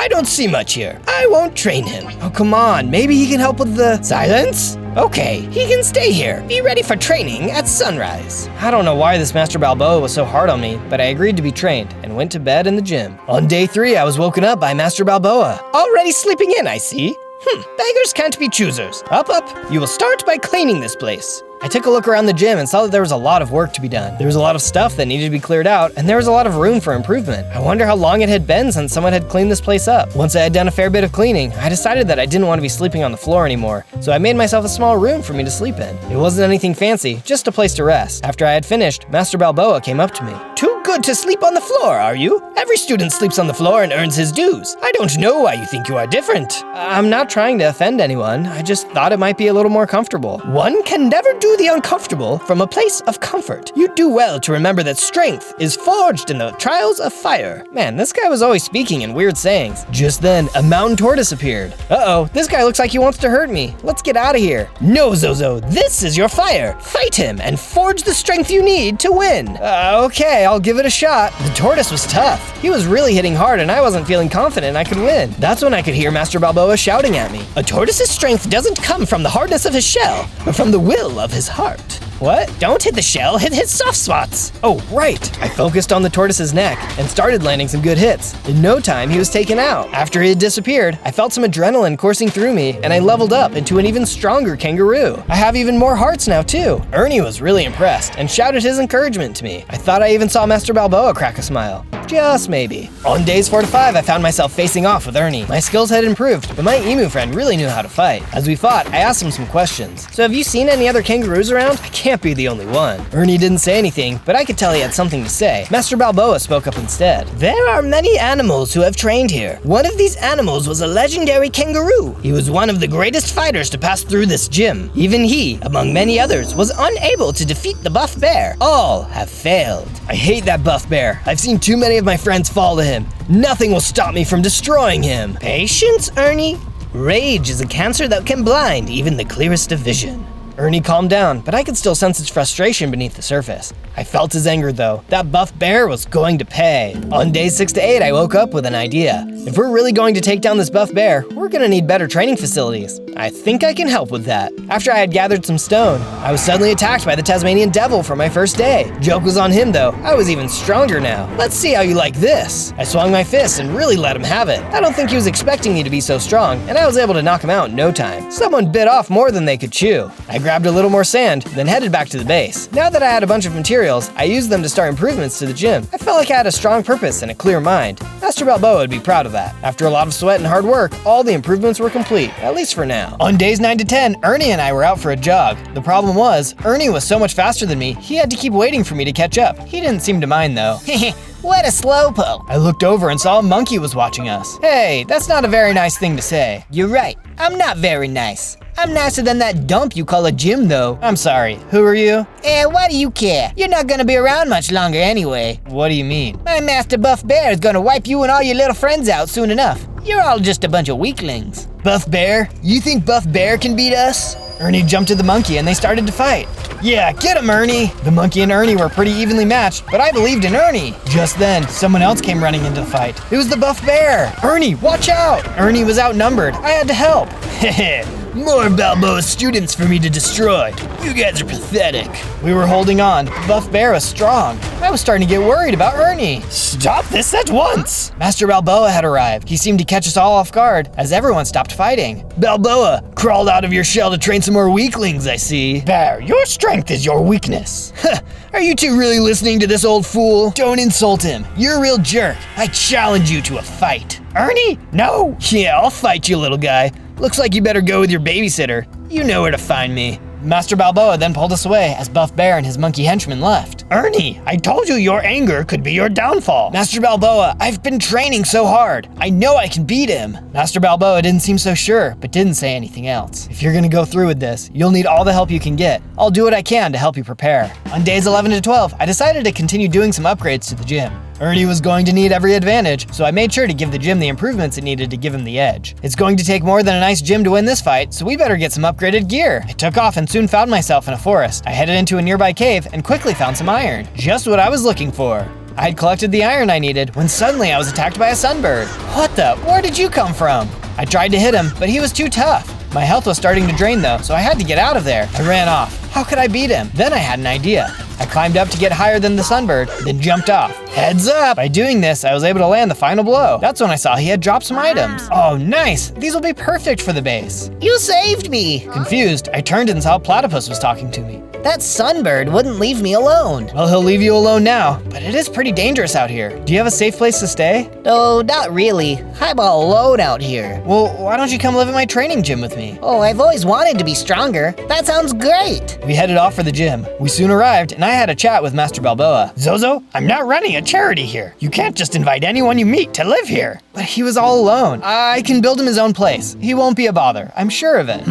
I don't see much here. I won't train him. Oh, come on. Maybe he can help with the silence? Okay, he can stay here. Be ready for training at sunrise. I don't know why this Master Balboa was so hard on me, but I agreed to be trained and went to bed in the gym. On day 3, I was woken up by Master Balboa. Already sleeping in, I see. Beggars can't be choosers. Up. You will start by cleaning this place. I took a look around the gym and saw that there was a lot of work to be done. There was a lot of stuff that needed to be cleared out, and there was a lot of room for improvement. I wonder how long it had been since someone had cleaned this place up. Once I had done a fair bit of cleaning, I decided that I didn't want to be sleeping on the floor anymore, so I made myself a small room for me to sleep in. It wasn't anything fancy, just a place to rest. After I had finished, Master Balboa came up to me. Too good to sleep on the floor, are you? Every student sleeps on the floor and earns his dues. I don't know why you think you are different. I'm not trying to offend anyone. I just thought it might be a little more comfortable. One can never do the uncomfortable from a place of comfort. You do well to remember that strength is forged in the trials of fire. Man, this guy was always speaking in weird sayings. Just then, a mountain tortoise appeared. Uh-oh, this guy looks like he wants to hurt me. Let's get out of here. No, Zozo, this is your fire. Fight him and forge the strength you need to win. Okay, I'll give it a shot. The tortoise was tough. He was really hitting hard and I wasn't feeling confident I could win. That's when I could hear Master Balboa shouting at me. A tortoise's strength doesn't come from the hardness of his shell, but from the will of his heart. What? Don't hit the shell, hit his soft spots. Oh, right. I focused on the tortoise's neck and started landing some good hits. In no time, he was taken out. After he had disappeared, I felt some adrenaline coursing through me and I leveled up into an even stronger kangaroo. I have even more hearts now too. Ernie was really impressed and shouted his encouragement to me. I thought I even saw Master Balboa crack a smile. Just maybe. On days 4 to 5, I found myself facing off with Ernie. My skills had improved, but my emu friend really knew how to fight. As we fought, I asked him some questions. So have you seen any other kangaroos around? I can't be the only one. Ernie didn't say anything, but I could tell he had something to say. Master Balboa spoke up instead. There are many animals who have trained here. One of these animals was a legendary kangaroo. He was one of the greatest fighters to pass through this gym. Even he, among many others, was unable to defeat the buff bear. All have failed. I hate that buff bear. I've seen too many of my friends fall to him. Nothing will stop me from destroying him. Patience, Ernie. Rage is a cancer that can blind even the clearest of vision. Ernie calmed down, but I could still sense his frustration beneath the surface. I felt his anger though. That buff bear was going to pay. On days 6 to 8, I woke up with an idea. If we're really going to take down this buff bear, we're gonna need better training facilities. I think I can help with that. After I had gathered some stone, I was suddenly attacked by the Tasmanian devil for my first day. Joke was on him though. I was even stronger now. Let's see how you like this. I swung my fist and really let him have it. I don't think he was expecting me to be so strong, and I was able to knock him out in no time. Someone bit off more than they could chew. I grabbed a little more sand, then headed back to the base. Now that I had a bunch of materials, I used them to start improvements to the gym. I felt like I had a strong purpose and a clear mind. Master Balboa would be proud of that. After a lot of sweat and hard work, all the improvements were complete, at least for now. On days 9 to 10, Ernie and I were out for a jog. The problem was, Ernie was so much faster than me, he had to keep waiting for me to catch up. He didn't seem to mind though. What a slowpoke. I looked over and saw a monkey was watching us. Hey, that's not a very nice thing to say. You're right. I'm not very nice. I'm nicer than that dump you call a gym, though. I'm sorry, who are you? Why do you care? You're not gonna be around much longer anyway. What do you mean? My Master Buff Bear is gonna wipe you and all your little friends out soon enough. You're all just a bunch of weaklings. Buff Bear? You think Buff Bear can beat us? Ernie jumped at the monkey and they started to fight. Yeah, get him, Ernie! The monkey and Ernie were pretty evenly matched, but I believed in Ernie. Just then, someone else came running into the fight. It was the Buff Bear! Ernie, watch out! Ernie was outnumbered. I had to help. Heh. More Balboa students for me to destroy. You guys are pathetic. We were holding on. Buff Bear was strong. I was starting to get worried about Ernie. Stop this at once! Master Balboa had arrived. He seemed to catch us all off guard as everyone stopped fighting. Balboa, crawled out of your shell to train some more weaklings, I see. Bear, your strength is your weakness. Are you two really listening to this old fool? Don't insult him. You're a real jerk. I challenge you to a fight. Ernie? No. Yeah, I'll fight you, little guy. Looks like you better go with your babysitter. You know where to find me. Master Balboa then pulled us away as Buff Bear and his monkey henchman left. Ernie, I told you your anger could be your downfall. Master Balboa, I've been training so hard. I know I can beat him. Master Balboa didn't seem so sure, but didn't say anything else. If you're gonna go through with this, you'll need all the help you can get. I'll do what I can to help you prepare. On days 11 to 12, I decided to continue doing some upgrades to the gym. Ernie was going to need every advantage, so I made sure to give the gym the improvements it needed to give him the edge. It's going to take more than a nice gym to win this fight, so we better get some upgraded gear. I took off and soon found myself in a forest. I headed into a nearby cave and quickly found some iron. Just what I was looking for. I had collected the iron I needed when suddenly I was attacked by a sunbird. What the? Where did you come from? I tried to hit him, but he was too tough. My health was starting to drain though, so I had to get out of there. I ran off. How could I beat him? Then I had an idea. I climbed up to get higher than the sunbird, then jumped off. Heads up! By doing this, I was able to land the final blow. That's when I saw he had dropped some items. Oh, nice! These will be perfect for the base. You saved me! Confused, I turned and saw a platypus was talking to me. That sunbird wouldn't leave me alone. Well, he'll leave you alone now, but it is pretty dangerous out here. Do you have a safe place to stay? No, not really. I'm all alone out here. Well, why don't you come live at my training gym with me? Oh, I've always wanted to be stronger. That sounds great. We headed off for the gym. We soon arrived, and I had a chat with Master Balboa. Zozo, I'm not running a charity here. You can't just invite anyone you meet to live here. But he was all alone. I can build him his own place. He won't be a bother. I'm sure of it.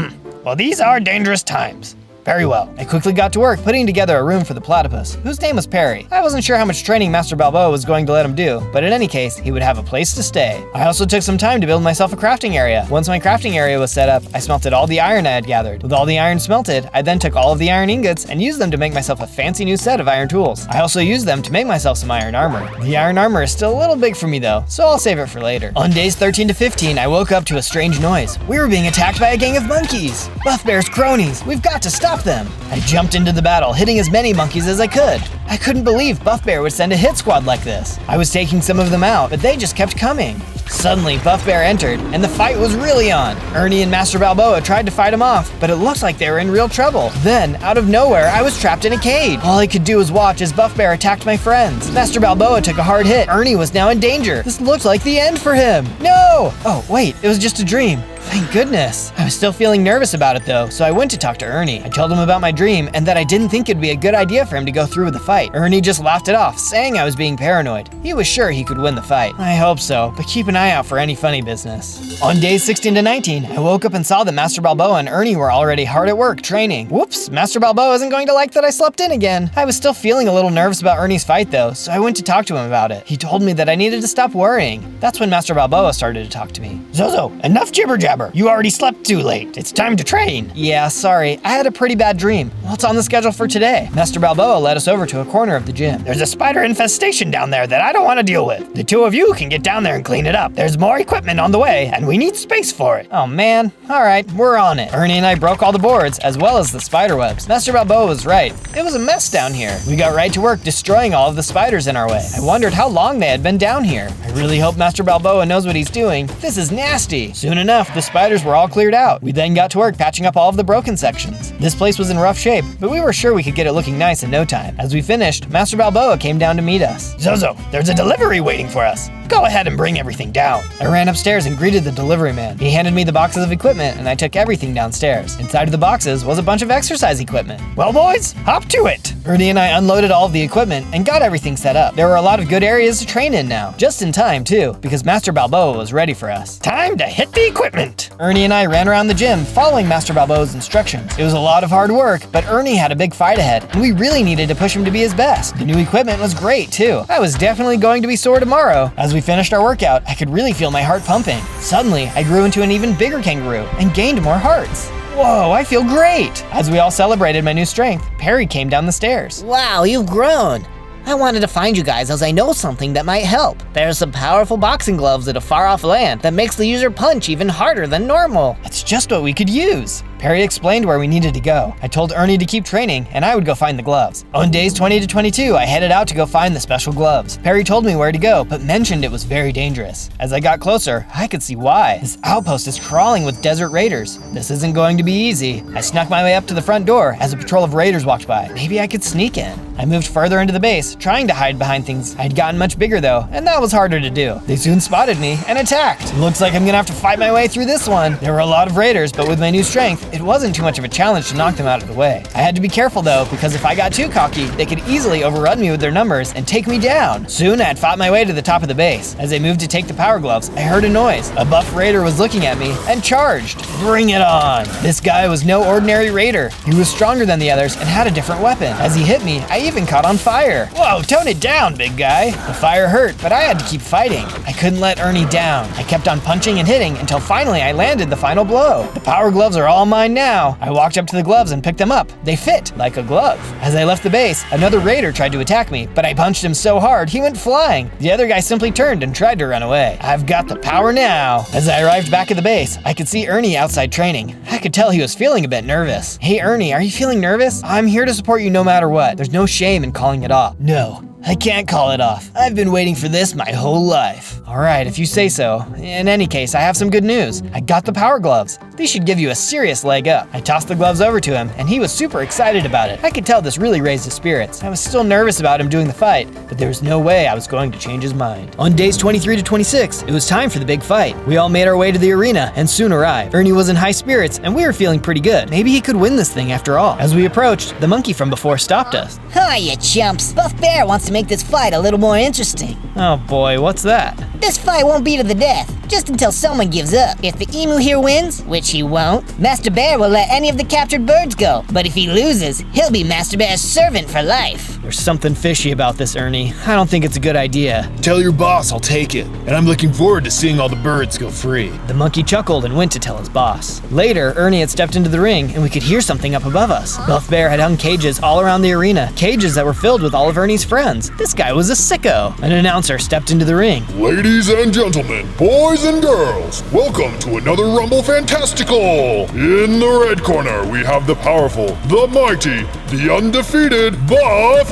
Well, these are dangerous times. Very well. I quickly got to work putting together a room for the platypus, whose name was Perry. I wasn't sure how much training Master Balboa was going to let him do, but in any case, he would have a place to stay. I also took some time to build myself a crafting area. Once my crafting area was set up, I smelted all the iron I had gathered. With all the iron smelted, I then took all of the iron ingots and used them to make myself a fancy new set of iron tools. I also used them to make myself some iron armor. The iron armor is still a little big for me though, so I'll save it for later. On days 13 to 15, I woke up to a strange noise. We were being attacked by a gang of monkeys. Buff Bear's cronies. We've got to stop them. I jumped into the battle, hitting as many monkeys as I could. I couldn't believe Buff Bear would send a hit squad like this. I was taking some of them out, but they just kept coming. Suddenly, Buff Bear entered, and the fight was really on. Ernie and Master Balboa tried to fight him off, but it looked like they were in real trouble. Then, out of nowhere, I was trapped in a cage. All I could do was watch as Buff Bear attacked my friends. Master Balboa took a hard hit. Ernie was now in danger. This looked like the end for him. No! Oh, wait, it was just a dream. Thank goodness. I was still feeling nervous about it though, so I went to talk to Ernie. I told him about my dream and that I didn't think it'd be a good idea for him to go through with the fight. Ernie just laughed it off, saying I was being paranoid. He was sure he could win the fight. I hope so, but keep an eye out for any funny business. On days 16 to 19, I woke up and saw that Master Balboa and Ernie were already hard at work training. Whoops, Master Balboa isn't going to like that I slept in again. I was still feeling a little nervous about Ernie's fight though, so I went to talk to him about it. He told me that I needed to stop worrying. That's when Master Balboa started to talk to me. Zozo, enough jibber jabber. grabber. You already slept too late. It's time to train. Yeah, sorry. I had a pretty bad dream. What's on the schedule for today? Master Balboa led us over to a corner of the gym. There's a spider infestation down there that I don't want to deal with. The two of you can get down there and clean it up. There's more equipment on the way, and we need space for it. Oh man. All right, we're on it. Ernie and I broke all the boards, as well as the spider webs. Master Balboa was right. It was a mess down here. We got right to work destroying all of the spiders in our way. I wondered how long they had been down here. I really hope Master Balboa knows what he's doing. This is nasty. Soon enough, the spiders were all cleared out. We then got to work patching up all of the broken sections. This place was in rough shape, but we were sure we could get it looking nice in no time. As we finished, Master Balboa came down to meet us. Zozo, there's a delivery waiting for us. Go ahead and bring everything down. I ran upstairs and greeted the delivery man. He handed me the boxes of equipment and I took everything downstairs. Inside of the boxes was a bunch of exercise equipment. Well boys, hop to it. Ernie and I unloaded all of the equipment and got everything set up. There were a lot of good areas to train in now. Just in time too, because Master Balboa was ready for us. Time to hit the equipment. Ernie and I ran around the gym following Master Balboa's instructions. It was a lot of hard work, but Ernie had a big fight ahead and we really needed to push him to be his best. The new equipment was great too. I was definitely going to be sore tomorrow. As we finished our workout, I could really feel my heart pumping. Suddenly, I grew into an even bigger kangaroo and gained more hearts. Whoa, I feel great! As we all celebrated my new strength, Perry came down the stairs. Wow, you've grown. I wanted to find you guys as I know something that might help. There's some powerful boxing gloves at a far-off land that makes the user punch even harder than normal. It's just what we could use. Perry explained where we needed to go. I told Ernie to keep training, and I would go find the gloves. On days 20 to 22, I headed out to go find the special gloves. Perry told me where to go, but mentioned it was very dangerous. As I got closer, I could see why. This outpost is crawling with desert raiders. This isn't going to be easy. I snuck my way up to the front door as a patrol of raiders walked by. Maybe I could sneak in. I moved further into the base, trying to hide behind things. I'd gotten much bigger though, and that was harder to do. They soon spotted me and attacked. Looks like I'm gonna have to fight my way through this one. There were a lot of raiders, but with my new strength, it wasn't too much of a challenge to knock them out of the way. I had to be careful though, because if I got too cocky, they could easily overrun me with their numbers and take me down. Soon I had fought my way to the top of the base. As I moved to take the power gloves, I heard a noise. A buff raider was looking at me and charged. Bring it on! This guy was no ordinary raider. He was stronger than the others and had a different weapon. As he hit me, I even caught on fire. Whoa, tone it down, big guy. The fire hurt, but I had to keep fighting. I couldn't let Ernie down. I kept on punching and hitting until finally I landed the final blow. The power gloves are all mine now. I walked up to the gloves and picked them up. They fit like a glove. As I left the base, another raider tried to attack me, but I punched him so hard he went flying. The other guy simply turned and tried to run away. I've got the power now. As I arrived back at the base, I could see Ernie outside training. I could tell he was feeling a bit nervous. Hey Ernie, are you feeling nervous? I'm here to support you no matter what. There's no shame in calling it off. No, I can't call it off. I've been waiting for this my whole life. All right, if you say so. In any case, I have some good news. I got the power gloves. These should give you a serious leg up. I tossed the gloves over to him, and he was super excited about it. I could tell this really raised his spirits. I was still nervous about him doing the fight, but there was no way I was going to change his mind. On days 23 to 26, it was time for the big fight. We all made our way to the arena and soon arrived. Ernie was in high spirits, and we were feeling pretty good. Maybe he could win this thing after all. As we approached, the monkey from before stopped us. Hi, you chumps. Buff Bear wants to make this fight a little more interesting. Oh boy, what's that? This fight won't be to the death, just until someone gives up. If the emu here wins, which he won't, Master Bear will let any of the captured birds go. But if he loses, he'll be Master Bear's servant for life. There's something fishy about this, Ernie. I don't think it's a good idea. Tell your boss I'll take it, and I'm looking forward to seeing all the birds go free. The monkey chuckled and went to tell his boss. Later, Ernie had stepped into the ring, and we could hear something up above us. Buff Bear had hung cages all around the arena, cages that were filled with all of Ernie's friends. This guy was a sicko. An announcer stepped into the ring. Ladies and gentlemen, boys and girls, welcome to another Rumble Fantastical! In the red corner, we have the powerful, the mighty, the undefeated Buff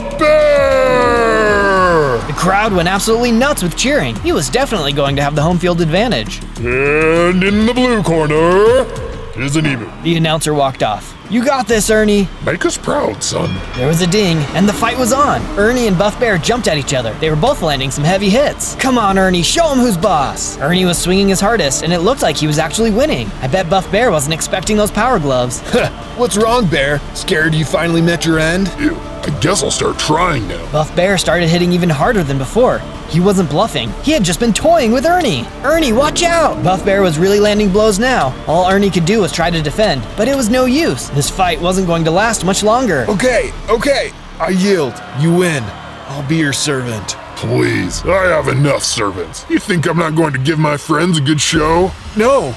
Bear! The crowd went absolutely nuts with cheering. He was definitely going to have the home field advantage. And in the blue corner is an emu. The announcer walked off. You got this, Ernie. Make us proud, son. There was a ding, and the fight was on. Ernie and Buff Bear jumped at each other. They were both landing some heavy hits. Come on, Ernie, show him who's boss. Ernie was swinging his hardest, and it looked like he was actually winning. I bet Buff Bear wasn't expecting those power gloves. What's wrong, Bear? Scared you finally met your end? Ew, I guess I'll start trying now. Buff Bear started hitting even harder than before. He wasn't bluffing. He had just been toying with Ernie. Ernie, watch out! Buff Bear was really landing blows now. All Ernie could do was try to defend, but it was no use. This fight wasn't going to last much longer. Okay, I yield. You win. I'll be your servant. Please, I have enough servants. You think I'm not going to give my friends a good show? No,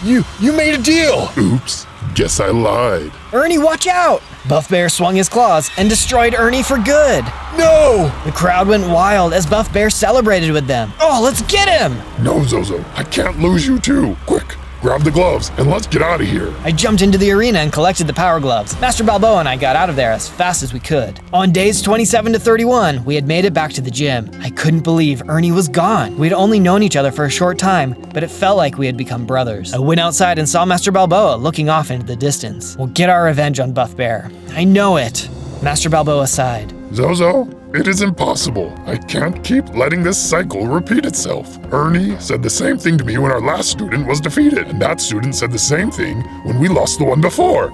you made a deal. Oops, guess I lied. Ernie, watch out! Buff Bear swung his claws and destroyed Ernie for good. No! The crowd went wild as Buff Bear celebrated with them. Oh, let's get him! No, Zozo, I can't lose you too. Quick, grab the gloves and let's get out of here. I jumped into the arena and collected the power gloves. Master Balboa and I got out of there as fast as we could. On days 27 to 31, we had made it back to the gym. I couldn't believe Ernie was gone. We'd only known each other for a short time, but it felt like we had become brothers. I went outside and saw Master Balboa looking off into the distance. We'll get our revenge on Buff Bear. I know it. Master Balboa sighed. Zozo, it is impossible. I can't keep letting this cycle repeat itself. Ernie said the same thing to me when our last student was defeated, and that student said the same thing when we lost the one before.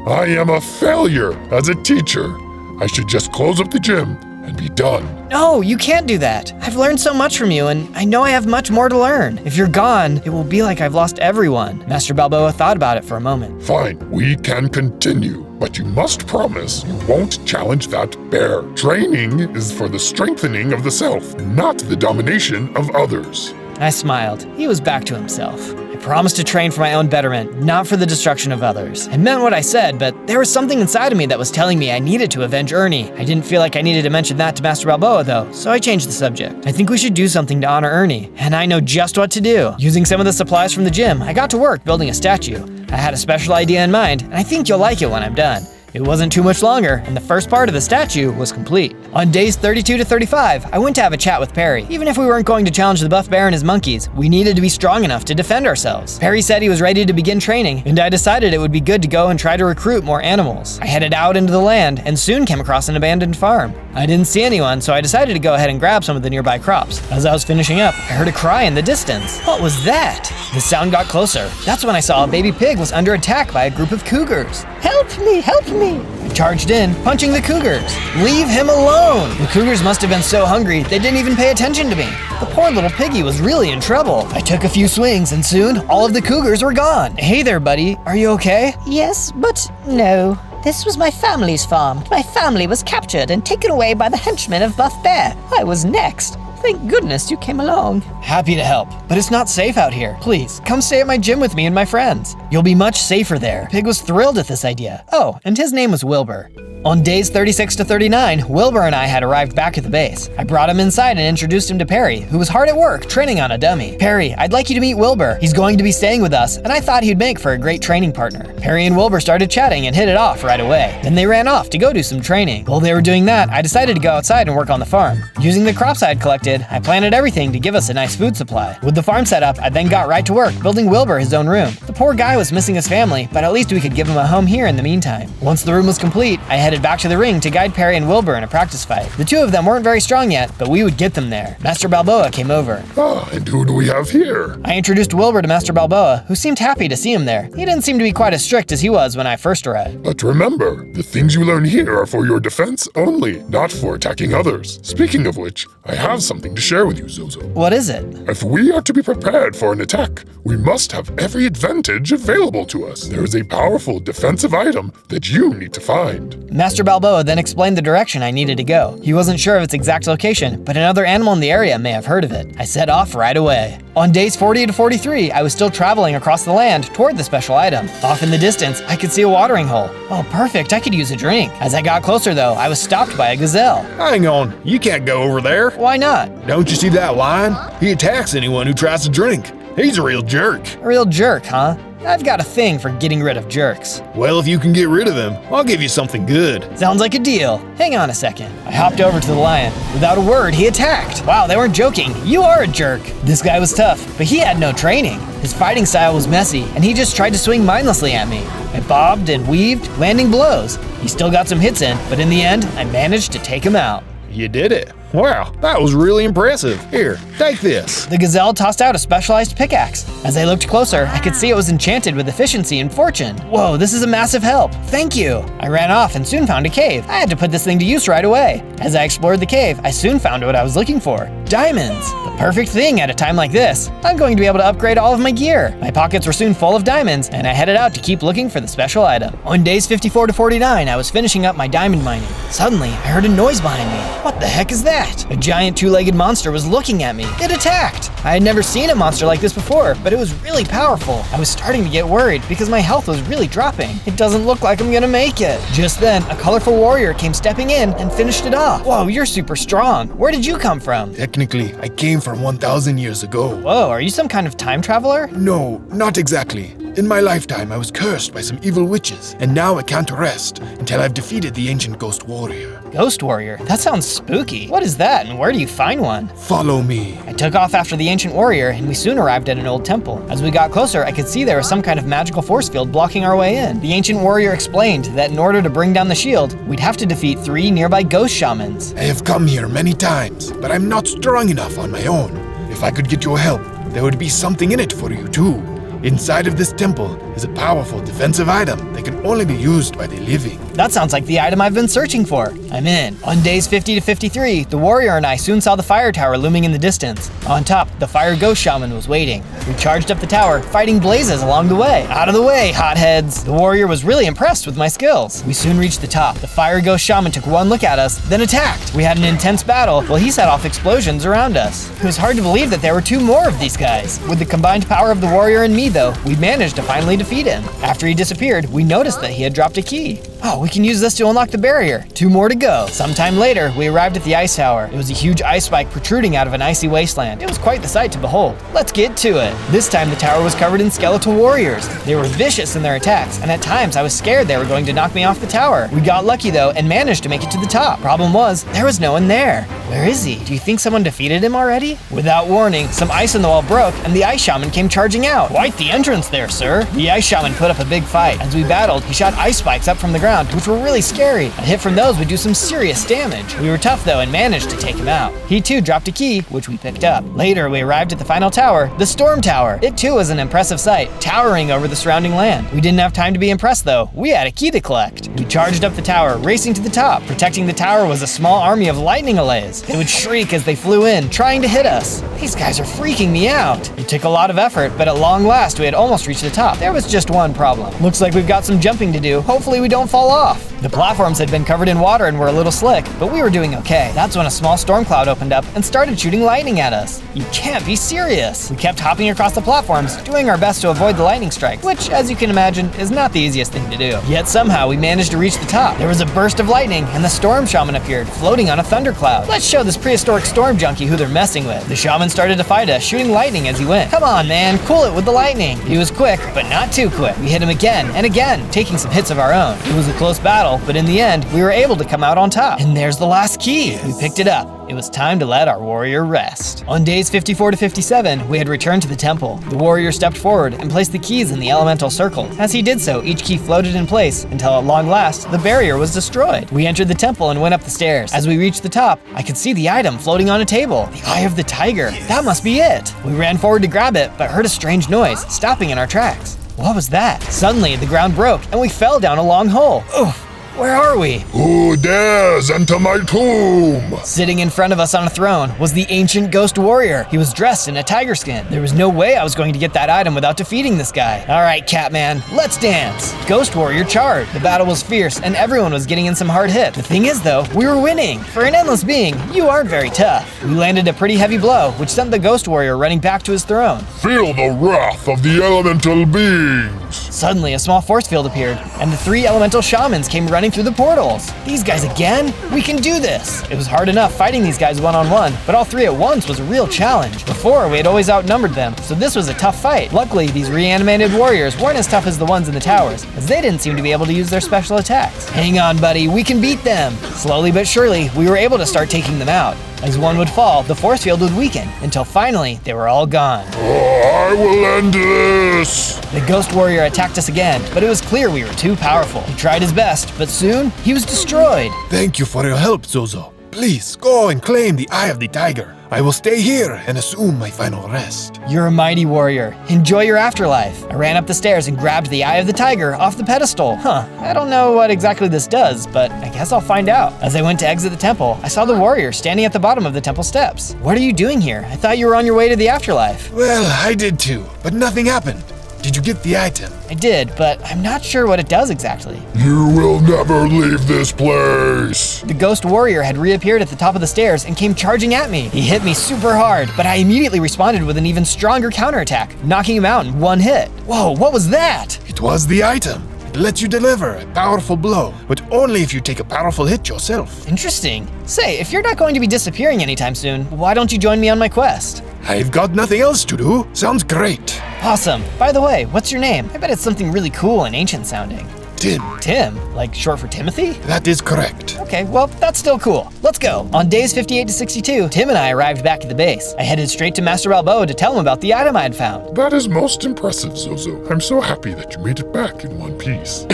I am a failure as a teacher. I should just close up the gym and be done. No, you can't do that. I've learned so much from you, and I know I have much more to learn. If you're gone, it will be like I've lost everyone. Master Balboa thought about it for a moment. Fine, we can continue, but you must promise you won't challenge that bear. Training is for the strengthening of the self, not the domination of others. I smiled. He was back to himself. I promised to train for my own betterment, not for the destruction of others. I meant what I said, but there was something inside of me that was telling me I needed to avenge Ernie. I didn't feel like I needed to mention that to Master Balboa though, so I changed the subject. I think we should do something to honor Ernie, and I know just what to do. Using some of the supplies from the gym, I got to work building a statue. I had a special idea in mind, and I think you'll like it when I'm done. It wasn't too much longer, and the first part of the statue was complete. On days 32 to 35, I went to have a chat with Perry. Even if we weren't going to challenge the Buff Bear and his monkeys, we needed to be strong enough to defend ourselves. Perry said he was ready to begin training, and I decided it would be good to go and try to recruit more animals. I headed out into the land and soon came across an abandoned farm. I didn't see anyone, so I decided to go ahead and grab some of the nearby crops. As I was finishing up, I heard a cry in the distance. What was that? The sound got closer. That's when I saw a baby pig was under attack by a group of cougars. Help me, help me! I charged in, punching the cougars. Leave him alone! The cougars must have been so hungry, they didn't even pay attention to me. The poor little piggy was really in trouble. I took a few swings and soon, all of the cougars were gone. Hey there, buddy. Are you okay? Yes, but no. This was my family's farm. My family was captured and taken away by the henchmen of Buff Bear. I was next. Thank goodness you came along. Happy to help, but it's not safe out here. Please, come stay at my gym with me and my friends. You'll be much safer there. Pig was thrilled at this idea. Oh, and his name was Wilbur. On days 36 to 39, Wilbur and I had arrived back at the base. I brought him inside and introduced him to Perry, who was hard at work training on a dummy. Perry, I'd like you to meet Wilbur. He's going to be staying with us, and I thought he'd make for a great training partner. Perry and Wilbur started chatting and hit it off right away. Then they ran off to go do some training. While they were doing that, I decided to go outside and work on the farm. Using the crops I had collected, I planted everything to give us a nice food supply. With the farm set up, I then got right to work building Wilbur his own room. The poor guy was missing his family, but at least we could give him a home here in the meantime. Once the room was complete, I headed back to the ring to guide Perry and Wilbur in a practice fight. The two of them weren't very strong yet, but we would get them there. Master Balboa came over. Ah, and who do we have here? I introduced Wilbur to Master Balboa, who seemed happy to see him there. He didn't seem to be quite as strict as he was when I first arrived. But remember, the things you learn here are for your defense only, not for attacking others. Speaking of which, I have something to share with you, Zozo. What is it? If we are to be prepared for an attack, we must have every advantage available to us. There is a powerful defensive item that you need to find. Master Balboa then explained the direction I needed to go. He wasn't sure of its exact location, but another animal in the area may have heard of it. I set off right away. On days 40 to 43, I was still traveling across the land toward the special item. Off in the distance, I could see a watering hole. Oh, perfect, I could use a drink. As I got closer though, I was stopped by a gazelle. Hang on, you can't go over there. Why not? Don't you see that lion? He attacks anyone who tries to drink. He's a real jerk. A real jerk, huh? I've got a thing for getting rid of jerks. Well, if you can get rid of him, I'll give you something good. Sounds like a deal. Hang on a second. I hopped over to the lion. Without a word, he attacked. Wow, they weren't joking. You are a jerk. This guy was tough, but he had no training. His fighting style was messy, and he just tried to swing mindlessly at me. I bobbed and weaved, landing blows. He still got some hits in, but in the end, I managed to take him out. You did it. Wow, that was really impressive. Here, take this. The gazelle tossed out a specialized pickaxe. As I looked closer, I could see it was enchanted with efficiency and fortune. Whoa, this is a massive help. Thank you. I ran off and soon found a cave. I had to put this thing to use right away. As I explored the cave, I soon found what I was looking for. Diamonds. The perfect thing at a time like this. I'm going to be able to upgrade all of my gear. My pockets were soon full of diamonds, and I headed out to keep looking for the special item. On days 54 to 49, I was finishing up my diamond mining. Suddenly, I heard a noise behind me. What the heck is that? that? A giant two-legged monster was looking at me. It attacked. I had never seen a monster like this before, but it was really powerful. I was starting to get worried because my health was really dropping. It doesn't look like I'm gonna make it. Just then, a colorful warrior came stepping in and finished it off. Whoa, you're super strong. Where did you come from? Technically, I came from 1,000 years ago. Whoa, are you some kind of time traveler? No, not exactly. In my lifetime, I was cursed by some evil witches, and now I can't rest until I've defeated the ancient ghost warrior. Ghost warrior? That sounds spooky. What is that, and where do you find one? Follow me. I took off after the ancient warrior, and we soon arrived at an old temple. As we got closer, I could see there was some kind of magical force field blocking our way in. The ancient warrior explained that in order to bring down the shield, we'd have to defeat 3 nearby ghost shamans. I have come here many times, but I'm not strong enough on my own. If I could get your help, there would be something in it for you too. Inside of this temple is a powerful defensive item that can only be used by the living. That sounds like the item I've been searching for. I'm in. On days 50 to 53, the warrior and I soon saw the fire tower looming in the distance. On top, the fire ghost shaman was waiting. We charged up the tower, fighting blazes along the way. Out of the way, hotheads! The warrior was really impressed with my skills. We soon reached the top. The fire ghost shaman took one look at us, then attacked. We had an intense battle while he set off explosions around us. It was hard to believe that there were 2 more of these guys. With the combined power of the warrior and me, though, we managed to finally defeat him. After he disappeared, we noticed that he had dropped a key. Oh, we can use this to unlock the barrier. 2 more to go. Sometime later, we arrived at the ice tower. It was a huge ice spike protruding out of an icy wasteland. It was quite the sight to behold. Let's get to it. This time, the tower was covered in skeletal warriors. They were vicious in their attacks, and at times I was scared they were going to knock me off the tower. We got lucky though and managed to make it to the top. Problem was, there was no one there. Where is he? Do you think someone defeated him already? Without warning, some ice in the wall broke and the ice shaman came charging out. Quite the entrance there, sir. The ice shaman put up a big fight. As we battled, he shot ice spikes up from the ground, which were really scary. A hit from those would do some serious damage. We were tough though and managed to take him out. He too dropped a key, which we picked up. Later, we arrived at the final tower, the storm tower. It too was an impressive sight, towering over the surrounding land. We didn't have time to be impressed though. We had a key to collect. We charged up the tower, racing to the top. Protecting the tower was a small army of lightning allays. They would shriek as they flew in, trying to hit us. These guys are freaking me out. It took a lot of effort, but at long last, we had almost reached the top. There was just one problem. Looks like we've got some jumping to do. Hopefully we don't fall off. The platforms had been covered in water and were a little slick, but we were doing okay. That's when a small storm cloud opened up and started shooting lightning at us. You can't be serious. We kept hopping across the platforms, doing our best to avoid the lightning strikes, which, as you can imagine, is not the easiest thing to do. Yet somehow we managed to reach the top. There was a burst of lightning and the storm shaman appeared, floating on a thundercloud. Let's show this prehistoric storm junkie who they're messing with. The shaman started to fight us, shooting lightning as he went. Come on, man, cool it with the lightning. He was quick, but not too quick. We hit him again and again, taking some hits of our own. It was a close battle, but in the end, we were able to come out on top. And there's the last key. We picked it up. It was time to let our warrior rest. On days 54 to 57, we had returned to the temple. The warrior stepped forward and placed the keys in the elemental circle. As he did so, each key floated in place until at long last, the barrier was destroyed. We entered the temple and went up the stairs. As we reached the top, I could see the item floating on a table. The eye of the tiger. That must be it. We ran forward to grab it, but heard a strange noise, stopping in our tracks. What was that? Suddenly, the ground broke and we fell down a long hole. Oof. Where are we? Who dares enter my tomb? Sitting in front of us on a throne was the ancient ghost warrior. He was dressed in a tiger skin. There was no way I was going to get that item without defeating this guy. All right, Catman, let's dance. Ghost warrior charged. The battle was fierce and everyone was getting in some hard hits. The thing is though, we were winning. For an endless being, you aren't very tough. We landed a pretty heavy blow, which sent the ghost warrior running back to his throne. Feel the wrath of the elemental beings. Suddenly, a small force field appeared, and the 3 elemental shamans came running through the portals. These guys again? We can do this! It was hard enough fighting these guys one-on-one, but all 3 at once was a real challenge. Before, we had always outnumbered them, so this was a tough fight. Luckily, these reanimated warriors weren't as tough as the ones in the towers, as they didn't seem to be able to use their special attacks. Hang on, buddy, we can beat them! Slowly but surely, we were able to start taking them out. As one would fall, the force field would weaken, until finally, they were all gone. I will end this! The ghost warrior attacked us again, but it was clear we were too powerful. He tried his best, but soon, he was destroyed. Thank you for your help, Zozo. Please, go and claim the Eye of the Tiger. I will stay here and assume my final rest. You're a mighty warrior. Enjoy your afterlife. I ran up the stairs and grabbed the Eye of the Tiger off the pedestal. I don't know what exactly this does, but I guess I'll find out. As I went to exit the temple, I saw the warrior standing at the bottom of the temple steps. What are you doing here? I thought you were on your way to the afterlife. Well, I did too, but nothing happened. Did you get the item? I did, but I'm not sure what it does exactly. You will never leave this place. The ghost warrior had reappeared at the top of the stairs and came charging at me. He hit me super hard, but I immediately responded with an even stronger counterattack, knocking him out in one hit. Whoa, what was that? It was the item. It lets you deliver a powerful blow, but only if you take a powerful hit yourself. Interesting. Say, if you're not going to be disappearing anytime soon, why don't you join me on my quest? I've got nothing else to do. Sounds great. Awesome. By the way, what's your name? I bet it's something really cool and ancient sounding. Tim, Tim? Like short for Timothy? that is correct. Okay, well, that's still cool. Let's go. On days 58 to 62, Tim and I arrived back at the base. I headed straight to Master Balboa to tell him about the item I had found. That is most impressive, Zozo. I'm so happy that you made it back in one piece.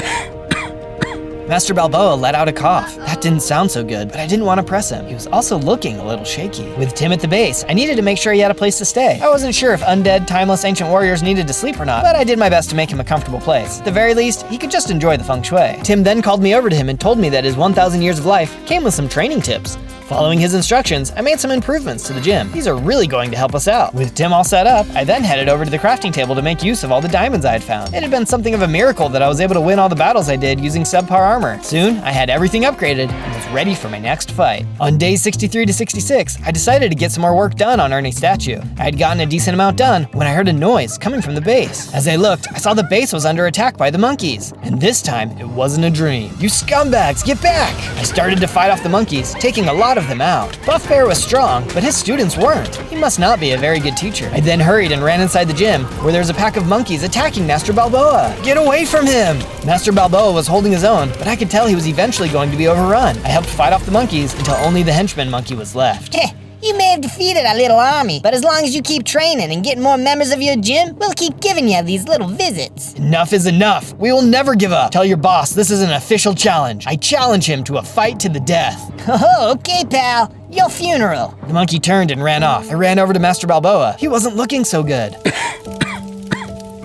Master Balboa let out a cough. That didn't sound so good, but I didn't want to press him. He was also looking a little shaky. With Tim at the base, I needed to make sure he had a place to stay. I wasn't sure if undead, timeless ancient warriors needed to sleep or not, but I did my best to make him a comfortable place. At the very least, he could just enjoy the feng shui. Tim then called me over to him and told me that his 1,000 years of life came with some training tips. Following his instructions, I made some improvements to the gym. These are really going to help us out. With Tim all set up, I then headed over to the crafting table to make use of all the diamonds I had found. It had been something of a miracle that I was able to win all the battles I did using subpar armor. Soon, I had everything upgraded and was ready for my next fight. On days 63 to 66, I decided to get some more work done on Ernie's statue. I had gotten a decent amount done when I heard a noise coming from the base. As I looked, I saw the base was under attack by the monkeys. And this time, it wasn't a dream. You scumbags, get back! I started to fight off the monkeys, taking a lot of them out. Buff Bear was strong, but his students weren't. He must not be a very good teacher. I then hurried and ran inside the gym, where there's a pack of monkeys attacking Master Balboa. Get away from him! Master Balboa was holding his own, but I could tell he was eventually going to be overrun. I helped fight off the monkeys until only the henchman monkey was left. You may have defeated a little army, but as long as you keep training and getting more members of your gym, we'll keep giving you these little visits. Enough is enough. We will never give up. Tell your boss this is an official challenge. I challenge him to a fight to the death. Oh, okay, pal. Your funeral. The monkey turned and ran off. I ran over to Master Balboa. He wasn't looking so good.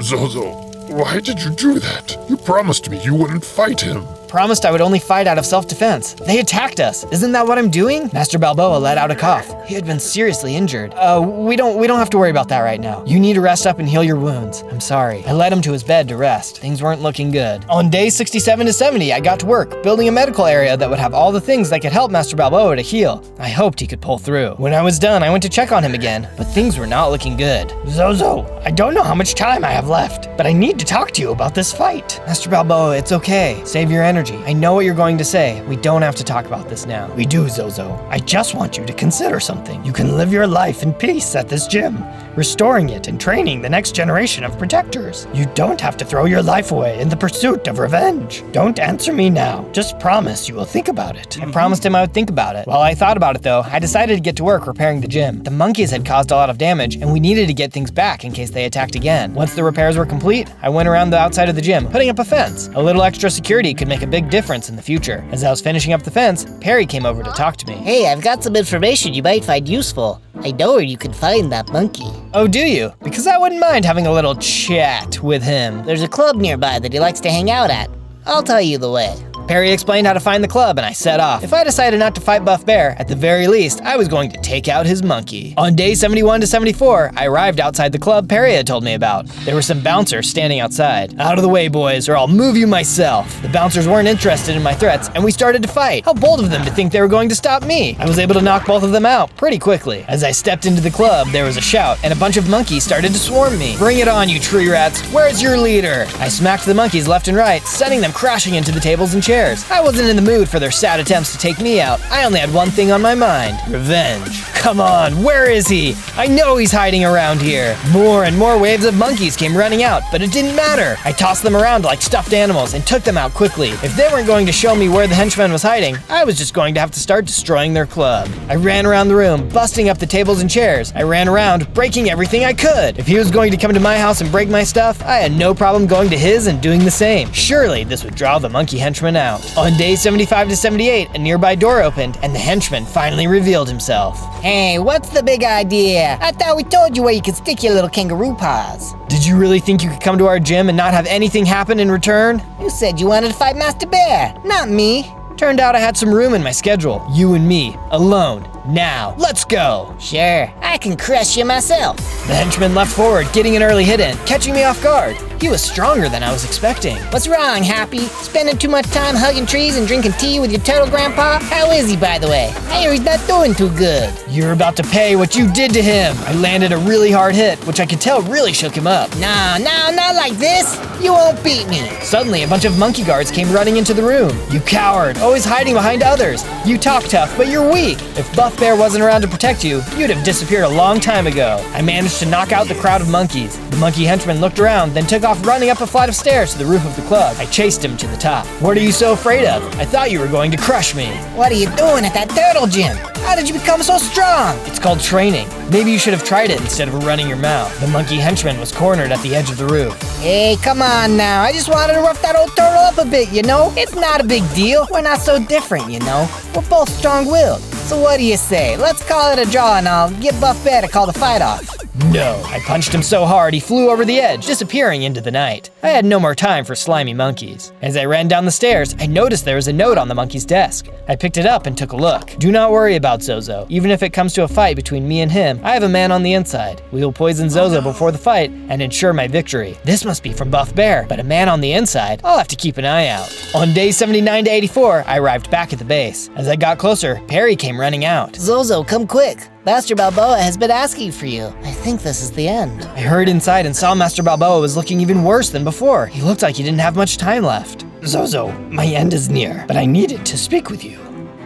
Zozo, why did you do that? You promised me you wouldn't fight him. Promised I would only fight out of self-defense. They attacked us. Isn't that what I'm doing? Master Balboa let out a cough. He had been seriously injured. We don't have to worry about that right now. You need to rest up and heal your wounds. I'm sorry. I led him to his bed to rest. Things weren't looking good. On days 67 to 70, I got to work, building a medical area that would have all the things that could help Master Balboa to heal. I hoped he could pull through. When I was done, I went to check on him again, but things were not looking good. Zozo, I don't know how much time I have left, but I need to talk to you about this fight. Master Balboa, it's okay. Save your energy. I know what you're going to say. We don't have to talk about this now. We do, Zozo. I just want you to consider something. You can live your life in peace at this gym, restoring it and training the next generation of protectors. You don't have to throw your life away in the pursuit of revenge. Don't answer me now. Just promise you will think about it. I promised him I would think about it. While I thought about it though, I decided to get to work repairing the gym. The monkeys had caused a lot of damage and we needed to get things back in case they attacked again. Once the repairs were complete, I went around the outside of the gym, putting up a fence. A little extra security could make a big difference in the future. As I was finishing up the fence, Perry came over to talk to me. Hey, I've got some information you might find useful. I know where you can find that monkey. Oh, do you? Because I wouldn't mind having a little chat with him. There's a club nearby that he likes to hang out at. I'll tell you the way. Perry explained how to find the club and I set off. If I decided not to fight Buff Bear, at the very least, I was going to take out his monkey. On day 71 to 74, I arrived outside the club Perry had told me about. There were some bouncers standing outside. Out of the way, boys, or I'll move you myself. The bouncers weren't interested in my threats and we started to fight. How bold of them to think they were going to stop me. I was able to knock both of them out pretty quickly. As I stepped into the club, there was a shout and a bunch of monkeys started to swarm me. Bring it on, you tree rats. Where's your leader? I smacked the monkeys left and right, sending them crashing into the tables and chairs. I wasn't in the mood for their sad attempts to take me out. I only had one thing on my mind: revenge. Come on, where is he? I know he's hiding around here. More and more waves of monkeys came running out, but it didn't matter. I tossed them around like stuffed animals and took them out quickly. If they weren't going to show me where the henchman was hiding, I was just going to have to start destroying their club. I ran around the room, busting up the tables and chairs. I ran around, breaking everything I could. If he was going to come to my house and break my stuff, I had no problem going to his and doing the same. Surely this would draw the monkey henchman out. On day 75 to 78, a nearby door opened and the henchman finally revealed himself. Hey, what's the big idea? I thought we told you where you could stick your little kangaroo paws. Did you really think you could come to our gym and not have anything happen in return? You said you wanted to fight Master Bear, not me. Turned out I had some room in my schedule. You and me, alone. Now, let's go. Sure, I can crush you myself. The henchman left forward, getting an early hit in, catching me off guard. He was stronger than I was expecting. What's wrong, Happy? Spending too much time hugging trees and drinking tea with your turtle grandpa? How is he, by the way? I hear he's not doing too good. You're about to pay what you did to him. I landed a really hard hit, which I could tell really shook him up. No, not like this. You won't beat me. Suddenly, a bunch of monkey guards came running into the room. You coward, always hiding behind others. You talk tough, but you're weak. If Buff Bear wasn't around to protect you, you'd have disappeared a long time ago. I managed to knock out the crowd of monkeys. The monkey henchman looked around, then took off running up a flight of stairs to the roof of the club. I chased him to the top. What are you so afraid of? I thought you were going to crush me. What are you doing at that turtle gym? How did you become so strong? It's called training. Maybe you should have tried it instead of running your mouth. The monkey henchman was cornered at the edge of the roof. Hey, come on now. I just wanted to rough that old turtle up a bit, you know? It's not a big deal. We're not so different, you know? We're both strong-willed. So what do you say? Let's call it a draw and I'll get Buff Bear to call the fight off. No, I punched him so hard he flew over the edge, disappearing into the night. I had no more time for slimy monkeys. As I ran down the stairs, I noticed there was a note on the monkey's desk. I picked it up and took a look. Do not worry about Zozo. Even if it comes to a fight between me and him, I have a man on the inside. We will poison Zozo before the fight and ensure my victory. This must be from Buff Bear, but a man on the inside? I'll have to keep an eye out. On days 79 to 84, I arrived back at the base. As I got closer, Perry came running out. Zozo, come quick. Master Balboa has been asking for you. I think this is the end. I hurried inside and saw Master Balboa was looking even worse than before. He looked like he didn't have much time left. Zozo, my end is near, but I needed to speak with you.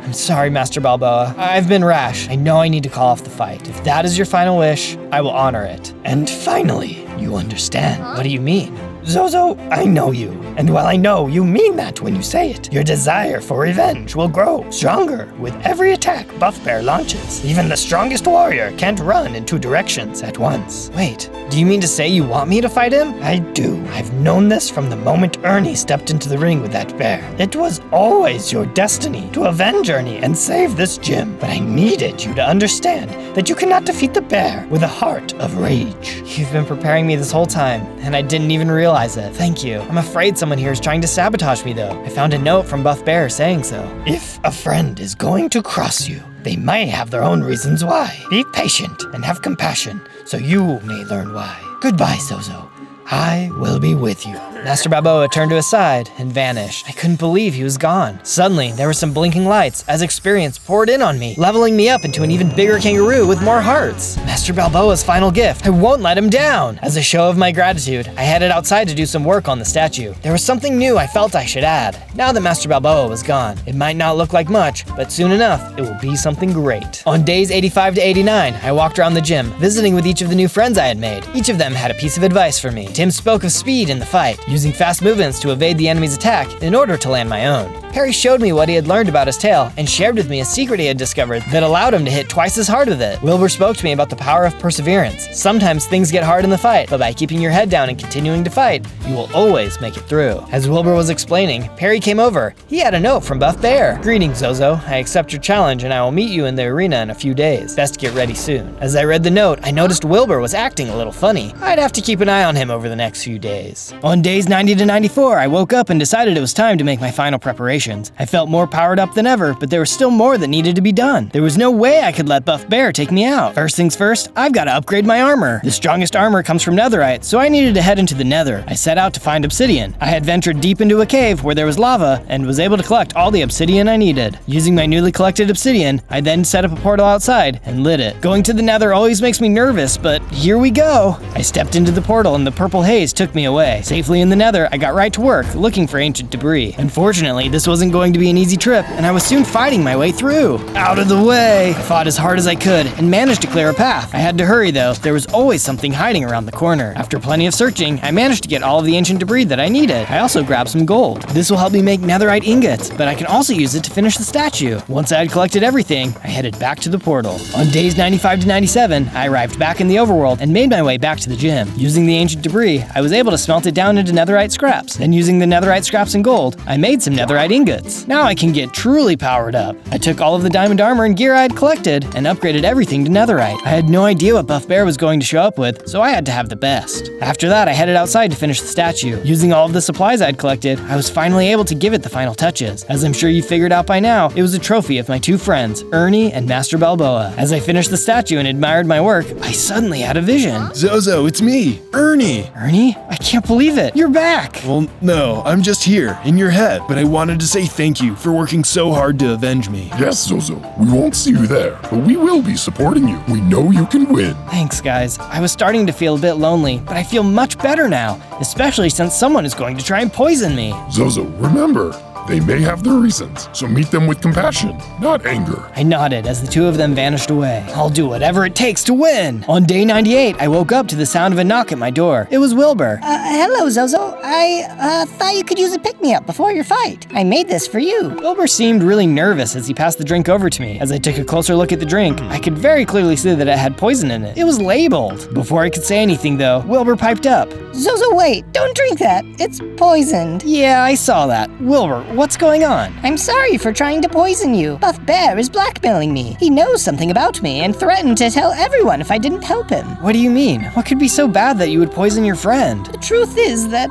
I'm sorry, Master Balboa. I've been rash. I know I need to call off the fight. If that is your final wish, I will honor it. And finally, you understand. What do you mean? Zozo, I know you. And while I know you mean that when you say it, your desire for revenge will grow stronger with every attack Buff Bear launches. Even the strongest warrior can't run in two directions at once. Wait, do you mean to say you want me to fight him? I do. I've known this from the moment Ernie stepped into the ring with that bear. It was always your destiny to avenge Ernie and save this gym. But I needed you to understand that you cannot defeat the bear with a heart of rage. You've been preparing me this whole time, and I didn't even realize it. Thank you. I'm afraid someone here is trying to sabotage me, though. I found a note from Buff Bear saying so. If a friend is going to cross you, they might have their own reasons why. Be patient and have compassion, so you may learn why. Goodbye, Zozo. I will be with you. Master Balboa turned to his side and vanished. I couldn't believe he was gone. Suddenly, there were some blinking lights as experience poured in on me, leveling me up into an even bigger kangaroo with more hearts. Master Balboa's final gift. I won't let him down. As a show of my gratitude, I headed outside to do some work on the statue. There was something new I felt I should add. Now that Master Balboa was gone, it might not look like much, but soon enough, it will be something great. On days 85 to 89, I walked around the gym, visiting with each of the new friends I had made. Each of them had a piece of advice for me. Tim spoke of speed in the fight, using fast movements to evade the enemy's attack in order to land my own. Harry showed me what he had learned about his tail and shared with me a secret he had discovered that allowed him to hit twice as hard with it. Wilbur spoke to me about the power of perseverance. Sometimes things get hard in the fight, but by keeping your head down and continuing to fight, you will always make it through. As Wilbur was explaining, Perry came over. He had a note from Buff Bear. Greetings, Zozo. I accept your challenge and I will meet you in the arena in a few days. Best get ready soon. As I read the note, I noticed Wilbur was acting a little funny. I'd have to keep an eye on him over the next few days. On days 90 to 94, I woke up and decided it was time to make my final preparations. I felt more powered up than ever, but there was still more that needed to be done. There was no way I could let Buff Bear take me out. First things first, I've got to upgrade my armor. The strongest armor comes from netherite, so I needed to head into the nether. I set out to find obsidian. I had ventured deep into a cave where there was lava and was able to collect all the obsidian I needed. Using my newly collected obsidian, I then set up a portal outside and lit it. Going to the nether always makes me nervous, but here we go. I stepped into the portal and the purple haze took me away. Safely in the nether, I got right to work, looking for ancient debris. Unfortunately, this wasn't going to be an easy trip, and I was soon fighting my way through. Out of the way! I fought as hard as I could, and managed to clear a path. I had to hurry though, there was always something hiding around the corner. After plenty of searching, I managed to get all of the ancient debris that I needed. I also grabbed some gold. This will help me make netherite ingots, but I can also use it to finish the statue. Once I had collected everything, I headed back to the portal. On days 95 to 97, I arrived back in the overworld and made my way back to the gym. Using the ancient debris, I was able to smelt it down into netherite scraps. Then using the netherite scraps and gold, I made some netherite ingots. ingots. Now I can get truly powered up. I took all of the diamond armor and gear I had collected and upgraded everything to netherite. I had no idea what Buff Bear was going to show up with, so I had to have the best. After that, I headed outside to finish the statue. Using all of the supplies I'd collected, I was finally able to give it the final touches. As I'm sure you figured out by now, it was a trophy of my two friends, Ernie and Master Balboa. As I finished the statue and admired my work, I suddenly had a vision. Zozo, it's me, Ernie. Ernie? I can't believe it. You're back. Well, no, I'm just here, in your head. But I wanted to say thank you for working so hard to avenge me. Yes, Zozo, we won't see you there, but we will be supporting you. We know you can win. Thanks, guys. I was starting to feel a bit lonely, but I feel much better now, especially since someone is going to try and poison me. Zozo, remember, they may have their reasons, so meet them with compassion, not anger. I nodded as the two of them vanished away. I'll do whatever it takes to win. On day 98, I woke up to the sound of a knock at my door. It was Wilbur. Hello, Zozo. I thought you could use a pick-me-up before your fight. I made this for you. Wilbur seemed really nervous as he passed the drink over to me. As I took a closer look at the drink, I could very clearly see that it had poison in it. It was labeled. Before I could say anything, though, Wilbur piped up. Zozo, wait. Don't drink that. It's poisoned. Yeah, I saw that. Wilbur, what's going on? I'm sorry for trying to poison you. Buff Bear is blackmailing me. He knows something about me and threatened to tell everyone if I didn't help him. What do you mean? What could be so bad that you would poison your friend? The truth is that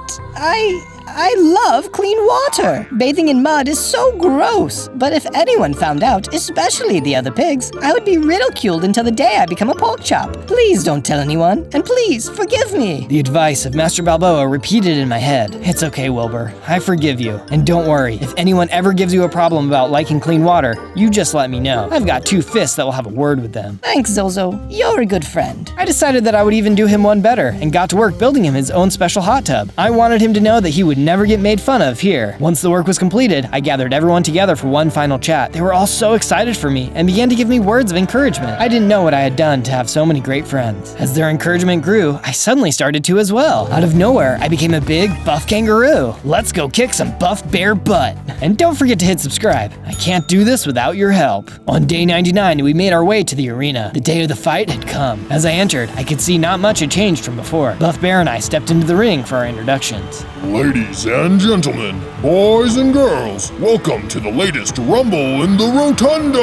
I love clean water. Bathing in mud is so gross. But if anyone found out, especially the other pigs, I would be ridiculed until the day I become a pork chop. Please don't tell anyone, and please forgive me. The advice of Master Balboa repeated in my head. It's okay, Wilbur. I forgive you. And don't worry, if anyone ever gives you a problem about liking clean water, you just let me know. I've got two fists that will have a word with them. Thanks, Zozo. You're a good friend. I decided that I would even do him one better and got to work building him his own special hot tub. I wanted him to know that he would never get made fun of here. Once the work was completed, I gathered everyone together for one final chat. They were all so excited for me and began to give me words of encouragement. I didn't know what I had done to have so many great friends. As their encouragement grew, I suddenly started to as well. Out of nowhere, I became a big, buff kangaroo. Let's go kick some Buff Bear butt. And don't forget to hit subscribe. I can't do this without your help. On day 99, we made our way to the arena. The day of the fight had come. As I entered, I could see not much had changed from before. Buff Bear and I stepped into the ring for our introductions. Ladies and gentlemen, boys and girls, welcome to the latest Rumble in the Rotunda!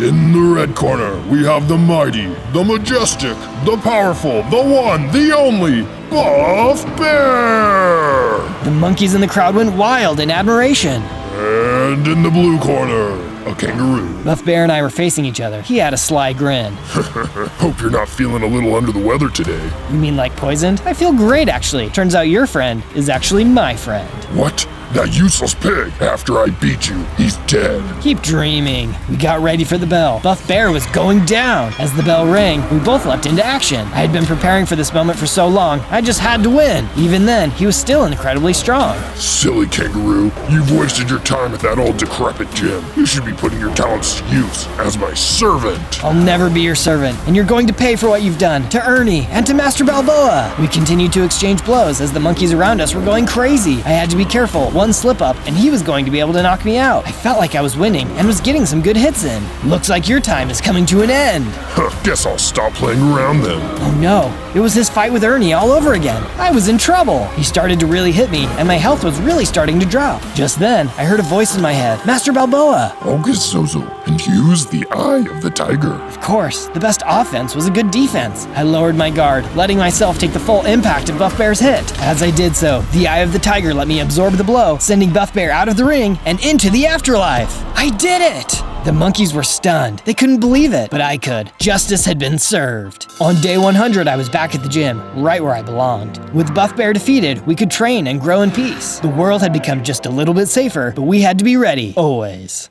In the red corner, we have the mighty, the majestic, the powerful, the one, the only, Buff Bear! The monkeys in the crowd went wild in admiration. And in the blue corner, a kangaroo. Buff Bear and I were facing each other. He had a sly grin. Hope you're not feeling a little under the weather today. You mean like poisoned? I feel great, actually. Turns out your friend is actually my friend. What? That useless pig. After I beat you, he's dead. Keep dreaming. We got ready for the bell. Buff Bear was going down. As the bell rang, we both leapt into action. I had been preparing for this moment for so long, I just had to win. Even then, he was still incredibly strong. Silly kangaroo, you've wasted your time at that old decrepit gym. You should be putting your talents to use as my servant. I'll never be your servant, and you're going to pay for what you've done to Ernie and to Master Balboa. We continued to exchange blows as the monkeys around us were going crazy. I had to be careful. One slip up, and he was going to be able to knock me out. I felt like I was winning and was getting some good hits in. Looks like your time is coming to an end. Guess I'll stop playing around then. Oh no, it was his fight with Ernie all over again. I was in trouble. He started to really hit me, and my health was really starting to drop. Just then, I heard a voice in my head. Master Balboa. Focus, Zozo, and use the eye of the tiger. Of course, the best offense was a good defense. I lowered my guard, letting myself take the full impact of Buff Bear's hit. As I did so, the eye of the tiger let me absorb the blow, sending Buff Bear out of the ring and into the afterlife. I did it! The monkeys were stunned. They couldn't believe it, but I could. Justice had been served. On day 100, I was back at the gym, right where I belonged. With Buff Bear defeated, we could train and grow in peace. The world had become just a little bit safer, but we had to be ready, always.